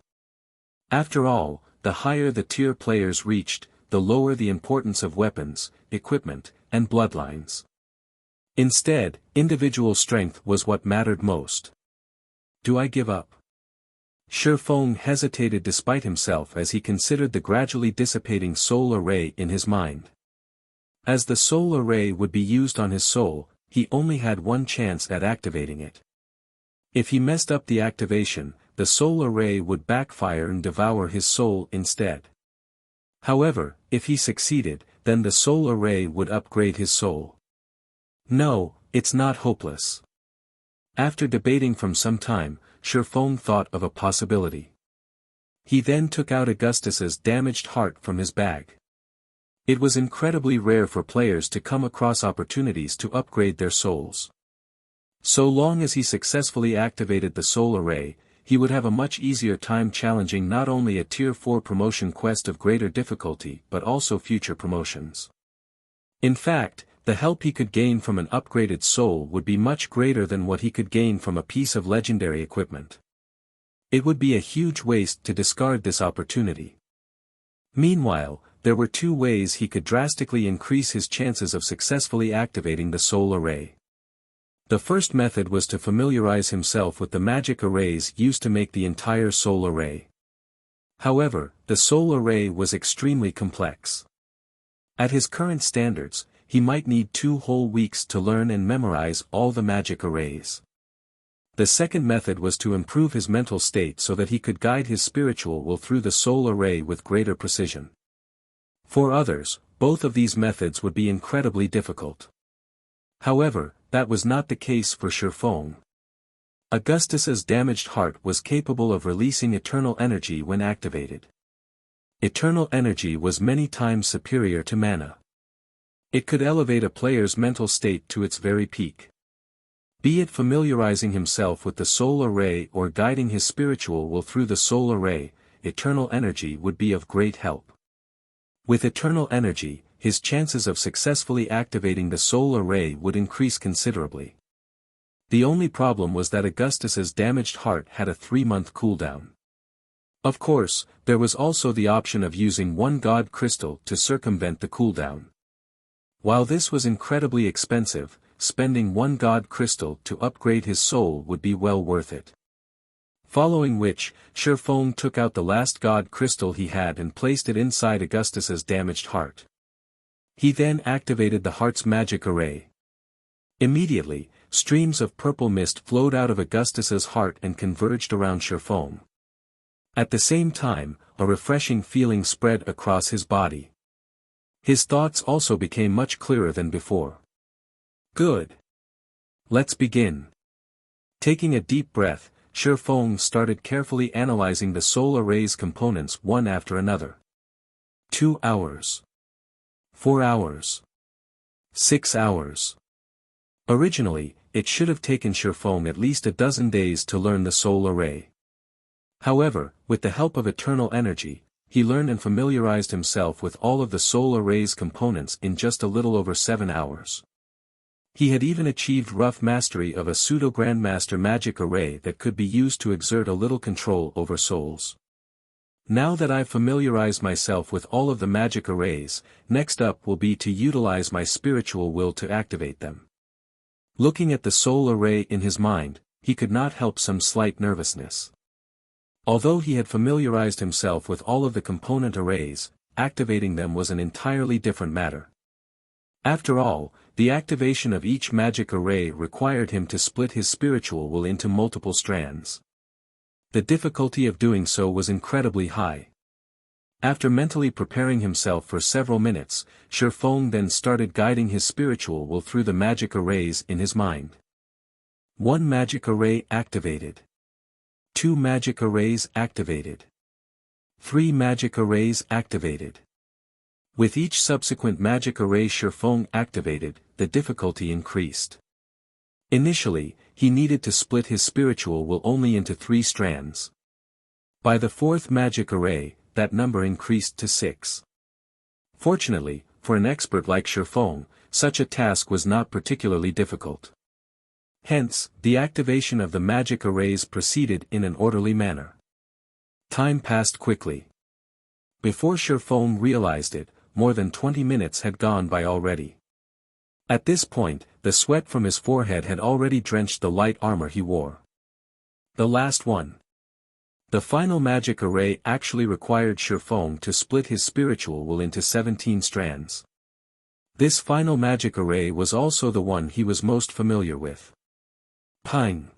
After all, the higher the tier players reached, the lower the importance of weapons, equipment, and bloodlines. Instead, individual strength was what mattered most. Do I give up? Faux hesitated despite himself as he considered the gradually dissipating soul array in his mind. As the soul array would be used on his soul, he only had one chance at activating it. If he messed up the activation, the soul array would backfire and devour his soul instead. However, if he succeeded, then the soul array would upgrade his soul. No, it's not hopeless. After debating for some time, Faux thought of a possibility. He then took out Augustus's damaged heart from his bag. It was incredibly rare for players to come across opportunities to upgrade their souls. So long as he successfully activated the soul array, he would have a much easier time challenging not only a Tier 4 promotion quest of greater difficulty but also future promotions. In fact, the help he could gain from an upgraded soul would be much greater than what he could gain from a piece of legendary equipment. It would be a huge waste to discard this opportunity. Meanwhile, there were 2 ways he could drastically increase his chances of successfully activating the soul array. The first method was to familiarize himself with the magic arrays used to make the entire soul array. However, the soul array was extremely complex. At his current standards, he might need 2 whole weeks to learn and memorize all the magic arrays. The second method was to improve his mental state so that he could guide his spiritual will through the soul array with greater precision. For others, both of these methods would be incredibly difficult. However, that was not the case for Faux. Augustus's damaged heart was capable of releasing eternal energy when activated. Eternal energy was many times superior to mana. It could elevate a player's mental state to its very peak. Be it familiarizing himself with the soul array or guiding his spiritual will through the soul array, eternal energy would be of great help. With eternal energy, his chances of successfully activating the soul array would increase considerably. The only problem was that Augustus's damaged heart had a 3-month cooldown. Of course, there was also the option of using one god crystal to circumvent the cooldown. While this was incredibly expensive, spending one god crystal to upgrade his soul would be well worth it. Following which, Faux took out the last god crystal he had and placed it inside Augustus's damaged heart. He then activated the heart's magic array. Immediately, streams of purple mist flowed out of Augustus's heart and converged around Faux. At the same time, a refreshing feeling spread across his body. His thoughts also became much clearer than before. Good. Let's begin. Taking a deep breath, Faux started carefully analyzing the soul array's components one after another. 2 hours. 4 hours. 6 hours. Originally, it should have taken Faux at least a dozen days to learn the soul array. However, with the help of eternal energy, he learned and familiarized himself with all of the soul array's components in just a little over 7 hours. He had even achieved rough mastery of a pseudo-grandmaster magic array that could be used to exert a little control over souls. Now that I've familiarized myself with all of the magic arrays, next up will be to utilize my spiritual will to activate them. Looking at the soul array in his mind, he could not help some slight nervousness. Although he had familiarized himself with all of the component arrays, activating them was an entirely different matter. After all, the activation of each magic array required him to split his spiritual will into multiple strands. The difficulty of doing so was incredibly high. After mentally preparing himself for several minutes, Faux then started guiding his spiritual will through the magic arrays in his mind. 1 magic array activated. 2 magic arrays activated. 3 magic arrays activated. With each subsequent magic array Faux activated, the difficulty increased. Initially, he needed to split his spiritual will only into 3 strands. By the 4th magic array, that number increased to 6. Fortunately, for an expert like Faux, such a task was not particularly difficult. Hence, the activation of the magic arrays proceeded in an orderly manner. Time passed quickly. Before Faux realized it, more than 20 minutes had gone by already. At this point, the sweat from his forehead had already drenched the light armor he wore. The last one. The final magic array actually required Faux to split his spiritual will into 17 strands. This final magic array was also the one he was most familiar with. Pine.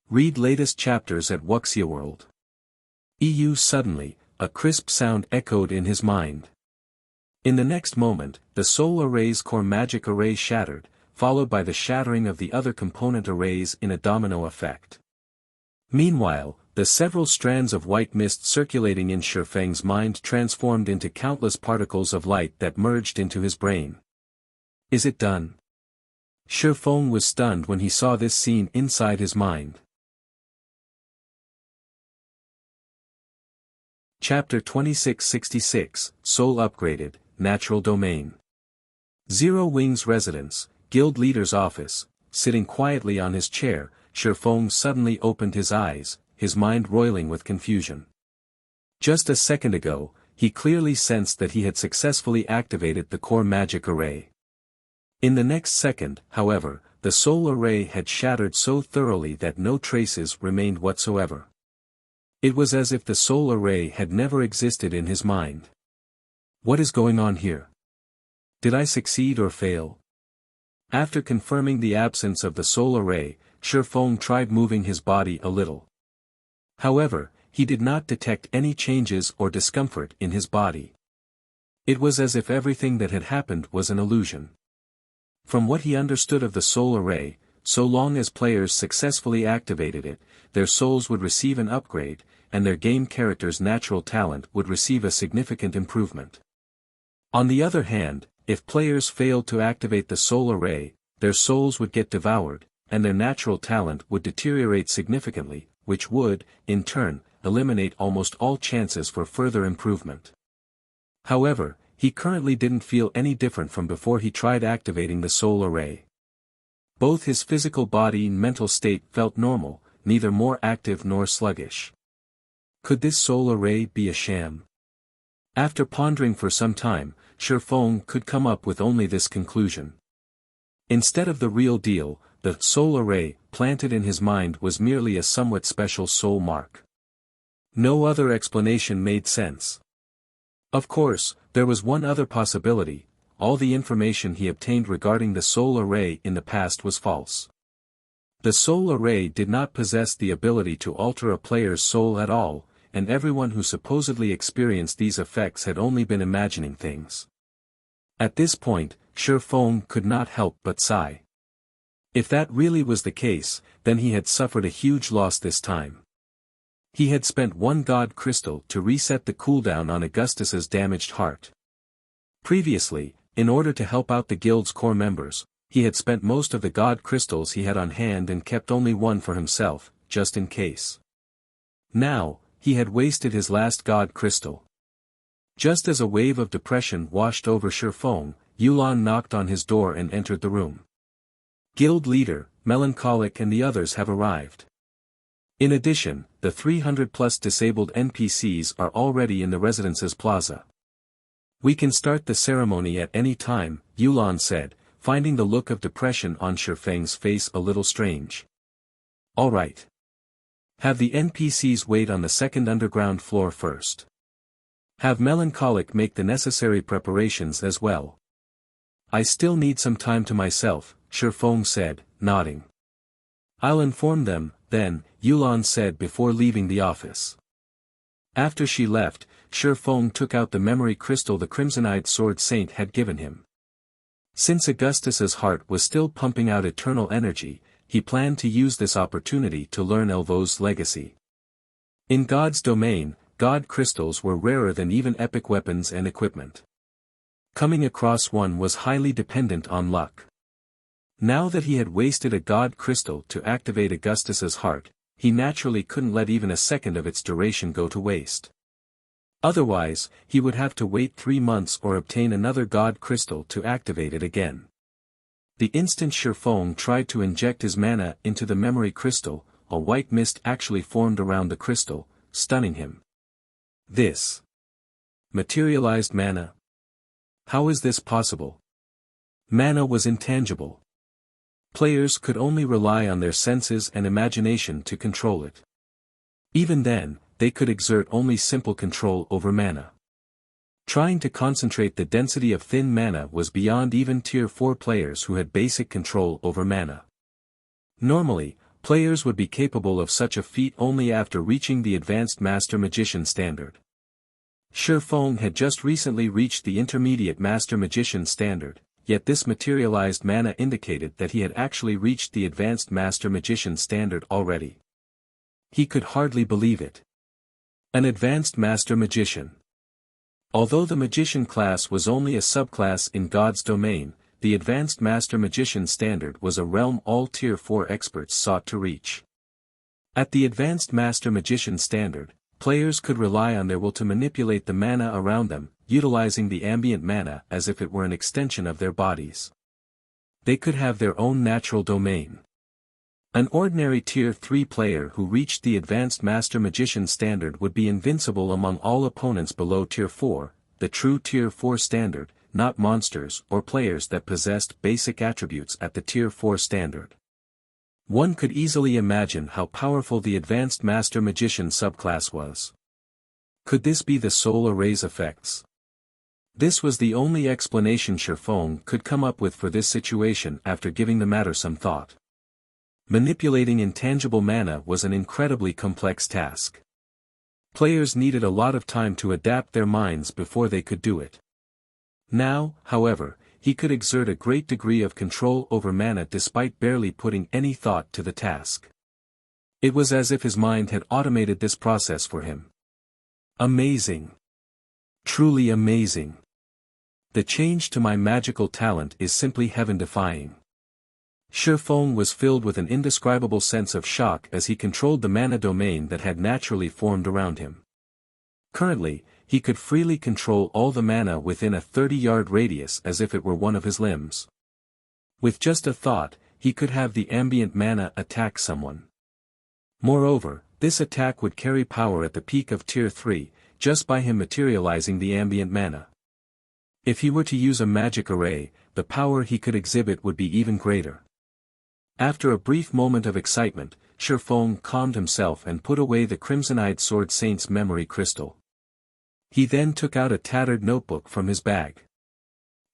Read latest chapters at Wuxia World. Suddenly, a crisp sound echoed in his mind. In the next moment, the soul array's core magic array shattered, followed by the shattering of the other component arrays in a domino effect. Meanwhile, the several strands of white mist circulating in Feng's mind transformed into countless particles of light that merged into his brain. Is it done? Feng was stunned when he saw this scene inside his mind. Chapter 2666, Soul Upgraded, Natural Domain. Zero Wing's residence, Guild Leader's office. Sitting quietly on his chair, Feng suddenly opened his eyes, his mind roiling with confusion. Just a second ago, he clearly sensed that he had successfully activated the core magic array. In the next second, however, the soul array had shattered so thoroughly that no traces remained whatsoever. It was as if the soul array had never existed in his mind. What is going on here? Did I succeed or fail? After confirming the absence of the soul array, Feng tried moving his body a little. However, he did not detect any changes or discomfort in his body. It was as if everything that had happened was an illusion. From what he understood of the soul array, so long as players successfully activated it, their souls would receive an upgrade, and their game character's natural talent would receive a significant improvement. On the other hand, if players failed to activate the soul array, their souls would get devoured, and their natural talent would deteriorate significantly, which would, in turn, eliminate almost all chances for further improvement. However, he currently didn't feel any different from before he tried activating the soul array. Both his physical body and mental state felt normal, neither more active nor sluggish. Could this soul array be a sham? After pondering for some time, Faux could come up with only this conclusion. Instead of the real deal, the soul array planted in his mind was merely a somewhat special soul mark. No other explanation made sense. Of course, there was one other possibility: all the information he obtained regarding the soul array in the past was false. The soul array did not possess the ability to alter a player's soul at all, and everyone who supposedly experienced these effects had only been imagining things. At this point, Faux could not help but sigh. If that really was the case, then he had suffered a huge loss this time. He had spent one god crystal to reset the cooldown on Augustus's damaged heart. Previously, in order to help out the guild's core members, he had spent most of the god crystals he had on hand and kept only one for himself, just in case. Now, he had wasted his last god crystal. Just as a wave of depression washed over Faux, Yulan knocked on his door and entered the room. Guild leader, Melancholic and the others have arrived. In addition, the 300+ disabled NPCs are already in the residence's plaza. We can start the ceremony at any time, Yulan said, finding the look of depression on Faux's face a little strange. All right. Have the NPCs wait on the second underground floor first. Have Melancholic make the necessary preparations as well. I still need some time to myself, Faux said, nodding. I'll inform them, then, Yulan said before leaving the office. After she left, Faux took out the memory crystal the Crimson-Eyed Sword Saint had given him. Since Augustus's heart was still pumping out eternal energy, he planned to use this opportunity to learn Elvo's legacy. In God's domain, God crystals were rarer than even epic weapons and equipment. Coming across one was highly dependent on luck. Now that he had wasted a God crystal to activate Augustus's heart, he naturally couldn't let even a second of its duration go to waste. Otherwise, he would have to wait 3 months or obtain another God crystal to activate it again. The instant Faux tried to inject his mana into the memory crystal, a white mist actually formed around the crystal, stunning him. This materialized mana. How is this possible? Mana was intangible. Players could only rely on their senses and imagination to control it. Even then, they could exert only simple control over mana. Trying to concentrate the density of thin mana was beyond even Tier 4 players who had basic control over mana. Normally, players would be capable of such a feat only after reaching the Advanced Master Magician standard. Faux had just recently reached the Intermediate Master Magician standard, yet this materialized mana indicated that he had actually reached the Advanced Master Magician standard already. He could hardly believe it. An Advanced Master Magician. Although the Magician class was only a subclass in God's domain, the Advanced Master Magician standard was a realm all Tier 4 experts sought to reach. At the Advanced Master Magician standard, players could rely on their will to manipulate the mana around them, utilizing the ambient mana as if it were an extension of their bodies. They could have their own natural domain. An ordinary Tier 3 player who reached the Advanced Master Magician standard would be invincible among all opponents below Tier 4, the true Tier 4 standard, not monsters or players that possessed basic attributes at the Tier 4 standard. One could easily imagine how powerful the Advanced Master Magician subclass was. Could this be the soul array's effects? This was the only explanation Faux could come up with for this situation after giving the matter some thought. Manipulating intangible mana was an incredibly complex task. Players needed a lot of time to adapt their minds before they could do it. Now, however, he could exert a great degree of control over mana despite barely putting any thought to the task. It was as if his mind had automated this process for him. Amazing. Truly amazing. The change to my magical talent is simply heaven-defying. Faux was filled with an indescribable sense of shock as he controlled the mana domain that had naturally formed around him. Currently, he could freely control all the mana within a 30-yard radius as if it were one of his limbs. With just a thought, he could have the ambient mana attack someone. Moreover, this attack would carry power at the peak of Tier 3, just by him materializing the ambient mana. If he were to use a magic array, the power he could exhibit would be even greater. After a brief moment of excitement, Faux calmed himself and put away the Crimson-Eyed Sword Saint's memory crystal. He then took out a tattered notebook from his bag.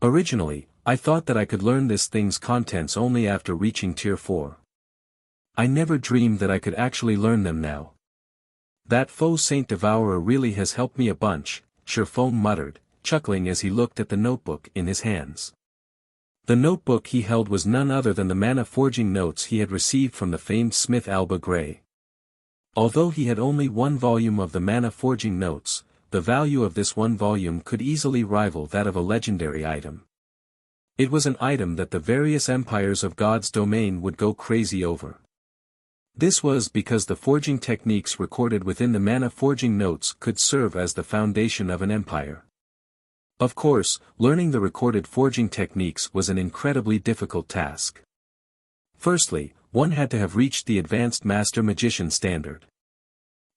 Originally, I thought that I could learn this thing's contents only after reaching Tier 4. I never dreamed that I could actually learn them now. That Faux Saint Devourer really has helped me a bunch, Faux muttered, chuckling as he looked at the notebook in his hands. The notebook he held was none other than the mana-forging notes he had received from the famed smith Alba Grey. Although he had only one volume of the mana-forging notes, the value of this one volume could easily rival that of a legendary item. It was an item that the various empires of God's domain would go crazy over. This was because the forging techniques recorded within the mana-forging notes could serve as the foundation of an empire. Of course, learning the recorded forging techniques was an incredibly difficult task. Firstly, one had to have reached the advanced master magician standard.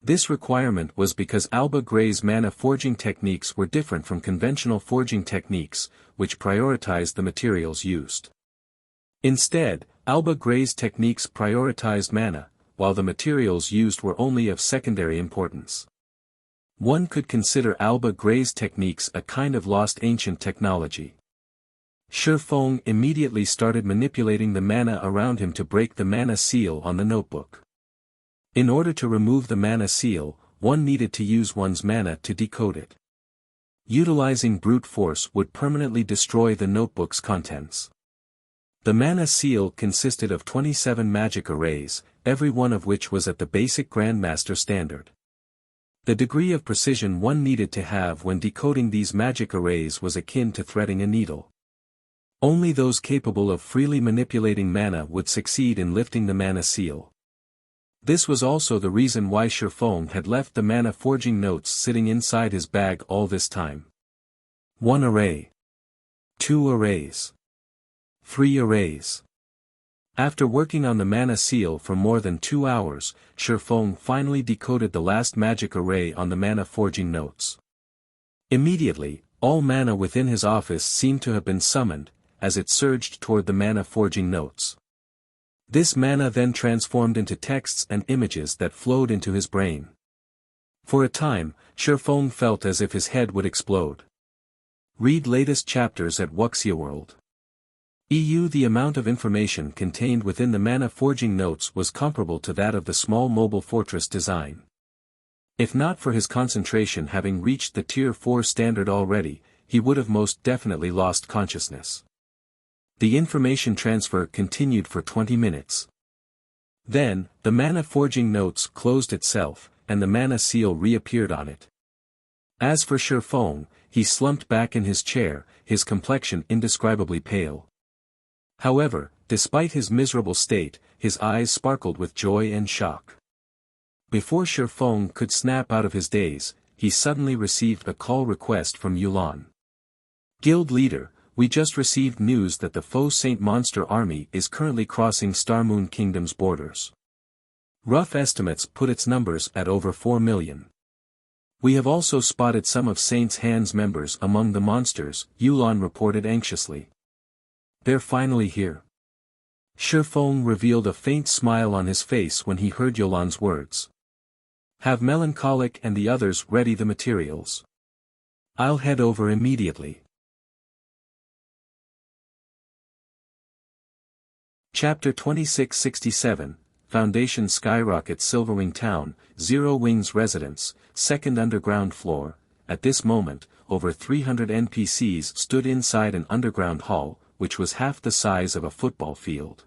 This requirement was because Alba Grey's mana forging techniques were different from conventional forging techniques, which prioritized the materials used. Instead, Alba Grey's techniques prioritized mana, while the materials used were only of secondary importance. One could consider Alba Grey's techniques a kind of lost ancient technology. Faux immediately started manipulating the mana around him to break the mana seal on the notebook. In order to remove the mana seal, one needed to use one's mana to decode it. Utilizing brute force would permanently destroy the notebook's contents. The mana seal consisted of 27 magic arrays, every one of which was at the basic Grandmaster standard. The degree of precision one needed to have when decoding these magic arrays was akin to threading a needle. Only those capable of freely manipulating mana would succeed in lifting the mana seal. This was also the reason why Faux had left the mana forging notes sitting inside his bag all this time. 1 array. 2 arrays. 3 arrays. After working on the mana seal for more than 2 hours, Faux finally decoded the last magic array on the mana forging notes. Immediately, all mana within his office seemed to have been summoned, as it surged toward the mana forging notes. This mana then transformed into texts and images that flowed into his brain. For a time, Faux felt as if his head would explode. Read latest chapters at Wuxia World. The amount of information contained within the mana forging notes was comparable to that of the small mobile fortress design. If not for his concentration having reached the Tier 4 standard already, he would have most definitely lost consciousness. The information transfer continued for 20 minutes. Then, the mana forging notes closed itself, and the mana seal reappeared on it. As for Faux, he slumped back in his chair, his complexion indescribably pale. However, despite his miserable state, his eyes sparkled with joy and shock. Before Faux could snap out of his daze, he suddenly received a call request from Yulan. Guild leader, we just received news that the Faux Saint monster army is currently crossing Starmoon Kingdom's borders. Rough estimates put its numbers at over 4 million. We have also spotted some of Saint's Hand's members among the monsters, Yulan reported anxiously. They're finally here. Faux revealed a faint smile on his face when he heard Yulan's words. Have Melancholic and the others ready the materials. I'll head over immediately. Chapter 2667, Foundation Skyrockets Silverwing Town, Zero Wing's residence, second underground floor. At this moment, over 300 NPCs stood inside an underground hall, which was half the size of a football field.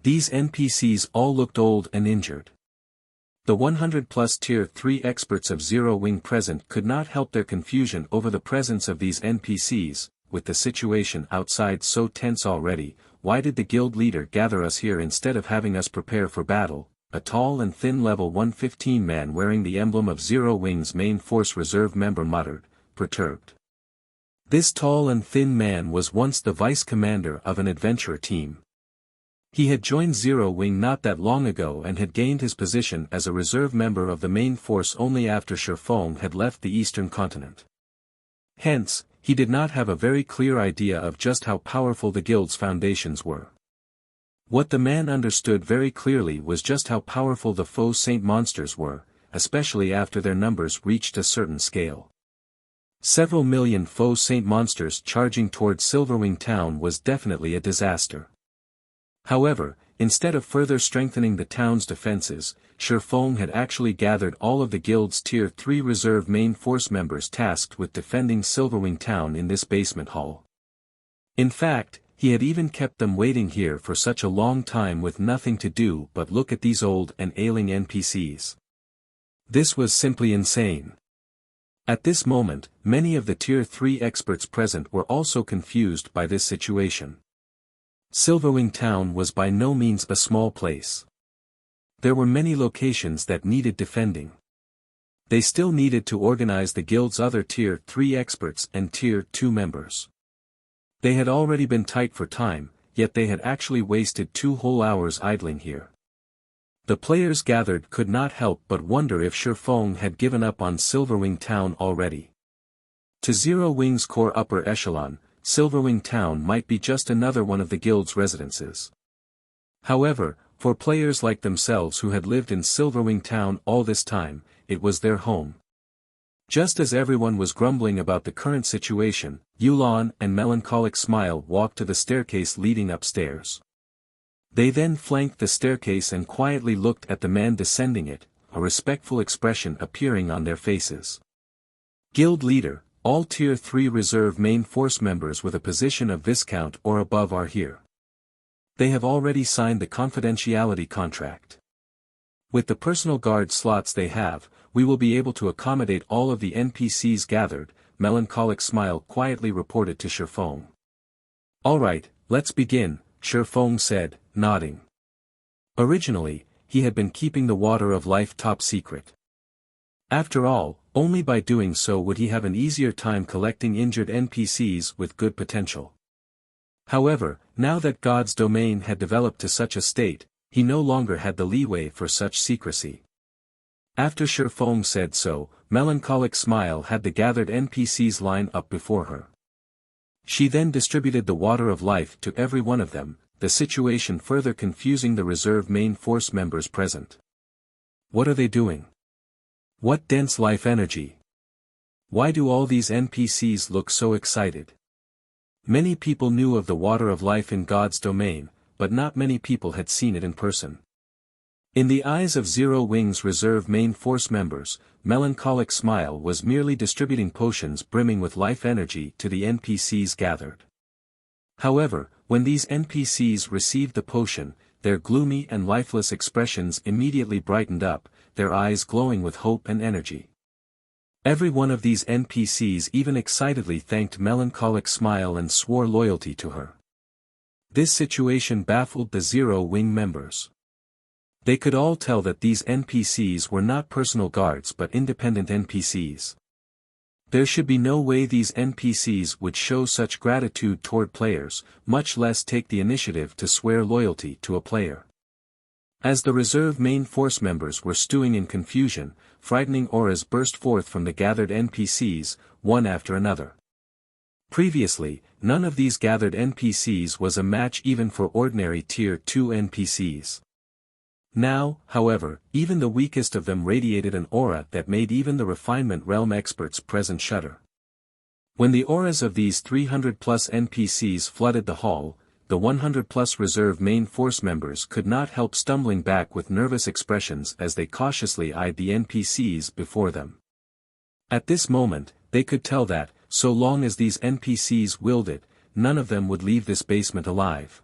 These NPCs all looked old and injured. The 100-plus Tier 3 experts of Zero Wing present could not help their confusion over the presence of these NPCs. With the situation outside so tense already, why did the guild leader gather us here instead of having us prepare for battle? A tall and thin level 115 man wearing the emblem of Zero Wing's main force reserve member muttered, perturbed. This tall and thin man was once the vice commander of an adventurer team. He had joined Zero Wing not that long ago and had gained his position as a reserve member of the main force only after Faux had left the eastern continent. Hence, he did not have a very clear idea of just how powerful the guild's foundations were. What the man understood very clearly was just how powerful the Faux Saint monsters were, especially after their numbers reached a certain scale. Several million Faux Saint monsters charging towards Silverwing town was definitely a disaster. However, instead of further strengthening the town's defenses, Faux had actually gathered all of the guild's Tier 3 reserve main force members tasked with defending Silverwing town in this basement hall. In fact, he had even kept them waiting here for such a long time with nothing to do but look at these old and ailing NPCs. This was simply insane. At this moment, many of the Tier 3 experts present were also confused by this situation. Silverwing town was by no means a small place. There were many locations that needed defending. They still needed to organize the guild's other Tier 3 experts and Tier 2 members. They had already been tight for time, yet they had actually wasted 2 whole hours idling here. The players gathered could not help but wonder if Faux had given up on Silverwing town already. To Zero Wing's core upper echelon, Silverwing town might be just another one of the guild's residences. However, for players like themselves who had lived in Silverwing town all this time, it was their home. Just as everyone was grumbling about the current situation, Yulon and Melancholic Smile walked to the staircase leading upstairs. They then flanked the staircase and quietly looked at the man descending it, a respectful expression appearing on their faces. Guild leader, all Tier 3 reserve main force members with a position of Viscount or above are here. They have already signed the confidentiality contract. With the personal guard slots they have, we will be able to accommodate all of the NPCs gathered, Melancholic Smile quietly reported to Faux. Alright, let's begin, Faux said, nodding. Originally, he had been keeping the water of life top secret. After all, only by doing so would he have an easier time collecting injured NPCs with good potential. However, now that God's domain had developed to such a state, he no longer had the leeway for such secrecy. After Faux said so, Melancholic Smile had the gathered NPCs line up before her. She then distributed the water of life to every one of them, the situation further confusing the reserve main force members present. What are they doing? What dense life energy? Why do all these NPCs look so excited? Many people knew of the water of life in God's domain, but not many people had seen it in person. In the eyes of Zero Wing's reserve main force members, Melancholic Smile was merely distributing potions brimming with life energy to the NPCs gathered. However, when these NPCs received the potion, their gloomy and lifeless expressions immediately brightened up, their eyes glowing with hope and energy. Every one of these NPCs even excitedly thanked Melancholic Smile and swore loyalty to her. This situation baffled the Zero Wing members. They could all tell that these NPCs were not personal guards but independent NPCs. There should be no way these NPCs would show such gratitude toward players, much less take the initiative to swear loyalty to a player. As the reserve main force members were stewing in confusion, frightening auras burst forth from the gathered NPCs, one after another. Previously, none of these gathered NPCs was a match even for ordinary Tier 2 NPCs. Now, however, even the weakest of them radiated an aura that made even the refinement realm experts present shudder. When the auras of these 300-plus NPCs flooded the hall, the 100-plus reserve main force members could not help stumbling back with nervous expressions as they cautiously eyed the NPCs before them. At this moment, they could tell that, so long as these NPCs willed it, none of them would leave this basement alive.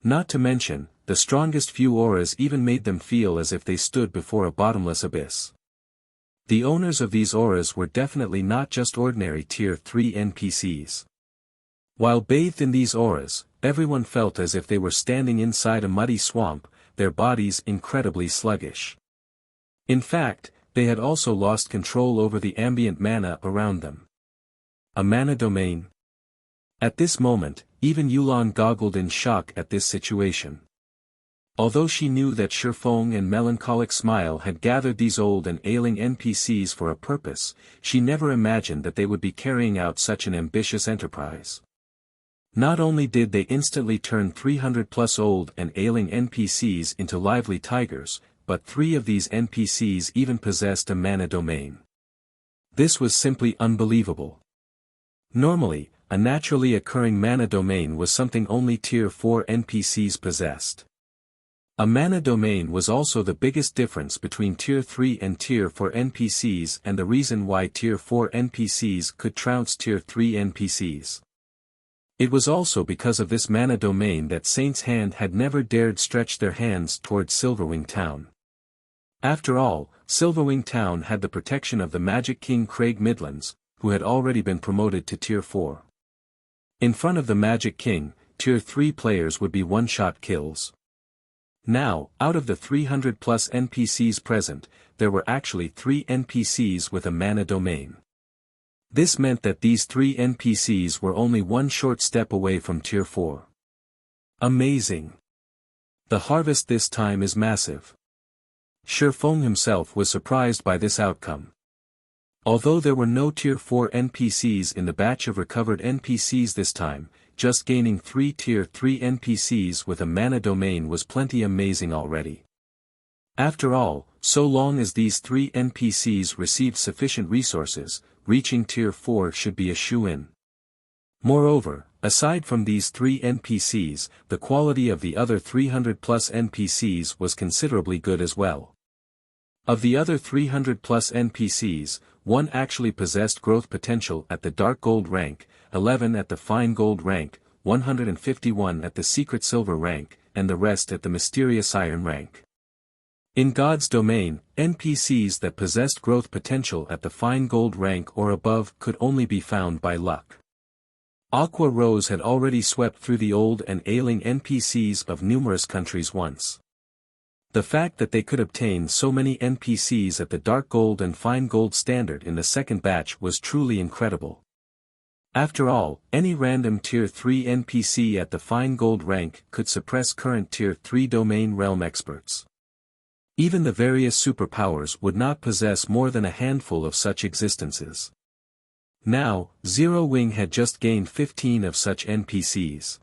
Not to mention, the strongest few auras even made them feel as if they stood before a bottomless abyss. The owners of these auras were definitely not just ordinary Tier 3 NPCs. While bathed in these auras, everyone felt as if they were standing inside a muddy swamp, their bodies incredibly sluggish. In fact, they had also lost control over the ambient mana around them. A mana domain? At this moment, even Yulan goggled in shock at this situation. Although she knew that Shifeng and Melancholic Smile had gathered these old and ailing NPCs for a purpose, she never imagined that they would be carrying out such an ambitious enterprise. Not only did they instantly turn 300+ old and ailing NPCs into lively tigers, but 3 of these NPCs even possessed a mana domain. This was simply unbelievable. Normally, a naturally occurring mana domain was something only Tier 4 NPCs possessed. A mana domain was also the biggest difference between Tier 3 and Tier 4 NPCs and the reason why Tier 4 NPCs could trounce Tier 3 NPCs. It was also because of this mana domain that Saint's Hand had never dared stretch their hands towards Silverwing Town. After all, Silverwing Town had the protection of the Magic King Craig Midlands, who had already been promoted to Tier 4. In front of the Magic King, Tier 3 players would be one-shot kills. Now, out of the 300+ NPCs present, there were actually 3 NPCs with a mana domain. This meant that these 3 NPCs were only one short step away from Tier 4. Amazing! The harvest this time is massive. Shifeng himself was surprised by this outcome. Although there were no Tier 4 NPCs in the batch of recovered NPCs this time, just gaining 3 Tier 3 NPCs with a mana domain was plenty amazing already. After all, so long as these 3 NPCs received sufficient resources, reaching Tier 4 should be a shoo-in. Moreover, aside from these 3 NPCs, the quality of the other 300+ NPCs was considerably good as well. Of the other 300+ NPCs, 1 actually possessed growth potential at the Dark Gold rank, 11 at the Fine Gold rank, 151 at the Secret Silver rank, and the rest at the Mysterious Iron rank. In God's domain, NPCs that possessed growth potential at the Fine Gold rank or above could only be found by luck. Aqua Rose had already swept through the old and ailing NPCs of numerous countries once. The fact that they could obtain so many NPCs at the Dark Gold and Fine Gold standard in the second batch was truly incredible. After all, any random Tier 3 NPC at the Fine Gold rank could suppress current Tier 3 domain realm experts. Even the various superpowers would not possess more than a handful of such existences. Now, Zero Wing had just gained 15 of such NPCs.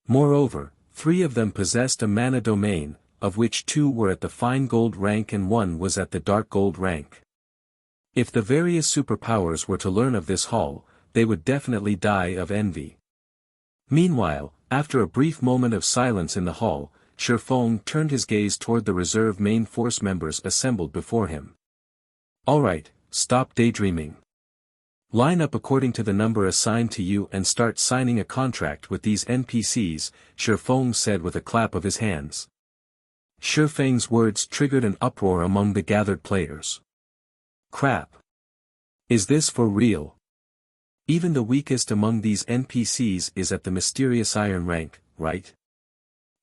Moreover, 3 of them possessed a mana domain, of which 2 were at the Fine Gold rank and 1 was at the Dark Gold rank. If the various superpowers were to learn of this haul, they would definitely die of envy. Meanwhile, after a brief moment of silence in the hall, Shifeng turned his gaze toward the reserve main force members assembled before him. Alright, stop daydreaming. Line up according to the number assigned to you and start signing a contract with these NPCs, Shifeng said with a clap of his hands. Shifeng's words triggered an uproar among the gathered players. Crap. Is this for real? Even the weakest among these NPCs is at the Mysterious Iron rank, right?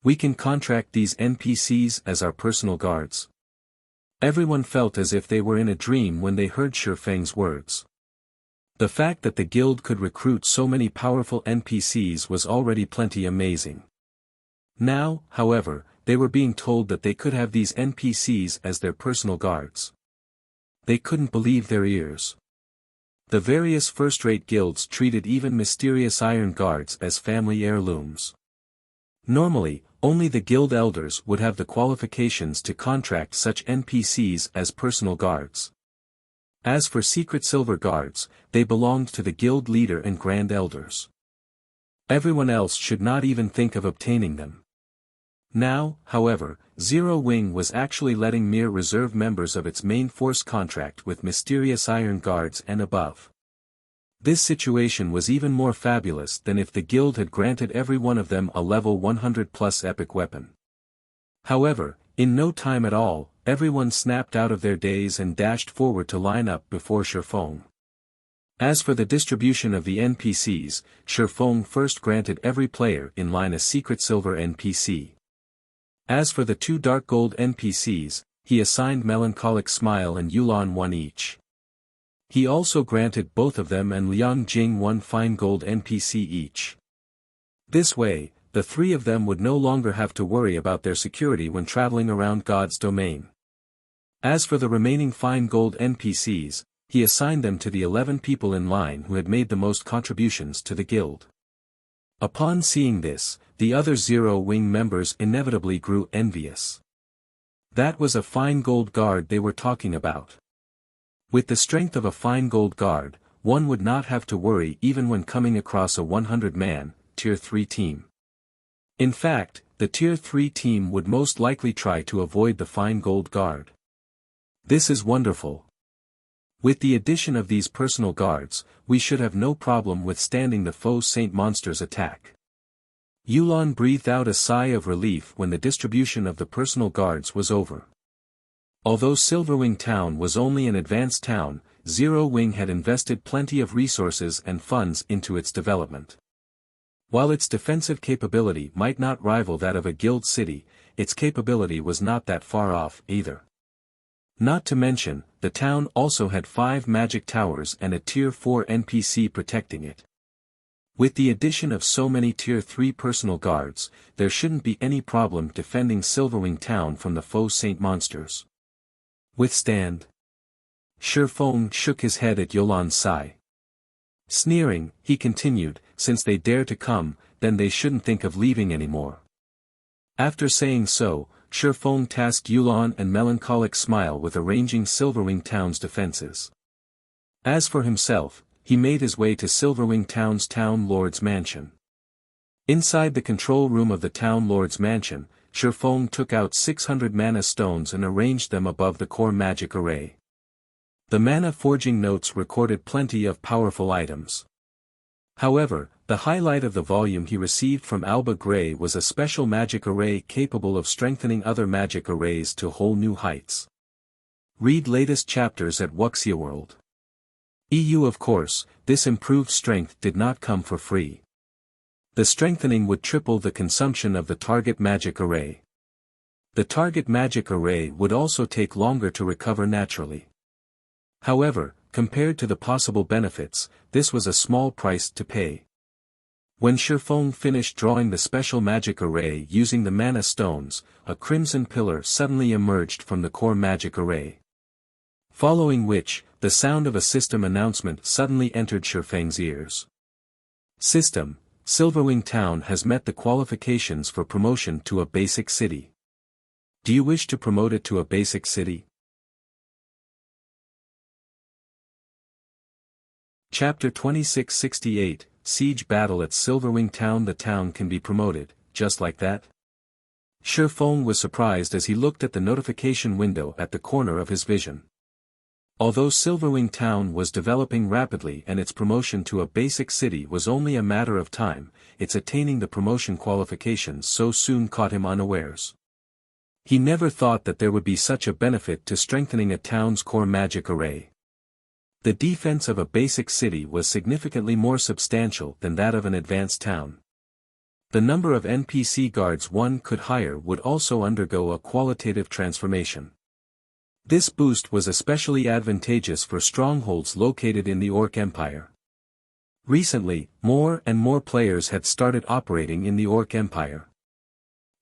We can contract these NPCs as our personal guards. Everyone felt as if they were in a dream when they heard Shifeng's words. The fact that the guild could recruit so many powerful NPCs was already plenty amazing. Now, however, they were being told that they could have these NPCs as their personal guards. They couldn't believe their ears. The various first-rate guilds treated even Mysterious Iron guards as family heirlooms. Normally, only the guild elders would have the qualifications to contract such NPCs as personal guards. As for Secret Silver guards, they belonged to the guild leader and grand elders. Everyone else should not even think of obtaining them. Now, however, Zero Wing was actually letting mere reserve members of its main force contract with Mysterious Iron guards and above. This situation was even more fabulous than if the guild had granted every one of them a level 100+ epic weapon. However, in no time at all, everyone snapped out of their daze and dashed forward to line up before Shifeng. As for the distribution of the NPCs, Shifeng first granted every player in line a secret silver NPC. As for the 2 dark gold NPCs, he assigned Melancholic Smile and Yulan 1 each. He also granted both of them and Liang Jing 1 fine gold NPC each. This way, the 3 of them would no longer have to worry about their security when traveling around God's domain. As for the remaining fine gold NPCs, he assigned them to the 11 people in line who had made the most contributions to the guild. Upon seeing this, the other Zero Wing members inevitably grew envious. That was a fine gold guard they were talking about. With the strength of a fine gold guard, one would not have to worry even when coming across a 100-man, Tier 3 team. In fact, the Tier 3 team would most likely try to avoid the fine gold guard. This is wonderful. With the addition of these personal guards, we should have no problem withstanding the Faux Saint monster's attack. Yulan breathed out a sigh of relief when the distribution of the personal guards was over. Although Silverwing Town was only an advanced town, Zero Wing had invested plenty of resources and funds into its development. While its defensive capability might not rival that of a guild city, its capability was not that far off either. Not to mention, the town also had 5 magic towers and a Tier 4 NPC protecting it. With the addition of so many Tier 3 personal guards, there shouldn't be any problem defending Silverwing Town from the Faux Saint monsters. Withstand? Shifeng shook his head at Yulan's sigh. Sneering, he continued, since they dare to come, then they shouldn't think of leaving anymore. After saying so, Shifeng tasked Yulan and Melancholic Smile with arranging Silverwing Town's defenses. As for himself, he made his way to Silverwing Town's Town Lord's mansion. Inside the control room of the Town Lord's mansion, Shifeng took out 600 mana stones and arranged them above the core magic array. The mana forging notes recorded plenty of powerful items. However, the highlight of the volume he received from Alba Grey was a special magic array capable of strengthening other magic arrays to whole new heights. Read latest chapters at Wuxia World. EU. Of course, this improved strength did not come for free. The strengthening would triple the consumption of the target magic array. The target magic array would also take longer to recover naturally. However, compared to the possible benefits, this was a small price to pay. When Shifeng finished drawing the special magic array using the mana stones, a crimson pillar suddenly emerged from the core magic array. Following which, the sound of a system announcement suddenly entered Shifeng's ears. System: Silverwing Town has met the qualifications for promotion to a basic city. Do you wish to promote it to a basic city? Chapter 2668, Siege Battle at Silverwing Town. The town can be promoted, just like that? Shifeng was surprised as he looked at the notification window at the corner of his vision. Although Silverwing Town was developing rapidly and its promotion to a basic city was only a matter of time, its attaining the promotion qualifications so soon caught him unawares. He never thought that there would be such a benefit to strengthening a town's core magic array. The defense of a basic city was significantly more substantial than that of an advanced town. The number of NPC guards one could hire would also undergo a qualitative transformation. This boost was especially advantageous for strongholds located in the Orc Empire. Recently, more and more players had started operating in the Orc Empire.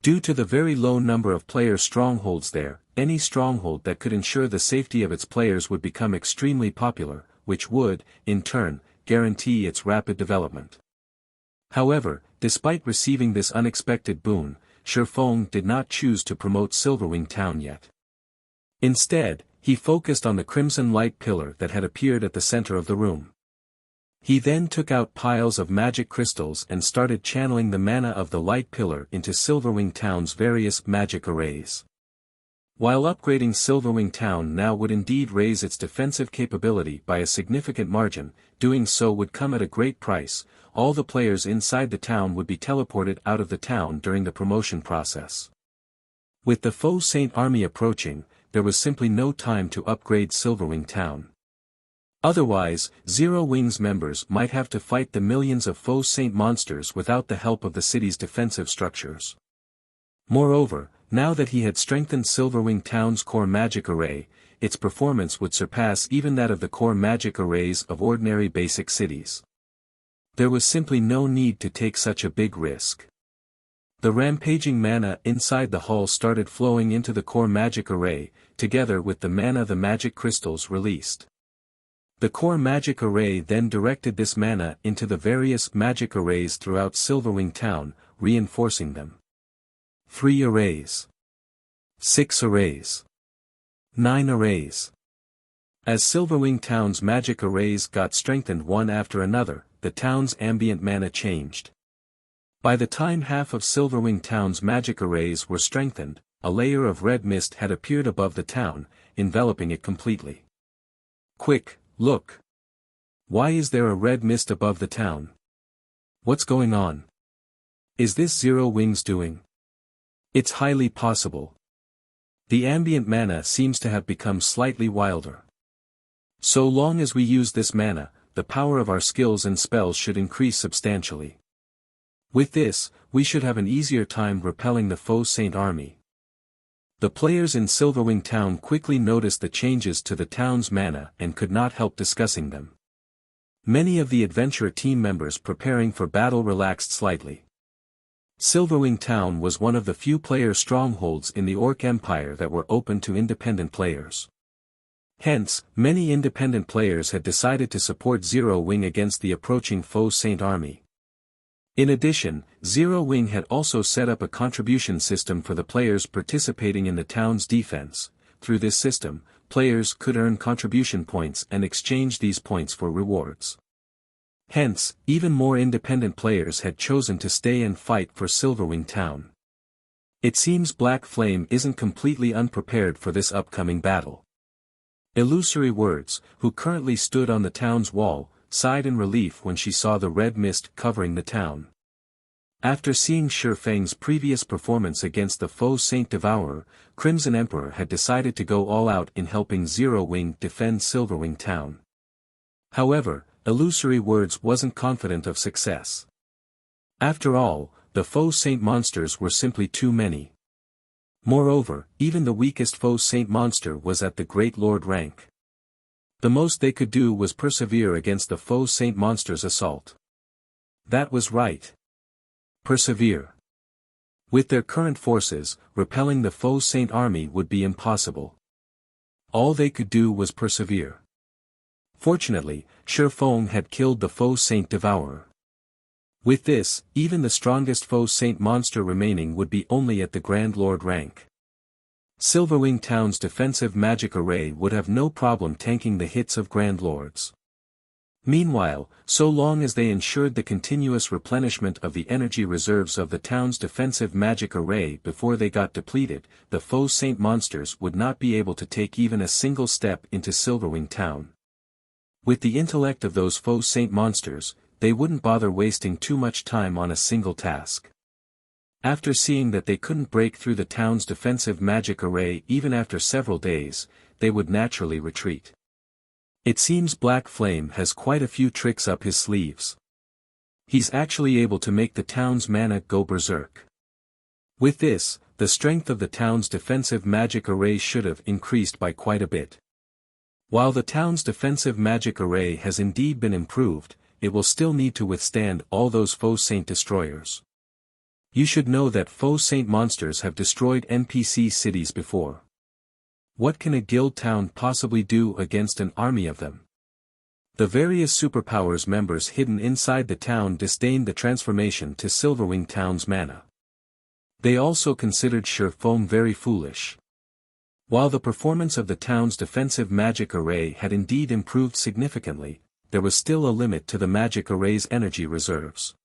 Due to the very low number of player strongholds there, any stronghold that could ensure the safety of its players would become extremely popular, which would, in turn, guarantee its rapid development. However, despite receiving this unexpected boon, Shifeng did not choose to promote Silverwing Town yet. Instead, he focused on the crimson light pillar that had appeared at the center of the room. He then took out piles of magic crystals and started channeling the mana of the light pillar into Silverwing Town's various magic arrays. While upgrading Silverwing Town now would indeed raise its defensive capability by a significant margin, doing so would come at a great price. All the players inside the town would be teleported out of the town during the promotion process. With the Faux Saint army approaching, there was simply no time to upgrade Silverwing Town. Otherwise, Zero Wing's members might have to fight the millions of Faux Saint monsters without the help of the city's defensive structures. Moreover, now that he had strengthened Silverwing Town's core magic array, its performance would surpass even that of the core magic arrays of ordinary basic cities. There was simply no need to take such a big risk. The rampaging mana inside the hull started flowing into the core magic array, together with the mana the magic crystals released. The core magic array then directed this mana into the various magic arrays throughout Silverwing Town, reinforcing them. 3 arrays. 6 arrays. 9 arrays. As Silverwing Town's magic arrays got strengthened one after another, the town's ambient mana changed. By the time half of Silverwing Town's magic arrays were strengthened, a layer of red mist had appeared above the town, enveloping it completely. Quick, look! Why is there a red mist above the town? What's going on? Is this Zero Wing's doing? It's highly possible. The ambient mana seems to have become slightly wilder. So long as we use this mana, the power of our skills and spells should increase substantially. With this, we should have an easier time repelling the Faux Saint army. The players in Silverwing Town quickly noticed the changes to the town's mana and could not help discussing them. Many of the adventurer team members preparing for battle relaxed slightly. Silverwing Town was one of the few player strongholds in the Orc Empire that were open to independent players. Hence, many independent players had decided to support Zero Wing against the approaching Faux Saint army. In addition, Zero Wing had also set up a contribution system for the players participating in the town's defense. Through this system, players could earn contribution points and exchange these points for rewards. Hence, even more independent players had chosen to stay and fight for Silverwing Town. It seems Black Flame isn't completely unprepared for this upcoming battle. Illusory Words, who currently stood on the town's wall, sighed in relief when she saw the red mist covering the town. After seeing Shifeng's previous performance against the Faux Saint Devourer, Crimson Emperor had decided to go all out in helping Zero Wing defend Silverwing Town. However, Illusory Words wasn't confident of success. After all, the Faux Saint monsters were simply too many. Moreover, even the weakest Faux Saint monster was at the Great Lord rank. The most they could do was persevere against the Faux Saint monster's assault. That was right. Persevere. With their current forces, repelling the Faux Saint army would be impossible. All they could do was persevere. Fortunately, Shifeng had killed the Faux Saint Devourer. With this, even the strongest Faux Saint monster remaining would be only at the Grand Lord rank. Silverwing Town's defensive magic array would have no problem tanking the hits of Grand Lords. Meanwhile, so long as they ensured the continuous replenishment of the energy reserves of the town's defensive magic array before they got depleted, the Faux Saint monsters would not be able to take even a single step into Silverwing Town. With the intellect of those Faux Saint monsters, they wouldn't bother wasting too much time on a single task. After seeing that they couldn't break through the town's defensive magic array even after several days, they would naturally retreat. It seems Black Flame has quite a few tricks up his sleeves. He's actually able to make the town's mana go berserk. With this, the strength of the town's defensive magic array should have increased by quite a bit. While the town's defensive magic array has indeed been improved, it will still need to withstand all those Faux Saint destroyers. You should know that Faux Saint monsters have destroyed NPC cities before. What can a guild town possibly do against an army of them? The various superpowers members hidden inside the town disdained the transformation to Silverwing Town's mana. They also considered Shifeng very foolish. While the performance of the town's defensive magic array had indeed improved significantly, there was still a limit to the magic array's energy reserves.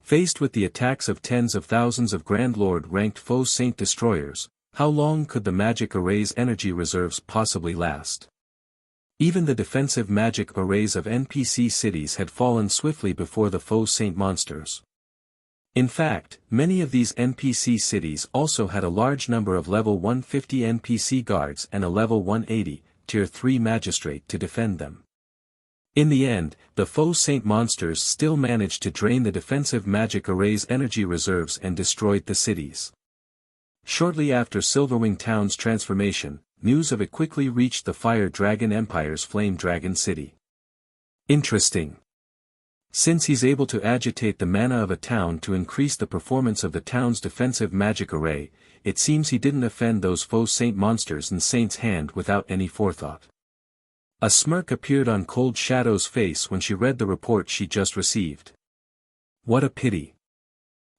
Faced with the attacks of tens of thousands of Grand Lord-ranked Faux Saint destroyers, how long could the magic array's energy reserves possibly last? Even the defensive magic arrays of NPC cities had fallen swiftly before the Faux Saint monsters. In fact, many of these NPC cities also had a large number of level 150 NPC guards and a level 180, tier 3 magistrate to defend them. In the end, the Faux Saint monsters still managed to drain the defensive magic array's energy reserves and destroyed the cities. Shortly after Silverwing Town's transformation, news of it quickly reached the Fire Dragon Empire's Flame Dragon City. Interesting. Since he's able to agitate the mana of a town to increase the performance of the town's defensive magic array, it seems he didn't offend those Faux Saint monsters in Saint's hand without any forethought. A smirk appeared on Cold Shadow's face when she read the report she just received. What a pity.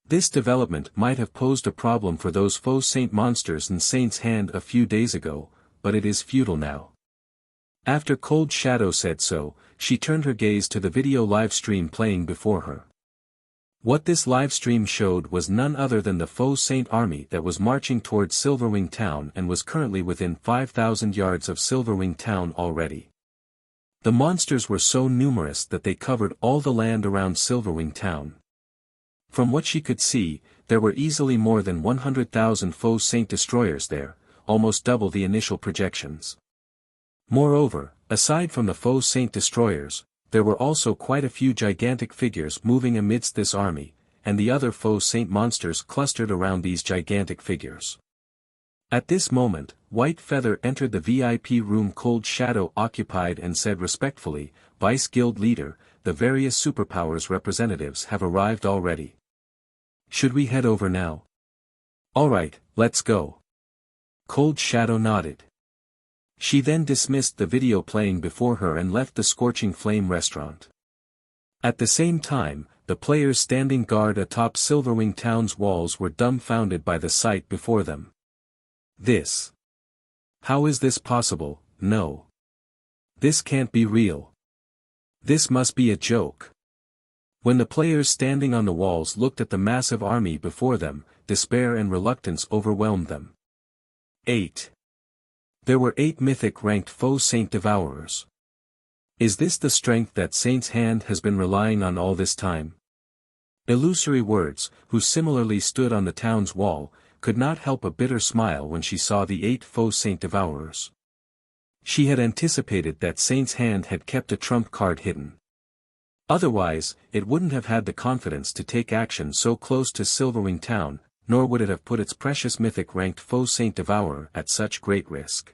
This development might have posed a problem for those Faux Saint monsters in Saint's hand a few days ago, but it is futile now. After Cold Shadow said so, she turned her gaze to the video livestream playing before her. What this livestream showed was none other than the Faux Saint army that was marching towards Silverwing Town and was currently within 5,000 yards of Silverwing Town already. The monsters were so numerous that they covered all the land around Silverwing Town. From what she could see, there were easily more than 100,000 Faux Saint destroyers there, almost double the initial projections. Moreover, aside from the Faux Saint destroyers, there were also quite a few gigantic figures moving amidst this army, and the other Faux Saint monsters clustered around these gigantic figures. At this moment, White Feather entered the VIP room Cold Shadow occupied and said respectfully, "Vice Guild Leader, the various superpowers representatives have arrived already. Should we head over now?" "Alright, let's go." Cold Shadow nodded. She then dismissed the video playing before her and left the Scorching Flame restaurant. At the same time, the players standing guard atop Silverwing Town's walls were dumbfounded by the sight before them. This. How is this possible? No. This can't be real. This must be a joke. When the players standing on the walls looked at the massive army before them, despair and reluctance overwhelmed them. 8. There were 8 Mythic-ranked Faux Saint Devourers. Is this the strength that Saint's hand has been relying on all this time? Illusory Words, who similarly stood on the town's wall, could not help a bitter smile when she saw the 8 Faux Saint Devourers. She had anticipated that Saint's hand had kept a trump card hidden. Otherwise, it wouldn't have had the confidence to take action so close to Silverwing Town, nor would it have put its precious Mythic-ranked Faux Saint Devourer at such great risk.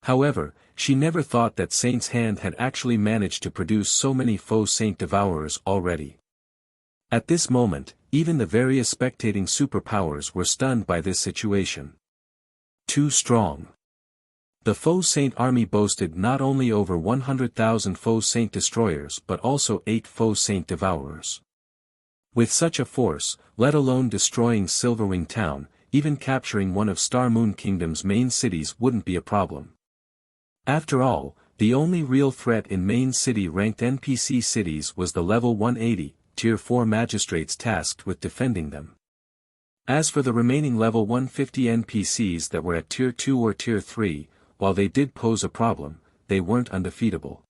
However, she never thought that Saint's hand had actually managed to produce so many Faux Saint Devourers already. At this moment, even the various spectating superpowers were stunned by this situation. Too strong. The Faux Saint army boasted not only over 100,000 Faux Saint destroyers but also 8 Faux Saint Devourers. With such a force, let alone destroying Silverwing Town, even capturing one of Star Moon Kingdom's main cities wouldn't be a problem. After all, the only real threat in main city-ranked NPC cities was the level 180, tier 4 magistrates tasked with defending them. As for the remaining level 150 NPCs that were at tier 2 or tier 3, while they did pose a problem, they weren't undefeatable.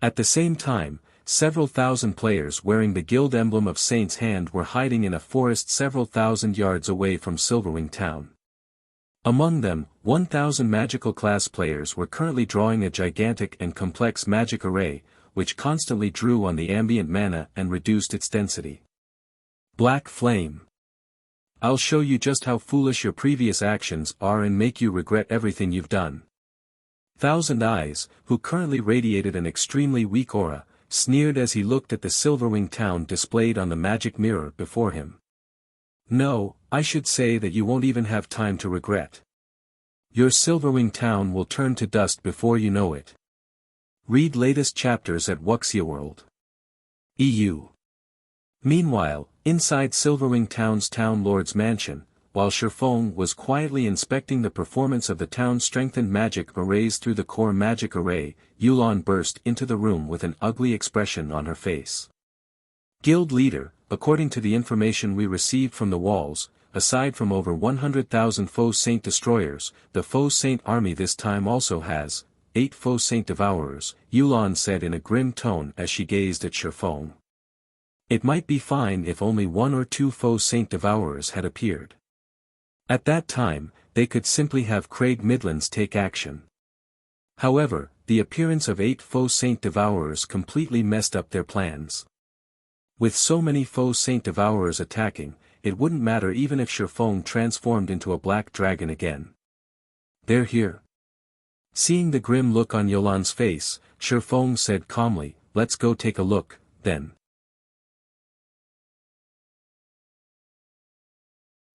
At the same time, several thousand players wearing the guild emblem of Saint's hand were hiding in a forest several thousand yards away from Silverwing Town. Among them, 1,000 magical class players were currently drawing a gigantic and complex magic array, which constantly drew on the ambient mana and reduced its density. Black Flame. I'll show you just how foolish your previous actions are and make you regret everything you've done. Thousand Eyes, who currently radiated an extremely weak aura, sneered as he looked at the Silverwing Town displayed on the magic mirror before him. No, I should say that you won't even have time to regret. Your Silverwing Town will turn to dust before you know it. Read latest chapters at Wuxia World. EU. Meanwhile, inside Silverwing Town's Town Lord's mansion, while Faux was quietly inspecting the performance of the town's strengthened magic arrays through the core magic array, Yulon burst into the room with an ugly expression on her face. Guild Leader, according to the information we received from the walls, aside from over 100,000 Faux Saint destroyers, the Faux Saint army this time also has 8 Faux Saint Devourers, Yulon said in a grim tone as she gazed at Faux. It might be fine if only one or two Faux Saint Devourers had appeared. At that time, they could simply have Craig Midlands take action. However, the appearance of 8 Faux Saint Devourers completely messed up their plans. With so many Faux Saint Devourers attacking, it wouldn't matter even if Sherfong transformed into a black dragon again. They're here. Seeing the grim look on Yolan's face, Sherfong said calmly, "Let's go take a look, then."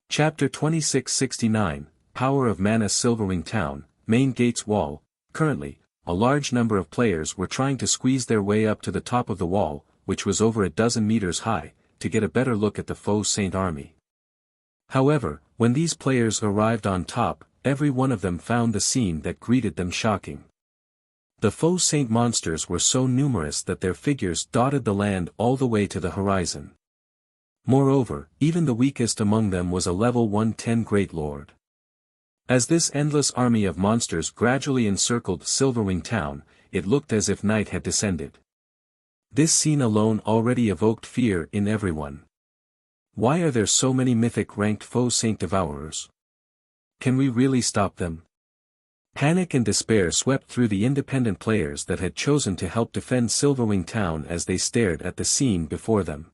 Chapter 2669, Power of Mana. Silverwing Town, Main Gates Wall. Currently, a large number of players were trying to squeeze their way up to the top of the wall, which was over a dozen meters high, to get a better look at the Faux Saint army. However, when these players arrived on top, every one of them found the scene that greeted them shocking. The Faux Saint monsters were so numerous that their figures dotted the land all the way to the horizon. Moreover, even the weakest among them was a level 110 Great Lord. As this endless army of monsters gradually encircled Silverwing Town, it looked as if night had descended. This scene alone already evoked fear in everyone. Why are there so many mythic-ranked Faux Saint Devourers? Can we really stop them? Panic and despair swept through the independent players that had chosen to help defend Silverwing Town as they stared at the scene before them.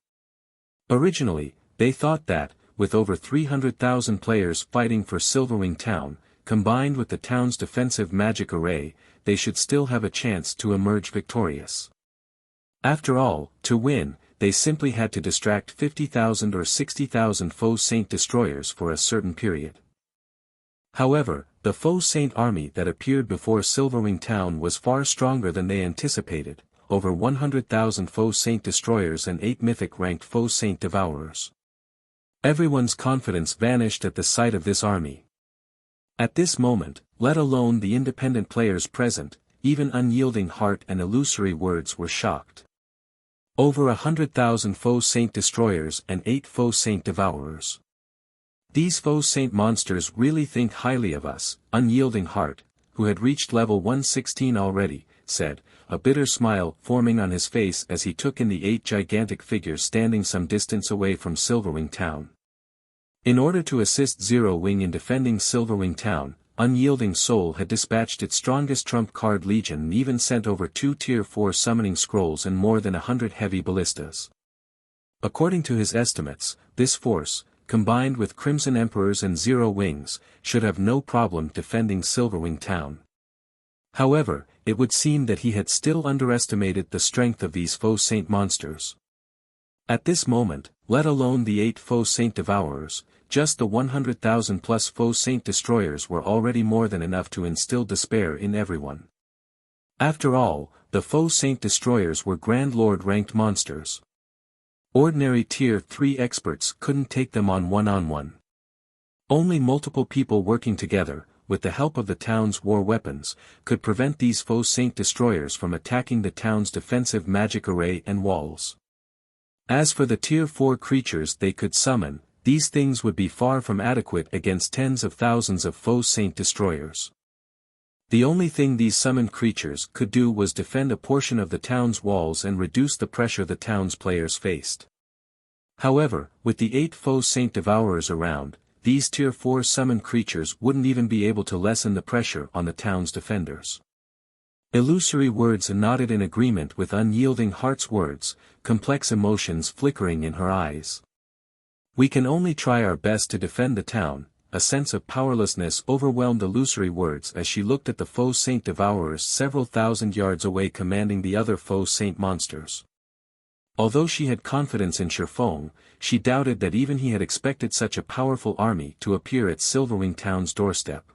Originally, they thought that, with over 300,000 players fighting for Silverwing Town, combined with the town's defensive magic array, they should still have a chance to emerge victorious. After all, to win, they simply had to distract 50,000 or 60,000 Faux Saint destroyers for a certain period. However, the Faux Saint army that appeared before Silverwing Town was far stronger than they anticipated, over 100,000 Faux Saint destroyers and 8 mythic-ranked Faux Saint Devourers. Everyone's confidence vanished at the sight of this army. At this moment, let alone the independent players present, even Unyielding Heart and Illusory Words were shocked. Over 100,000 Faux Saint destroyers and 8 Faux Saint Devourers. These Faux Saint monsters really think highly of us, Unyielding Heart, who had reached level 116 already, said, a bitter smile forming on his face as he took in the 8 gigantic figures standing some distance away from Silverwing Town. In order to assist Zero Wing in defending Silverwing Town, Unyielding Soul had dispatched its strongest trump card legion and even sent over 2 Tier 4 summoning scrolls and more than 100 heavy ballistas. According to his estimates, this force, combined with Crimson Emperors and Zero Wings, should have no problem defending Silverwing Town. However, it would seem that he had still underestimated the strength of these Faux Saint monsters. At this moment, let alone the 8 Faux Saint Devourers, just the 100,000 plus Faux Saint destroyers were already more than enough to instill despair in everyone. After all, the Faux Saint destroyers were Grand Lord ranked monsters. Ordinary Tier 3 experts couldn't take them on one-on-one. Only multiple people working together, with the help of the town's war weapons, could prevent these Faux Saint destroyers from attacking the town's defensive magic array and walls. As for the Tier 4 creatures they could summon, these things would be far from adequate against tens of thousands of Faux Saint destroyers. The only thing these summoned creatures could do was defend a portion of the town's walls and reduce the pressure the town's players faced. However, with the 8 Faux Saint Devourers around, these Tier 4 summoned creatures wouldn't even be able to lessen the pressure on the town's defenders. Illusory Words nodded in agreement with Unyielding Heart's words, complex emotions flickering in her eyes. We can only try our best to defend the town. A sense of powerlessness overwhelmed Illusory Words as she looked at the Faux Saint Devourers several thousand yards away commanding the other Faux Saint monsters. Although she had confidence in Sherfong, she doubted that even he had expected such a powerful army to appear at Silverwing Town's doorstep.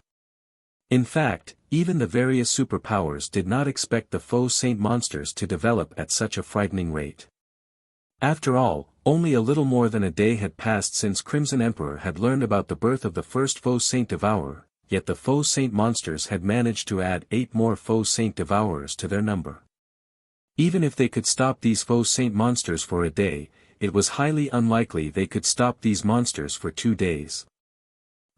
In fact, even the various superpowers did not expect the Faux Saint monsters to develop at such a frightening rate. After all, only a little more than a day had passed since Crimson Emperor had learned about the birth of the first Faux Saint Devourer, yet the Faux Saint monsters had managed to add 8 more Faux Saint Devourers to their number. Even if they could stop these Faux Saint monsters for a day, it was highly unlikely they could stop these monsters for 2 days.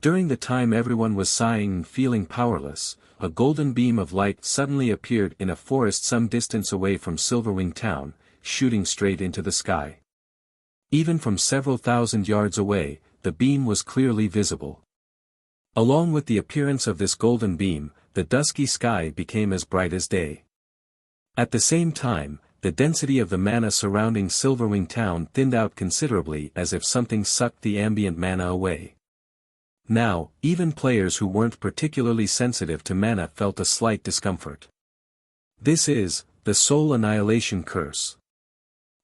During the time everyone was sighing and feeling powerless, a golden beam of light suddenly appeared in a forest some distance away from Silverwing Town, shooting straight into the sky. Even from several thousand yards away, the beam was clearly visible. Along with the appearance of this golden beam, the dusky sky became as bright as day. At the same time, the density of the mana surrounding Silverwing town thinned out considerably as if something sucked the ambient mana away. Now, even players who weren't particularly sensitive to mana felt a slight discomfort. This is the Soul Annihilation Curse.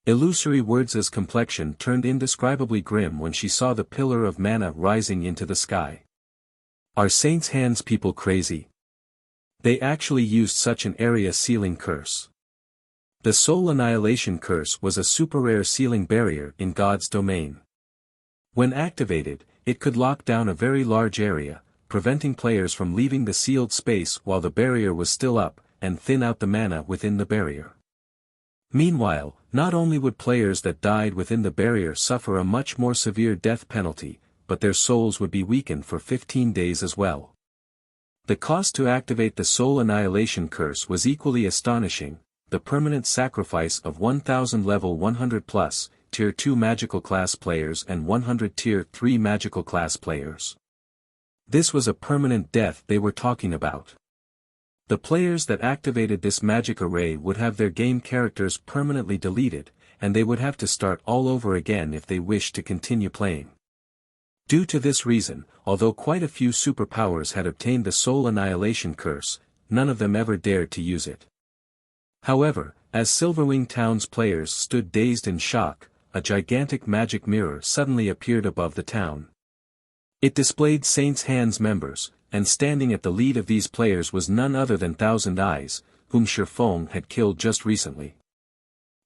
Illusory Words' complexion turned indescribably grim when she saw the pillar of mana rising into the sky. Are Saint's Hands people crazy? They actually used such an area sealing curse. The Soul Annihilation Curse was a super-rare sealing barrier in God's domain. When activated, it could lock down a very large area, preventing players from leaving the sealed space while the barrier was still up, and thin out the mana within the barrier. Meanwhile, not only would players that died within the barrier suffer a much more severe death penalty, but their souls would be weakened for 15 days as well. The cost to activate the Soul Annihilation Curse was equally astonishing: the permanent sacrifice of 1000 level 100+, Tier 2 magical class players and 100 Tier 3 magical class players. This was a permanent death they were talking about. The players that activated this magic array would have their game characters permanently deleted, and they would have to start all over again if they wished to continue playing. Due to this reason, although quite a few superpowers had obtained the Soul Annihilation Curse, none of them ever dared to use it. However, as Silverwing Town's players stood dazed in shock, a gigantic magic mirror suddenly appeared above the town. It displayed Saint's Hands members, and standing at the lead of these players was none other than Thousand Eyes, whom Faux had killed just recently.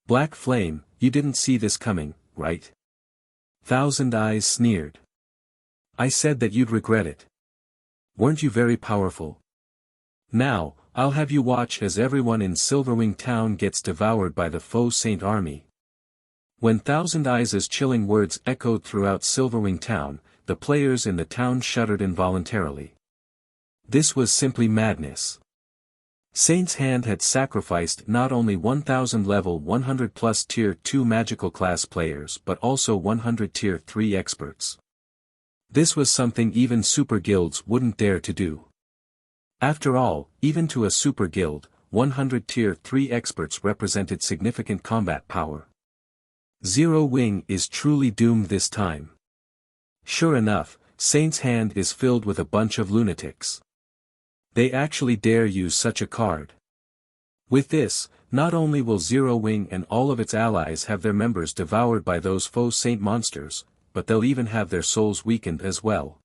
Black Flame, you didn't see this coming, right? Thousand Eyes sneered. I said that you'd regret it. Weren't you very powerful? Now, I'll have you watch as everyone in Silverwing Town gets devoured by the Faux Saint army. When Thousand Eyes' chilling words echoed throughout Silverwing Town, the players in the town shuddered involuntarily. This was simply madness. Saint's Hand had sacrificed not only 1000 level 100+ Tier 2 magical class players but also 100 Tier 3 experts. This was something even super guilds wouldn't dare to do. After all, even to a super guild, 100 Tier 3 experts represented significant combat power. Zero Wing is truly doomed this time. Sure enough, Saint's Hand is filled with a bunch of lunatics. They actually dare use such a card. With this, not only will Zero Wing and all of its allies have their members devoured by those Faux Saint monsters, but they'll even have their souls weakened as well.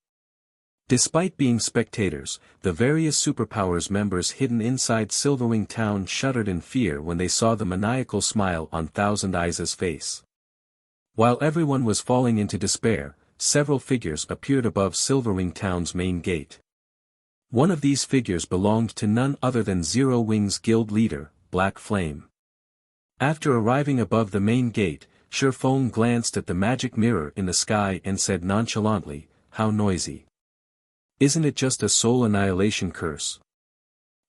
Despite being spectators, the various superpowers members hidden inside Silverwing Town shuddered in fear when they saw the maniacal smile on Thousand Eyes' face. While everyone was falling into despair, several figures appeared above Silverwing Town's main gate. One of these figures belonged to none other than Zero Wing's guild leader, Black Flame. After arriving above the main gate, Faux glanced at the magic mirror in the sky and said nonchalantly, "How noisy. Isn't it just a soul annihilation curse?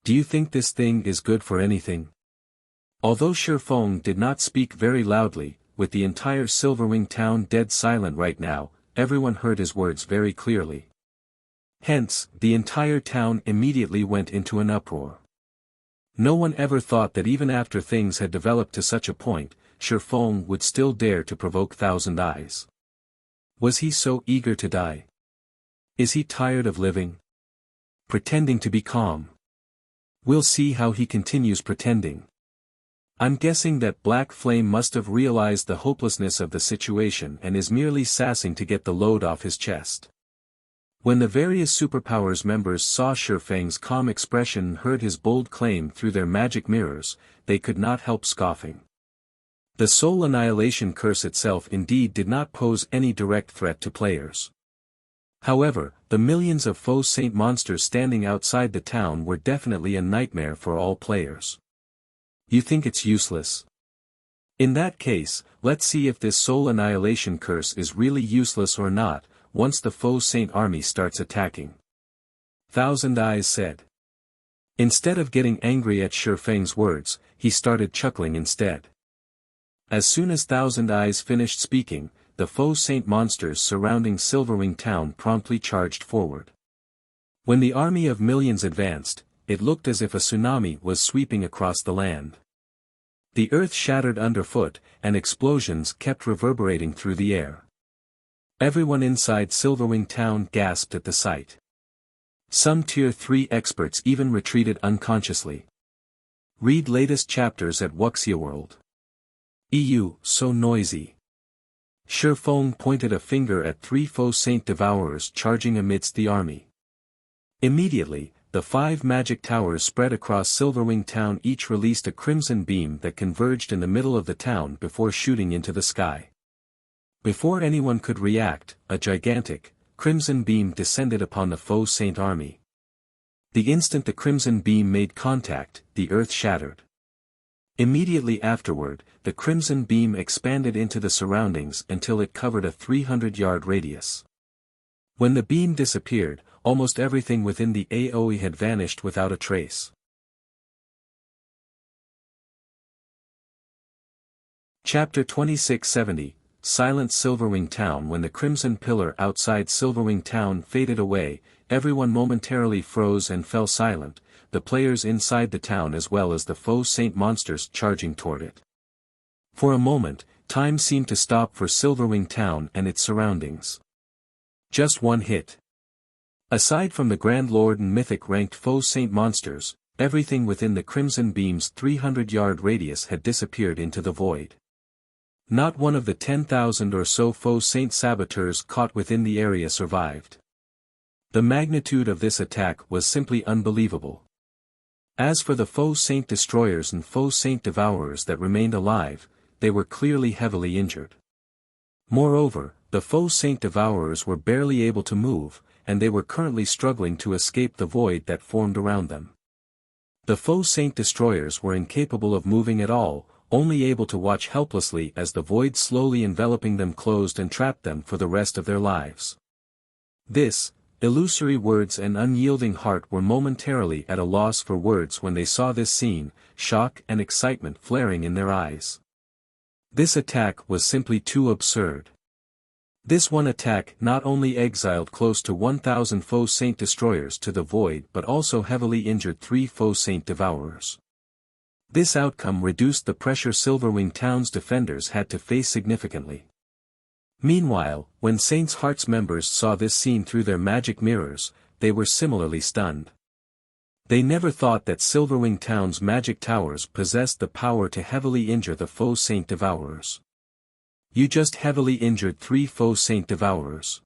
Do you think this thing is good for anything?" Although Faux did not speak very loudly, with the entire Silverwing Town dead silent right now, everyone heard his words very clearly. Hence, the entire town immediately went into an uproar. No one ever thought that even after things had developed to such a point, Faux would still dare to provoke Thousand Eyes. Was he so eager to die? Is he tired of living? Pretending to be calm. We'll see how he continues pretending. I'm guessing that Black Flame must have realized the hopelessness of the situation and is merely sassing to get the load off his chest. When the various superpowers members saw Faux's calm expression and heard his bold claim through their magic mirrors, they could not help scoffing. The Soul Annihilation Curse itself indeed did not pose any direct threat to players. However, the millions of Faux Saint monsters standing outside the town were definitely a nightmare for all players. You think it's useless? In that case, let's see if this Soul Annihilation Curse is really useless or not, once the Faux Saint army starts attacking. Thousand Eyes said. Instead of getting angry at Faux's words, he started chuckling instead. As soon as Thousand Eyes finished speaking, the Faux Saint monsters surrounding Silverwing town promptly charged forward. When the army of millions advanced, it looked as if a tsunami was sweeping across the land. The earth shattered underfoot, and explosions kept reverberating through the air. Everyone inside Silverwing town gasped at the sight. Some Tier 3 experts even retreated unconsciously. Read latest chapters at Wuxia World. EU, so noisy. Faux pointed a finger at 3 Faux Saint Devourers charging amidst the army. Immediately, the 5 magic towers spread across Silverwing town, each released a crimson beam that converged in the middle of the town before shooting into the sky. Before anyone could react, a gigantic, crimson beam descended upon the Faux Saint army. The instant the crimson beam made contact, the earth shattered. Immediately afterward, the crimson beam expanded into the surroundings until it covered a 300-yard radius. When the beam disappeared, almost everything within the AoE had vanished without a trace. Chapter 2670, Silent Silverwing Town. When the crimson pillar outside Silverwing Town faded away, everyone momentarily froze and fell silent, the players inside the town as well as the Faux Saint monsters charging toward it. For a moment, time seemed to stop for Silverwing Town and its surroundings. Just one hit. Aside from the Grand Lord and Mythic ranked Faux Saint monsters, everything within the Crimson Beam's 300-yard radius had disappeared into the void. Not one of the 10,000 or so Faux Saint saboteurs caught within the area survived. The magnitude of this attack was simply unbelievable. As for the Faux Saint destroyers and Faux Saint devourers that remained alive, they were clearly heavily injured. Moreover, the Faux Saint devourers were barely able to move, and they were currently struggling to escape the void that formed around them. The Faux Saint destroyers were incapable of moving at all, only able to watch helplessly as the void slowly enveloping them closed and trapped them for the rest of their lives. This, illusory words and unyielding heart were momentarily at a loss for words when they saw this scene, shock and excitement flaring in their eyes. This attack was simply too absurd. This one attack not only exiled close to 1,000 Faux Saint destroyers to the void but also heavily injured 3 Faux Saint devourers. This outcome reduced the pressure Silverwing Town's defenders had to face significantly. Meanwhile, when Saint's Heart's members saw this scene through their magic mirrors, they were similarly stunned. They never thought that Silverwing Town's magic towers possessed the power to heavily injure the Faux Saint devourers. You just heavily injured 3 Faux Saint devourers.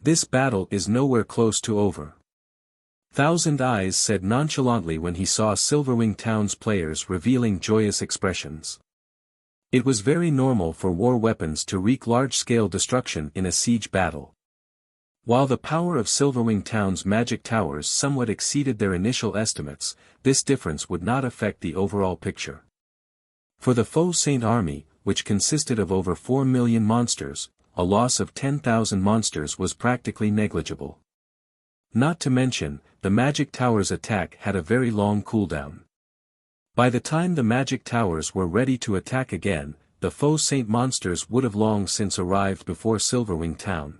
This battle is nowhere close to over. Thousand Eyes said nonchalantly when he saw Silverwing Town's players revealing joyous expressions. It was very normal for war weapons to wreak large-scale destruction in a siege battle. While the power of Silverwing Town's magic towers somewhat exceeded their initial estimates, this difference would not affect the overall picture. For the Faux Saint army, which consisted of over 4 million monsters, a loss of 10,000 monsters was practically negligible. Not to mention, the magic tower's attack had a very long cooldown. By the time the magic towers were ready to attack again, the Faux Saint monsters would have long since arrived before Silverwing Town.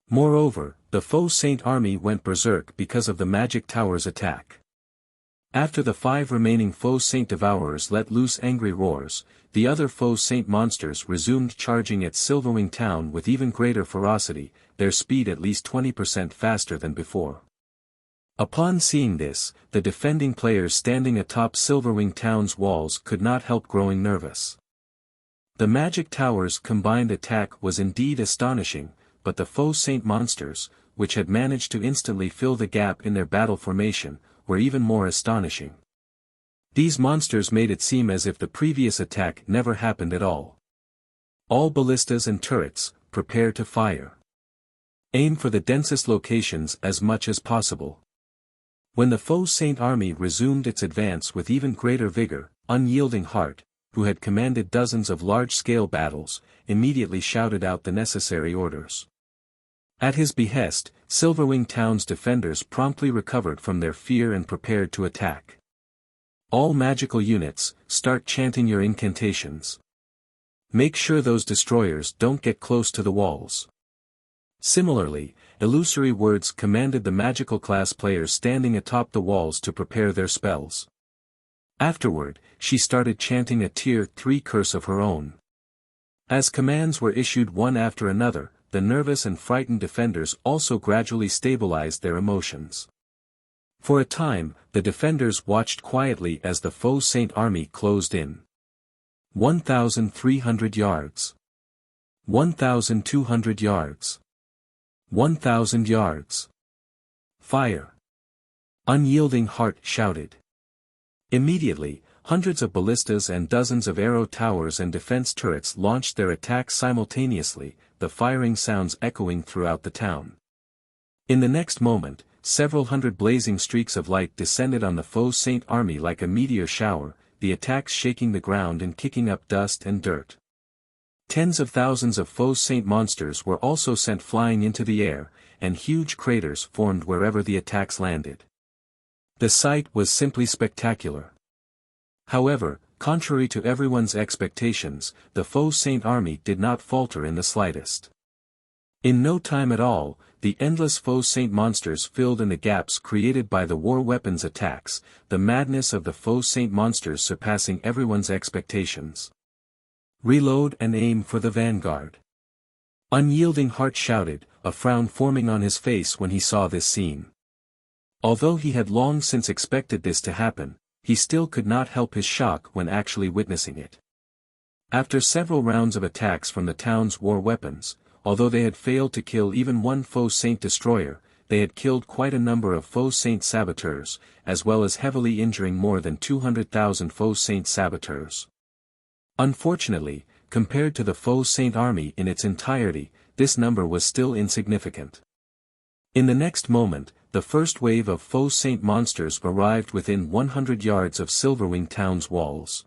Moreover, the Faux Saint army went berserk because of the magic tower's attack. After the 5 remaining Faux Saint devourers let loose angry roars, the other Faux Saint monsters resumed charging at Silverwing Town with even greater ferocity, their speed at least 20% faster than before. Upon seeing this, the defending players standing atop Silverwing Town's walls could not help growing nervous. The magic tower's combined attack was indeed astonishing, but the Faux Saint monsters, which had managed to instantly fill the gap in their battle formation, were even more astonishing. These monsters made it seem as if the previous attack never happened at all. All ballistas and turrets, prepare to fire. Aim for the densest locations as much as possible. When the Faux Saint army resumed its advance with even greater vigor, Unyielding Heart, who had commanded dozens of large-scale battles, immediately shouted out the necessary orders. At his behest, Silverwing Town's defenders promptly recovered from their fear and prepared to attack. All magical units, start chanting your incantations. Make sure those destroyers don't get close to the walls. Similarly, Illusory Words commanded the magical class players standing atop the walls to prepare their spells. Afterward, she started chanting a Tier 3 curse of her own. As commands were issued one after another, the nervous and frightened defenders also gradually stabilized their emotions. For a time, the defenders watched quietly as the Faux Saint army closed in. 1,300 yards. 1,200 yards. 1,000 yards. Fire! Unyielding Heart shouted. Immediately, hundreds of ballistas and dozens of arrow towers and defense turrets launched their attacks simultaneously, the firing sounds echoing throughout the town. In the next moment, several hundred blazing streaks of light descended on the Faux Saint army like a meteor shower, the attacks shaking the ground and kicking up dust and dirt. Tens of thousands of Faux Saint monsters were also sent flying into the air, and huge craters formed wherever the attacks landed. The sight was simply spectacular. However, contrary to everyone's expectations, the Faux Saint army did not falter in the slightest. In no time at all, the endless Faux Saint monsters filled in the gaps created by the war weapons attacks, the madness of the Faux Saint monsters surpassing everyone's expectations. Reload and aim for the vanguard. Unyielding Heart shouted, a frown forming on his face when he saw this scene. Although he had long since expected this to happen, he still could not help his shock when actually witnessing it. After several rounds of attacks from the town's war weapons, although they had failed to kill even one Faux Saint destroyer, they had killed quite a number of Faux Saint saboteurs, as well as heavily injuring more than 200,000 Faux Saint saboteurs. Unfortunately, compared to the Faux Saint army in its entirety, this number was still insignificant. In the next moment, the first wave of Faux Saint monsters arrived within 100 yards of Silverwing town's walls.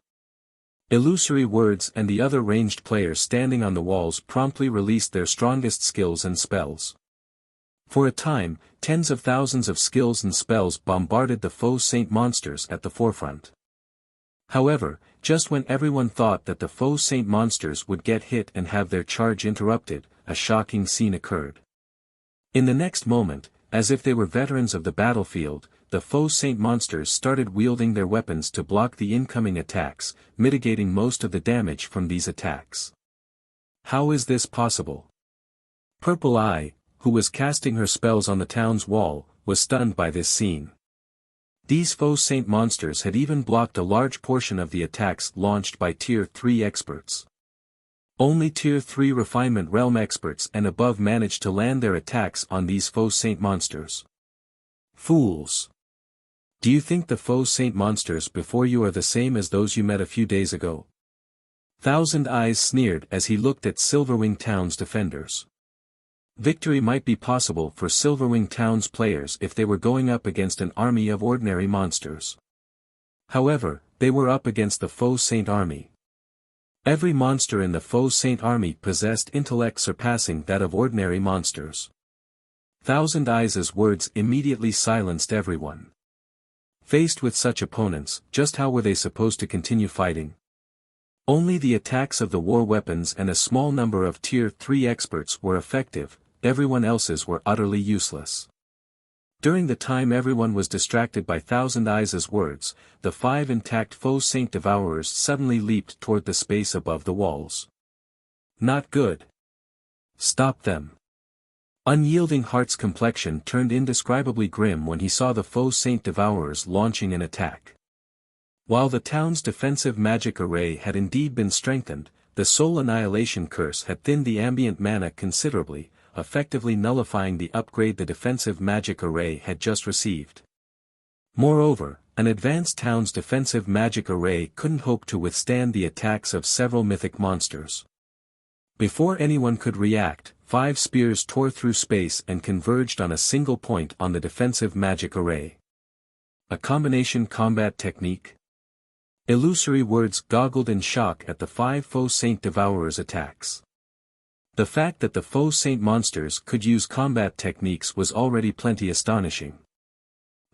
Illusory Words and the other ranged players standing on the walls promptly released their strongest skills and spells. For a time, tens of thousands of skills and spells bombarded the Faux Saint monsters at the forefront. However, just when everyone thought that the Faux Saint monsters would get hit and have their charge interrupted, a shocking scene occurred. In the next moment, as if they were veterans of the battlefield, the Faux Saint monsters started wielding their weapons to block the incoming attacks, mitigating most of the damage from these attacks. How is this possible? Purple Eye, who was casting her spells on the town's wall, was stunned by this scene. These Faux Saint monsters had even blocked a large portion of the attacks launched by Tier 3 experts. Only Tier 3 Refinement Realm experts and above managed to land their attacks on these Faux Saint monsters. Fools! Do you think the Faux Saint monsters before you are the same as those you met a few days ago? Thousand Eyes sneered as he looked at Silverwing Town's defenders. Victory might be possible for Silverwing Town's players if they were going up against an army of ordinary monsters. However, they were up against the Faux Saint army. Every monster in the Faux Saint army possessed intellect surpassing that of ordinary monsters. Thousand Eyes' words immediately silenced everyone. Faced with such opponents, just how were they supposed to continue fighting? Only the attacks of the war weapons and a small number of Tier 3 experts were effective, everyone else's were utterly useless. During the time everyone was distracted by Thousand Eyes' words, the 5 intact Faux Saint Devourers suddenly leaped toward the space above the walls. Not good. Stop them. Unyielding Heart's complexion turned indescribably grim when he saw the Faux Saint Devourers launching an attack. While the town's defensive magic array had indeed been strengthened, the Soul Annihilation Curse had thinned the ambient mana considerably, effectively nullifying the upgrade the defensive magic array had just received. Moreover, an advanced town's defensive magic array couldn't hope to withstand the attacks of several mythic monsters. Before anyone could react, 5 spears tore through space and converged on a single point on the defensive magic array. A combination combat technique? Illusory Words goggled in shock at the 5 Faux Saint Devourers' attacks. The fact that the Faux Saint monsters could use combat techniques was already plenty astonishing.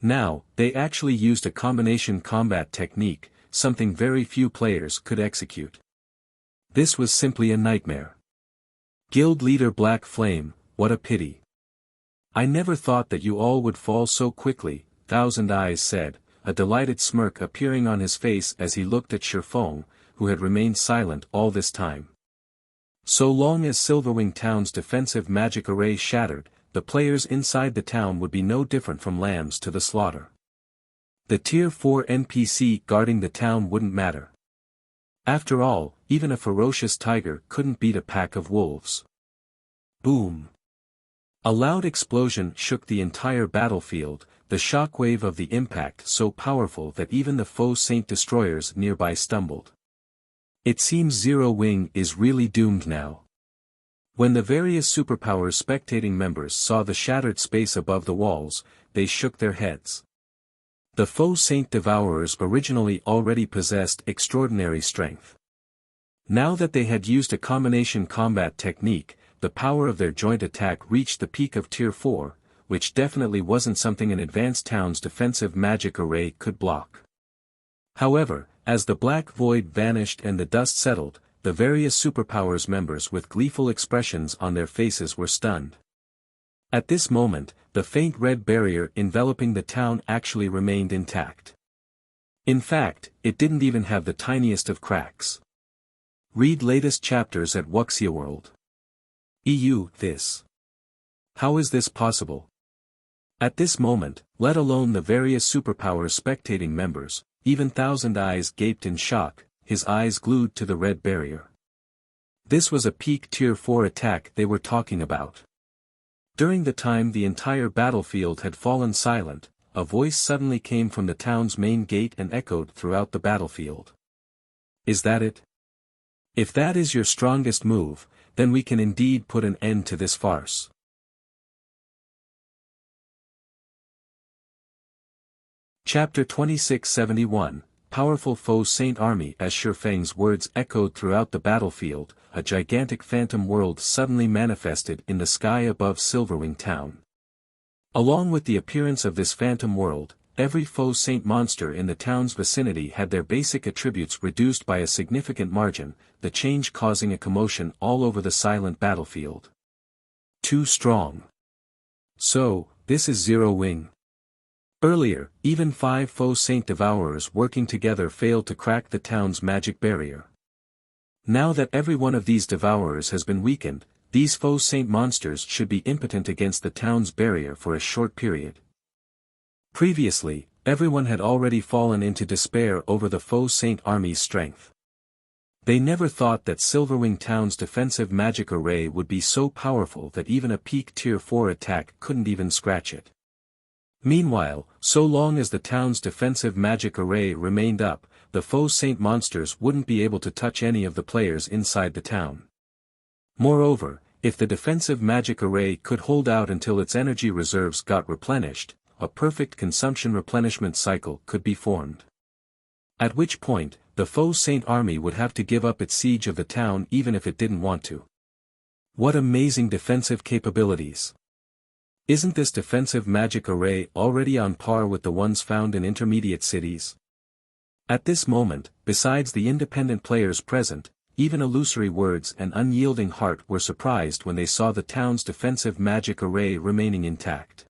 Now, they actually used a combination combat technique, something very few players could execute. This was simply a nightmare. Guild leader Black Flame, what a pity. I never thought that you all would fall so quickly, Thousand Eyes said, a delighted smirk appearing on his face as he looked at Shifeng, who had remained silent all this time. So long as Silverwing Town's defensive magic array shattered, the players inside the town would be no different from lambs to the slaughter. The Tier 4 NPC guarding the town wouldn't matter. After all, even a ferocious tiger couldn't beat a pack of wolves. Boom! A loud explosion shook the entire battlefield, the shockwave of the impact so powerful that even the Faux Saint destroyers nearby stumbled. It seems Zero Wing is really doomed now. When the various superpowers spectating members saw the shattered space above the walls, they shook their heads. The Faux Saint Devourers originally already possessed extraordinary strength. Now that they had used a combination combat technique, the power of their joint attack reached the peak of Tier 4, which definitely wasn't something an advanced town's defensive magic array could block. However, as the black void vanished and the dust settled, the various superpowers members with gleeful expressions on their faces were stunned. At this moment, the faint red barrier enveloping the town actually remained intact. In fact, it didn't even have the tiniest of cracks. Read latest chapters at Wuxia World. This. How is this possible? At this moment, let alone the various superpowers spectating members, even Thousand Eyes gaped in shock, his eyes glued to the red barrier. This was a peak Tier 4 attack they were talking about. During the time the entire battlefield had fallen silent, a voice suddenly came from the town's main gate and echoed throughout the battlefield. Is that it? If that is your strongest move, then we can indeed put an end to this farce. Chapter 2671, Powerful Faux Saint Army. As Shifeng's words echoed throughout the battlefield, a gigantic phantom world suddenly manifested in the sky above Silverwing Town. Along with the appearance of this phantom world, every Faux Saint monster in the town's vicinity had their basic attributes reduced by a significant margin, the change causing a commotion all over the silent battlefield. Too strong. So, this is Zero Wing. Earlier, even 5 Faux Saint Devourers working together failed to crack the town's magic barrier. Now that every one of these Devourers has been weakened, these Faux Saint monsters should be impotent against the town's barrier for a short period. Previously, everyone had already fallen into despair over the Faux Saint army's strength. They never thought that Silverwing Town's defensive magic array would be so powerful that even a peak Tier 4 attack couldn't even scratch it. Meanwhile, so long as the town's defensive magic array remained up, the Faux Saint monsters wouldn't be able to touch any of the players inside the town. Moreover, if the defensive magic array could hold out until its energy reserves got replenished, a perfect consumption replenishment cycle could be formed. At which point, the Faux Saint army would have to give up its siege of the town even if it didn't want to. What amazing defensive capabilities! Isn't this defensive magic array already on par with the ones found in intermediate cities? At this moment, besides the independent players present, even Illusory Words and Unyielding Heart were surprised when they saw the town's defensive magic array remaining intact.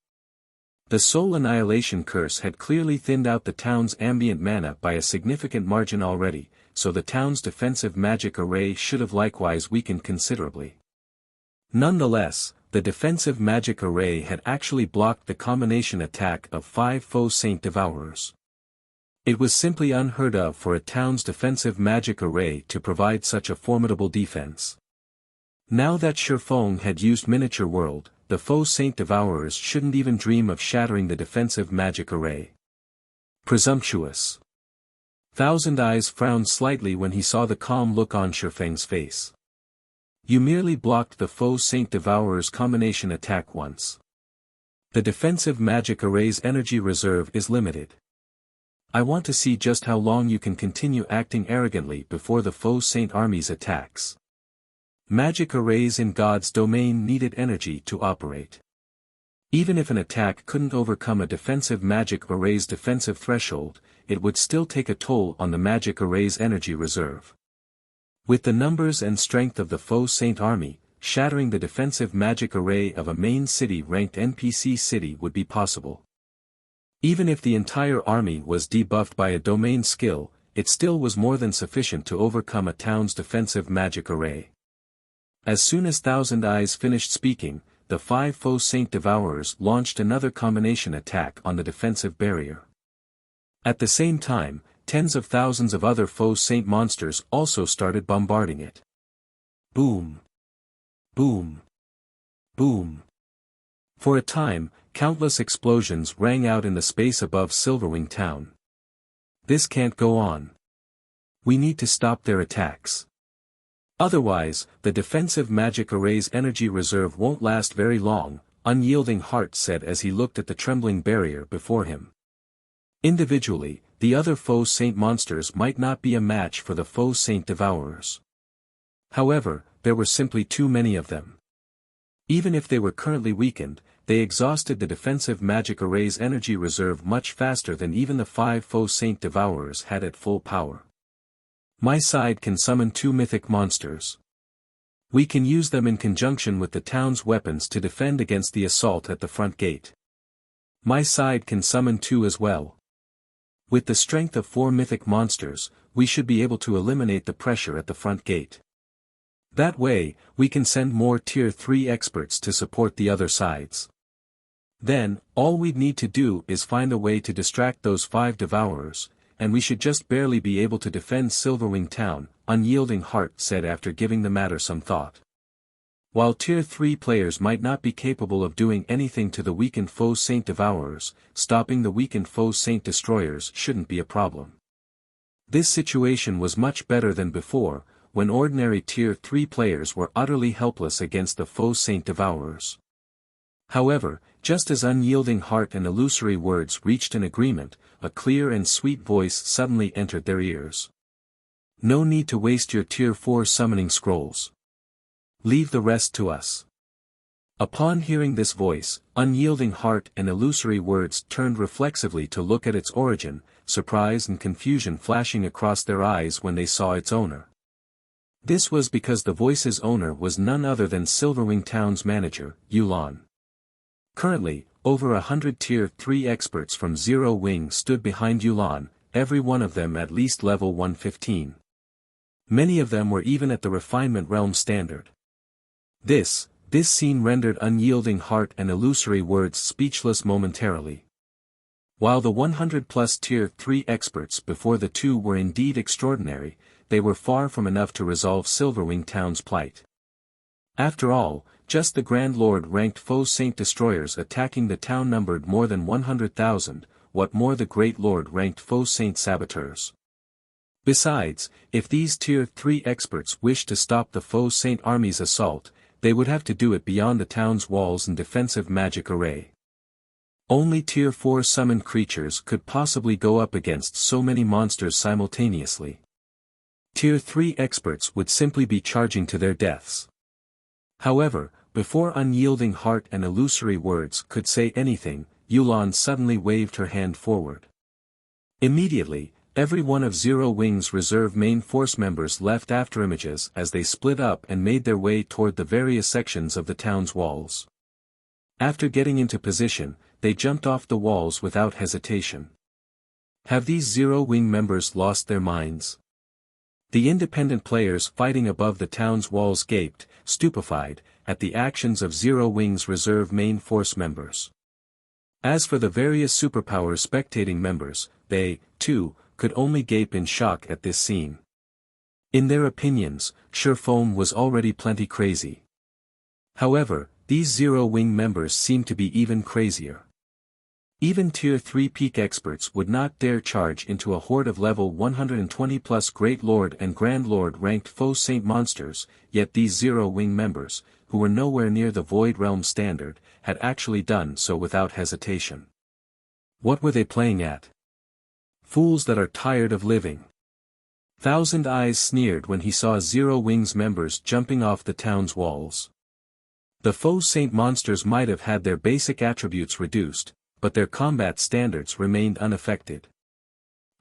The Soul Annihilation Curse had clearly thinned out the town's ambient mana by a significant margin already, so the town's defensive magic array should have likewise weakened considerably. Nonetheless, the defensive magic array had actually blocked the combination attack of 5 Faux Saint Devourers. It was simply unheard of for a town's defensive magic array to provide such a formidable defense. Now that Shifeng had used Miniature World, the Faux Saint Devourers shouldn't even dream of shattering the defensive magic array. Presumptuous. Thousand Eyes frowned slightly when he saw the calm look on Shifeng's face. You merely blocked the Faux Saint Devourer's combination attack once. The defensive magic array's energy reserve is limited. I want to see just how long you can continue acting arrogantly before the Faux Saint army's attacks. Magic arrays in God's domain needed energy to operate. Even if an attack couldn't overcome a defensive magic array's defensive threshold, it would still take a toll on the magic array's energy reserve. With the numbers and strength of the Faux Saint army, shattering the defensive magic array of a main city-ranked NPC city would be possible. Even if the entire army was debuffed by a domain skill, it still was more than sufficient to overcome a town's defensive magic array. As soon as Thousand Eyes finished speaking, the 5 Faux Saint Devourers launched another combination attack on the defensive barrier. At the same time, tens of thousands of other Faux Saint monsters also started bombarding it. Boom! Boom! Boom! For a time, countless explosions rang out in the space above Silverwing town. This can't go on. We need to stop their attacks. Otherwise, the defensive magic array's energy reserve won't last very long, Unyielding Heart said as he looked at the trembling barrier before him. Individually, the other Faux Saint monsters might not be a match for the Faux Saint Devourers. However, there were simply too many of them. Even if they were currently weakened, they exhausted the defensive magic array's energy reserve much faster than even the 5 Faux Saint Devourers had at full power. My side can summon 2 mythic monsters. We can use them in conjunction with the town's weapons to defend against the assault at the front gate. My side can summon 2 as well. With the strength of 4 mythic monsters, we should be able to eliminate the pressure at the front gate. That way, we can send more Tier 3 experts to support the other sides. Then, all we'd need to do is find a way to distract those 5 Devourers, and we should just barely be able to defend Silverwing Town, Unyielding Heart said after giving the matter some thought. While Tier 3 players might not be capable of doing anything to the weakened Faux Saint Devourers, stopping the weakened Faux Saint Destroyers shouldn't be a problem. This situation was much better than before, when ordinary Tier 3 players were utterly helpless against the Faux Saint Devourers. However, just as Unyielding Heart and Illusory Words reached an agreement, a clear and sweet voice suddenly entered their ears. No need to waste your Tier 4 summoning scrolls. Leave the rest to us. Upon hearing this voice, Unyielding Heart and Illusory Words turned reflexively to look at its origin, surprise and confusion flashing across their eyes when they saw its owner. This was because the voice's owner was none other than Silverwing Town's manager, Yulan. Currently, over 100 Tier 3 experts from Zero Wing stood behind Yulan, every one of them at least level 115. Many of them were even at the refinement realm standard. This scene rendered Unyielding Heart and Illusory Words speechless momentarily. While the 100+ Tier 3 experts before the 2 were indeed extraordinary, they were far from enough to resolve Silverwing Town's plight. After all, just the Grand Lord ranked Faux Saint Destroyers attacking the town numbered more than 100,000, what more the Great Lord ranked Faux Saint Saboteurs. Besides, if these Tier 3 experts wished to stop the Faux Saint army's assault, they would have to do it beyond the town's walls and defensive magic array. Only Tier 4 summoned creatures could possibly go up against so many monsters simultaneously. Tier 3 experts would simply be charging to their deaths. However, before Unyielding Heart and Illusory Words could say anything, Yulan suddenly waved her hand forward. Immediately, every one of Zero Wing's reserve main force members left after images as they split up and made their way toward the various sections of the town's walls. After getting into position, they jumped off the walls without hesitation. Have these Zero Wing members lost their minds? The independent players fighting above the town's walls gaped, stupefied, at the actions of Zero Wing's reserve main force members. As for the various superpowers spectating members, they, too, could only gape in shock at this scene. In their opinions, Faux was already plenty crazy. However, these Zero Wing members seemed to be even crazier. Even Tier 3 peak experts would not dare charge into a horde of level 120+ Great Lord and Grand Lord ranked Faux Saint monsters, yet these Zero Wing members, who were nowhere near the Void Realm standard, had actually done so without hesitation. What were they playing at? Fools that are tired of living. Thousand Eyes sneered when he saw Zero Wing's members jumping off the town's walls. The Faux Saint monsters might have had their basic attributes reduced, but their combat standards remained unaffected.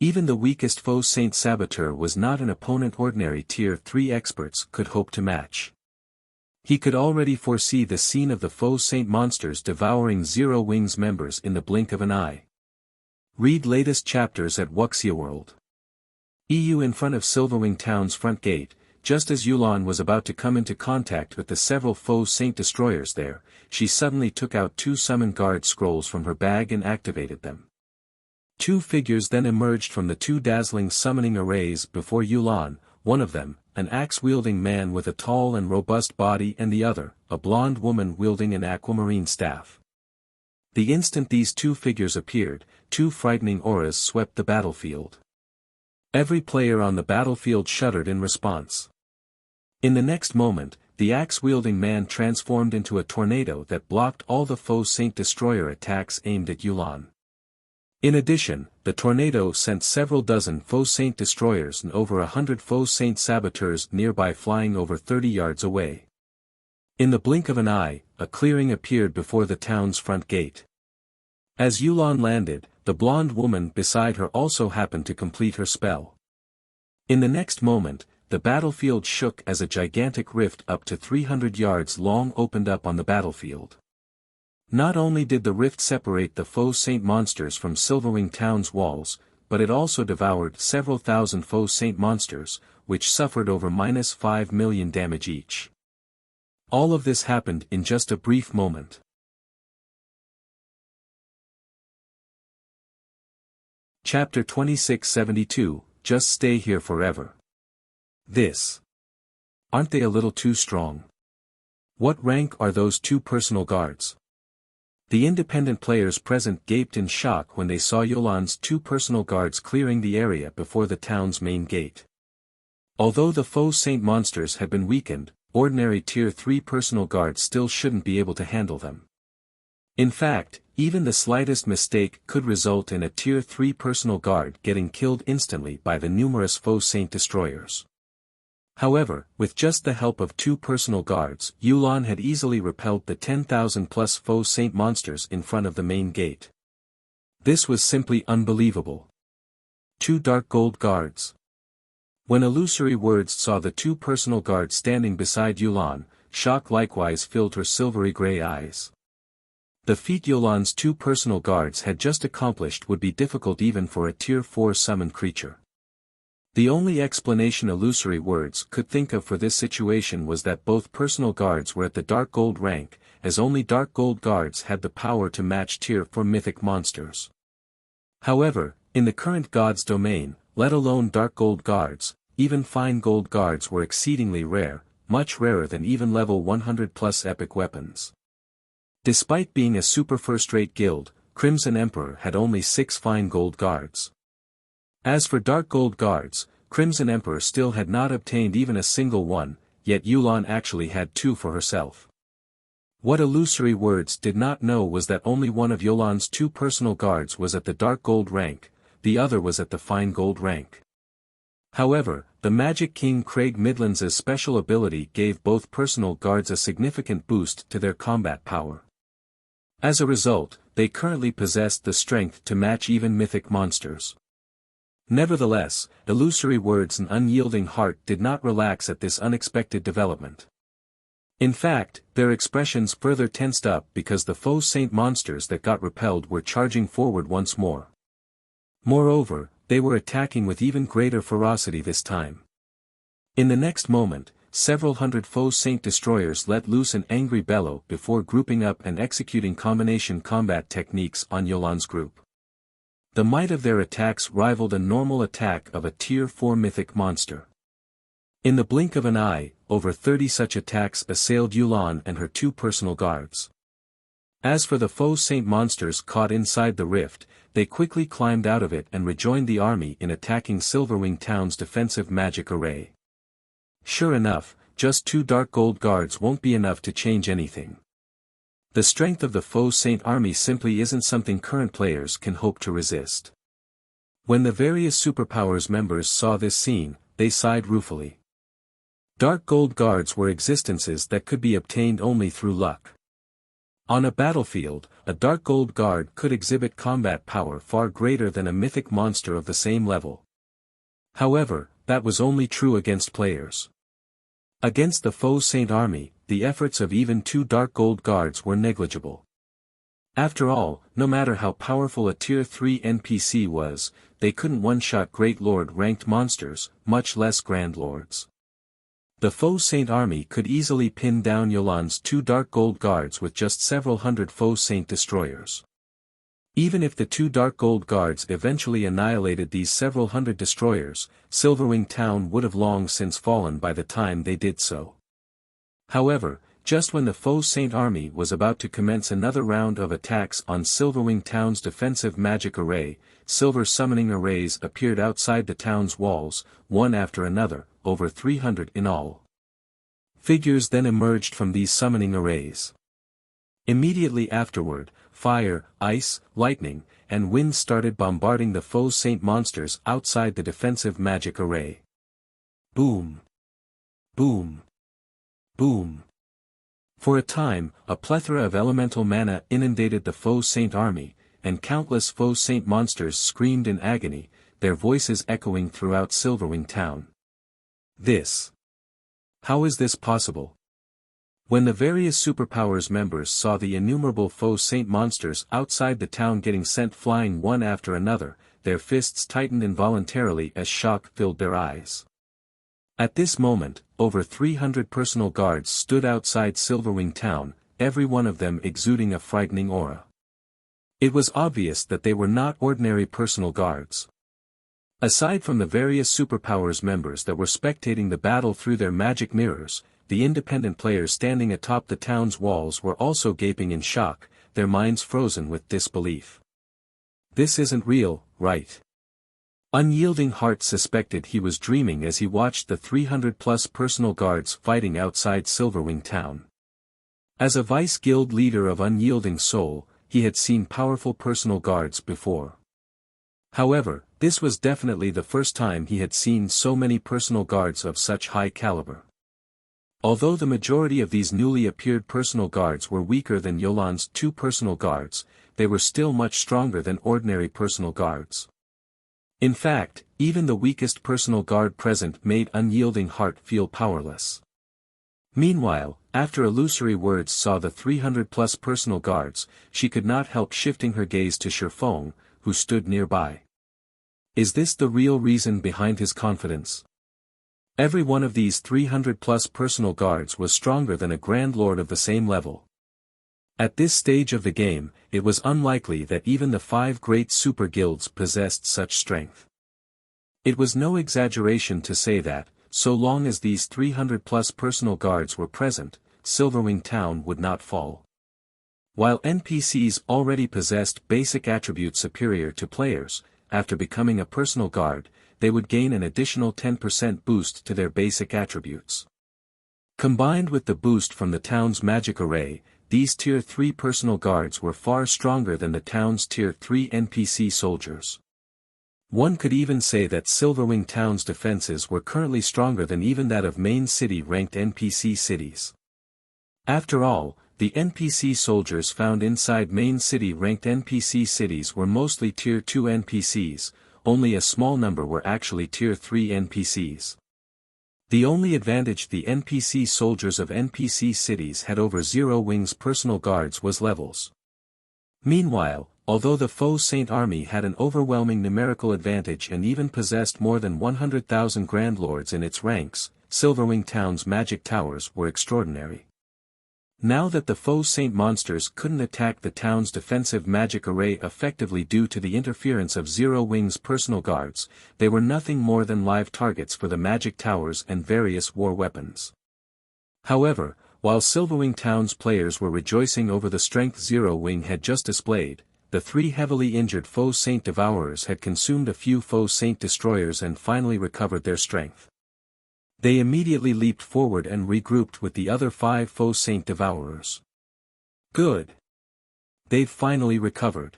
Even the weakest Faux Saint Saboteur was not an opponent ordinary Tier 3 experts could hope to match. He could already foresee the scene of the Faux Saint monsters devouring Zero Wings members in the blink of an eye. Read latest chapters at Wuxia World. EU in front of Silverwing Town's front gate, just as Yulan was about to come into contact with the several Faux Saint destroyers there, she suddenly took out 2 summon guard scrolls from her bag and activated them. 2 figures then emerged from the 2 dazzling summoning arrays before Yulan, one of them, an axe-wielding man with a tall and robust body, and the other, a blonde woman wielding an aquamarine staff. The instant these 2 figures appeared, 2 frightening auras swept the battlefield. Every player on the battlefield shuddered in response. In the next moment, the axe-wielding man transformed into a tornado that blocked all the Faux Saint destroyer attacks aimed at Yulan. In addition, the tornado sent several dozen Faux Saint destroyers and over 100 Faux Saint saboteurs nearby flying over 30 yards away. In the blink of an eye, a clearing appeared before the town's front gate. As Yulan landed, the blonde woman beside her also happened to complete her spell. In the next moment, the battlefield shook as a gigantic rift up to 300 yards long opened up on the battlefield. Not only did the rift separate the Faux Saint monsters from Silverwing Town's walls, but it also devoured several thousand Faux Saint monsters, which suffered over -5 million damage each. All of this happened in just a brief moment. Chapter 2672, Just Stay Here Forever. This. Aren't they a little too strong? What rank are those 2 personal guards? The independent players present gaped in shock when they saw Yulan's 2 personal guards clearing the area before the town's main gate. Although the Faux Saint monsters had been weakened, ordinary Tier 3 personal guards still shouldn't be able to handle them. In fact, even the slightest mistake could result in a Tier 3 personal guard getting killed instantly by the numerous Faux Saint destroyers. However, with just the help of 2 personal guards, Yulan had easily repelled the 10,000+ Faux Saint monsters in front of the main gate. This was simply unbelievable. 2 dark gold guards. When Illusory Words saw the 2 personal guards standing beside Yulan, shock likewise filled her silvery gray eyes. The feat Yulan's 2 personal guards had just accomplished would be difficult even for a Tier 4 summoned creature. The only explanation Illusory Words could think of for this situation was that both personal guards were at the Dark Gold rank, as only Dark Gold guards had the power to match Tier 4 mythic monsters. However, in the current God's domain, let alone Dark Gold guards, even Fine Gold guards were exceedingly rare, much rarer than even level 100+ epic weapons. Despite being a super first-rate guild, Crimson Emperor had only 6 Fine Gold guards. As for Dark Gold guards, Crimson Emperor still had not obtained even a single one, yet Yulan actually had 2 for herself. What Illusory Words did not know was that only one of Yulan's 2 personal guards was at the Dark Gold rank, the other was at the Fine Gold rank. However, the Magic King Craig Midlands' special ability gave both personal guards a significant boost to their combat power. As a result, they currently possessed the strength to match even mythic monsters. Nevertheless, Illusory Words and Unyielding Heart did not relax at this unexpected development. In fact, their expressions further tensed up because the Faux Saint monsters that got repelled were charging forward once more. Moreover, they were attacking with even greater ferocity this time. In the next moment, several hundred Faux Saint destroyers let loose an angry bellow before grouping up and executing combination combat techniques on Yulan's group. The might of their attacks rivaled a normal attack of a Tier 4 mythic monster. In the blink of an eye, over 30 such attacks assailed Yulan and her 2 personal guards. As for the Faux Saint monsters caught inside the rift, they quickly climbed out of it and rejoined the army in attacking Silverwing Town's defensive magic array. Sure enough, just 2 Dark Gold guards won't be enough to change anything. The strength of the Faux Saint army simply isn't something current players can hope to resist. When the various superpowers members saw this scene, they sighed ruefully. Dark Gold guards were existences that could be obtained only through luck. On a battlefield, a Dark Gold Guard could exhibit combat power far greater than a mythic monster of the same level. However, that was only true against players. Against the Faux Saint army, the efforts of even 2 Dark Gold Guards were negligible. After all, no matter how powerful a Tier 3 NPC was, they couldn't one-shot Great Lord-ranked monsters, much less Grand Lords. The Faux Saint army could easily pin down Yolan's 2 Dark Gold Guards with just several hundred Faux Saint destroyers. Even if the 2 Dark Gold Guards eventually annihilated these several hundred destroyers, Silverwing town would have long since fallen by the time they did so. However, just when the Faux Saint army was about to commence another round of attacks on Silverwing town's defensive magic array, silver summoning arrays appeared outside the town's walls, one after another, over 300 in all. Figures then emerged from these summoning arrays. Immediately afterward, fire, ice, lightning, and wind started bombarding the Faux Saint monsters outside the defensive magic array. Boom! Boom! Boom! For a time, a plethora of elemental mana inundated the Faux Saint army, and countless Faux Saint monsters screamed in agony, their voices echoing throughout Silverwing town. How is this possible? When the various superpowers members saw the innumerable Faux Saint monsters outside the town getting sent flying one after another, their fists tightened involuntarily as shock filled their eyes. At this moment, over 300 personal guards stood outside Silverwing town, every one of them exuding a frightening aura. It was obvious that they were not ordinary personal guards. Aside from the various superpowers members that were spectating the battle through their magic mirrors, the independent players standing atop the town's walls were also gaping in shock, their minds frozen with disbelief. This isn't real, right? Unyielding Heart suspected he was dreaming as he watched the 300-plus personal guards fighting outside Silverwing town. As a vice guild leader of Unyielding Soul, he had seen powerful personal guards before. However, this was definitely the first time he had seen so many personal guards of such high caliber. Although the majority of these newly appeared personal guards were weaker than Yolan's 2 personal guards, they were still much stronger than ordinary personal guards. In fact, even the weakest personal guard present made Unyielding Heart feel powerless. Meanwhile, after Illusory Words saw the 300-plus personal guards, she could not help shifting her gaze to Faux, who stood nearby. Is this the real reason behind his confidence? Every one of these 300-plus personal guards was stronger than a Grand Lord of the same level. At this stage of the game, it was unlikely that even the 5 great super guilds possessed such strength. It was no exaggeration to say that, so long as these 300-plus personal guards were present, Silverwing town would not fall. While NPCs already possessed basic attributes superior to players, after becoming a personal guard, they would gain an additional 10% boost to their basic attributes. Combined with the boost from the town's magic array, these Tier 3 personal guards were far stronger than the town's Tier 3 NPC soldiers. One could even say that Silverwing town's defenses were currently stronger than even that of main city-ranked NPC cities. After all, the NPC soldiers found inside main city-ranked NPC cities were mostly Tier 2 NPCs, only a small number were actually Tier 3 NPCs. The only advantage the NPC soldiers of NPC cities had over Zero Wing's personal guards was levels. Meanwhile, although the Faux Saint army had an overwhelming numerical advantage and even possessed more than 100,000 Grand Lords in its ranks, Silverwing town's magic towers were extraordinary. Now that the Faux Saint monsters couldn't attack the town's defensive magic array effectively due to the interference of Zero Wing's personal guards, they were nothing more than live targets for the magic towers and various war weapons. However, while Silverwing town's players were rejoicing over the strength Zero Wing had just displayed, the 3 heavily injured Faux Saint Devourers had consumed a few Faux Saint destroyers and finally recovered their strength. They immediately leaped forward and regrouped with the other 5 Faux Saint Devourers. Good. They've finally recovered.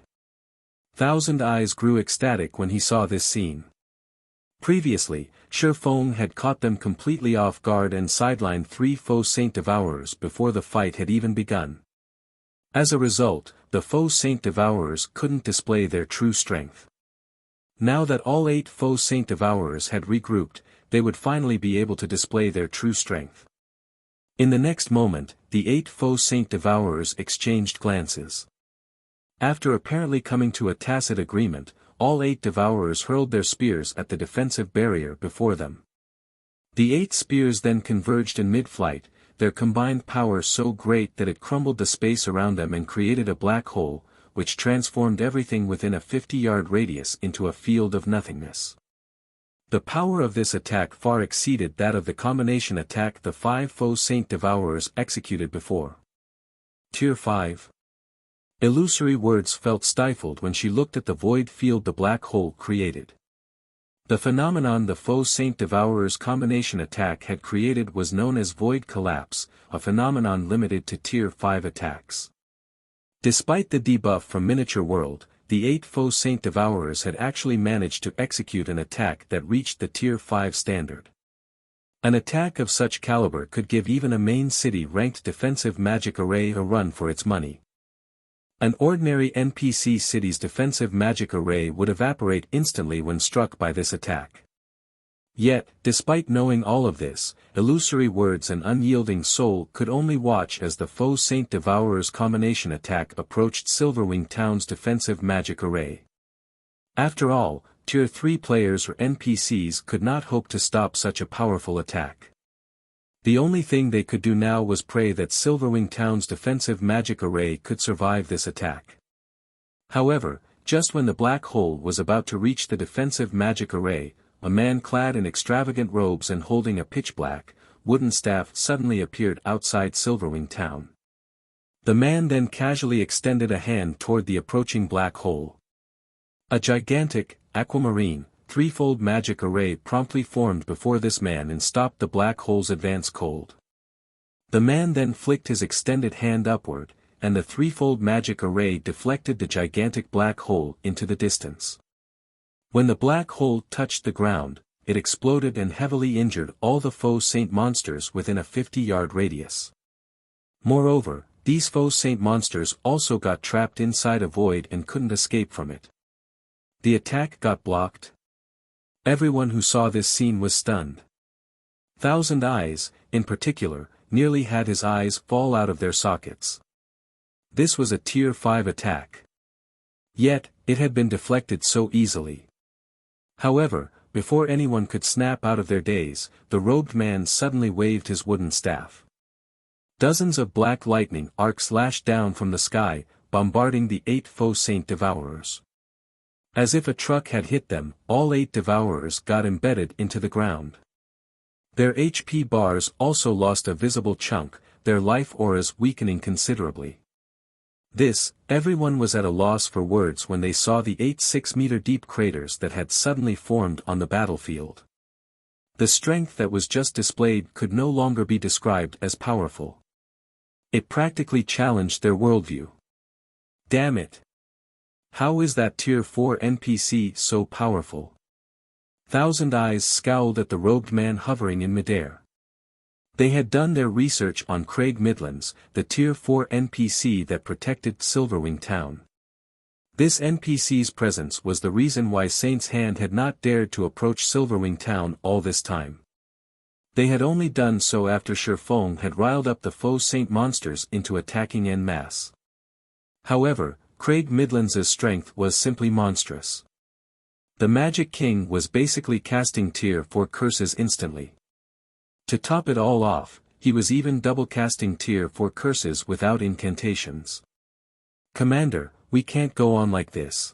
Thousand Eyes grew ecstatic when he saw this scene. Previously, Faux had caught them completely off guard and sidelined 3 Faux Saint Devourers before the fight had even begun. As a result, the Faux Saint Devourers couldn't display their true strength. Now that all 8 Faux Saint Devourers had regrouped, they would finally be able to display their true strength. In the next moment, the 8 Faux Saint Devourers exchanged glances. After apparently coming to a tacit agreement, all 8 Devourers hurled their spears at the defensive barrier before them. The 8 spears then converged in mid-flight, their combined power so great that it crumbled the space around them and created a black hole, which transformed everything within a 50-yard radius into a field of nothingness. The power of this attack far exceeded that of the combination attack the 5 Faux Saint Devourers executed before. Tier 5. Illusory words felt stifled when she looked at the void field the black hole created. The phenomenon the Faux Saint Devourer's combination attack had created was known as Void Collapse, a phenomenon limited to Tier 5 attacks. Despite the debuff from Miniature World, the 8 Faux Saint Devourers had actually managed to execute an attack that reached the Tier 5 standard. An attack of such caliber could give even a main city-ranked defensive magic array a run for its money. An ordinary NPC city's defensive magic array would evaporate instantly when struck by this attack. Yet, despite knowing all of this, Illusory Words and Unyielding Soul could only watch as the Faux Saint Devourer's combination attack approached Silverwing Town's defensive magic array. After all, Tier 3 players or NPCs could not hope to stop such a powerful attack. The only thing they could do now was pray that Silverwing Town's defensive magic array could survive this attack. However, just when the black hole was about to reach the defensive magic array, a man clad in extravagant robes and holding a pitch-black, wooden staff suddenly appeared outside Silverwing Town. The man then casually extended a hand toward the approaching black hole. A gigantic, aquamarine, threefold magic array promptly formed before this man and stopped the black hole's advance cold. The man then flicked his extended hand upward, and the threefold magic array deflected the gigantic black hole into the distance. When the black hole touched the ground, it exploded and heavily injured all the Faux Saint monsters within a 50-yard radius. Moreover, these Faux Saint monsters also got trapped inside a void and couldn't escape from it. The attack got blocked. Everyone who saw this scene was stunned. Thousand Eyes, in particular, nearly had his eyes fall out of their sockets. This was a Tier 5 attack. Yet, it had been deflected so easily. However, before anyone could snap out of their daze, the robed man suddenly waved his wooden staff. Dozens of black lightning arcs lashed down from the sky, bombarding the 8 Faux Saint Devourers. As if a truck had hit them, all 8 Devourers got embedded into the ground. Their HP bars also lost a visible chunk, their life auras weakening considerably. Everyone was at a loss for words when they saw the 8 6-meter-deep craters that had suddenly formed on the battlefield. The strength that was just displayed could no longer be described as powerful. It practically challenged their worldview. Damn it! How is that Tier 4 NPC so powerful? Thousand Eyes scowled at the robed man hovering in midair. They had done their research on Craig Midlands, the Tier 4 NPC that protected Silverwing Town. This NPC's presence was the reason why Saint's Hand had not dared to approach Silverwing Town all this time. They had only done so after Faux had riled up the Faux Saint monsters into attacking en masse. However, Craig Midlands' strength was simply monstrous. The Magic King was basically casting Tier 4 curses instantly. To top it all off, he was even double casting Tier 4 curses without incantations. Commander, we can't go on like this.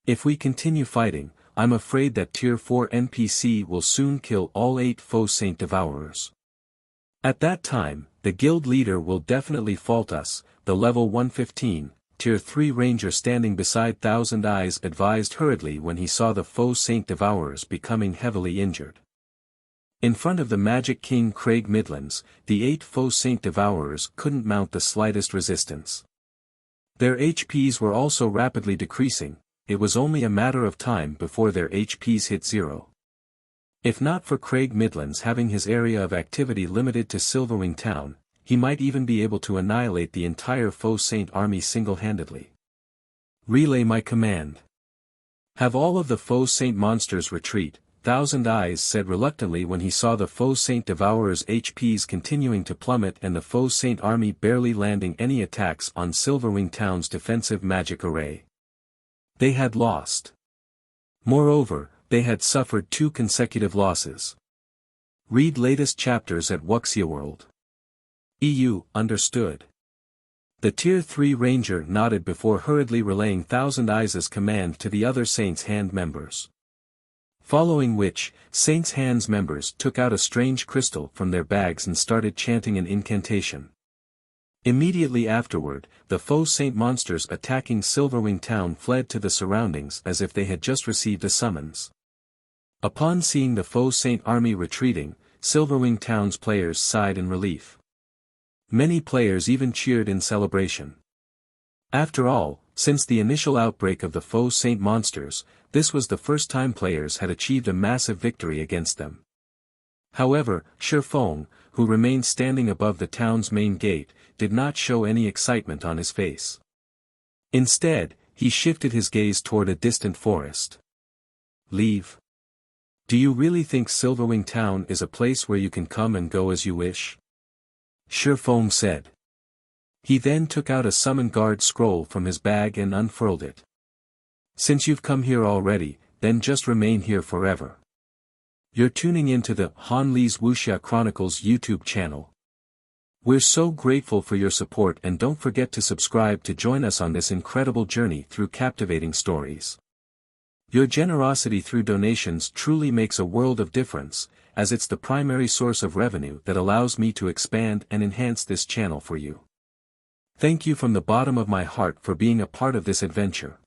If we continue fighting, I'm afraid that Tier 4 NPC will soon kill all 8 Faux Saint Devourers. At that time, the guild leader will definitely fault us, the level 115, Tier 3 ranger standing beside Thousand Eyes advised hurriedly when he saw the Faux Saint Devourers becoming heavily injured. In front of the Magic King Craig Midlands, the 8 Faux Saint Devourers couldn't mount the slightest resistance. Their HPs were also rapidly decreasing, it was only a matter of time before their HPs hit zero. If not for Craig Midlands having his area of activity limited to Silverwing Town, he might even be able to annihilate the entire Faux Saint army single-handedly. Relay my command. Have all of the Faux Saint monsters retreat, Thousand Eyes said reluctantly when he saw the Faux Saint Devourer's HPs continuing to plummet and the Faux Saint army barely landing any attacks on Silverwing Town's defensive magic array. They had lost. Moreover, they had suffered 2 consecutive losses. Read latest chapters at Wuxia World. EU, understood. The Tier 3 Ranger nodded before hurriedly relaying Thousand Eyes' command to the other Saints' Hand members. Following which, Saints' Hands members took out a strange crystal from their bags and started chanting an incantation. Immediately afterward, the Faux Saint monsters attacking Silverwing Town fled to the surroundings as if they had just received a summons. Upon seeing the Faux Saint army retreating, Silverwing Town's players sighed in relief. Many players even cheered in celebration. After all, since the initial outbreak of the Faux Saint monsters, this was the first time players had achieved a massive victory against them. However, Faux, who remained standing above the town's main gate, did not show any excitement on his face. Instead, he shifted his gaze toward a distant forest. Leave? Do you really think Silverwing Town is a place where you can come and go as you wish? Faux said. He then took out a Summon Guard scroll from his bag and unfurled it. Since you've come here already, then just remain here forever. You're tuning into the Han Li's Wuxia Chronicles YouTube channel. We're so grateful for your support and don't forget to subscribe to join us on this incredible journey through captivating stories. Your generosity through donations truly makes a world of difference, as it's the primary source of revenue that allows me to expand and enhance this channel for you. Thank you from the bottom of my heart for being a part of this adventure.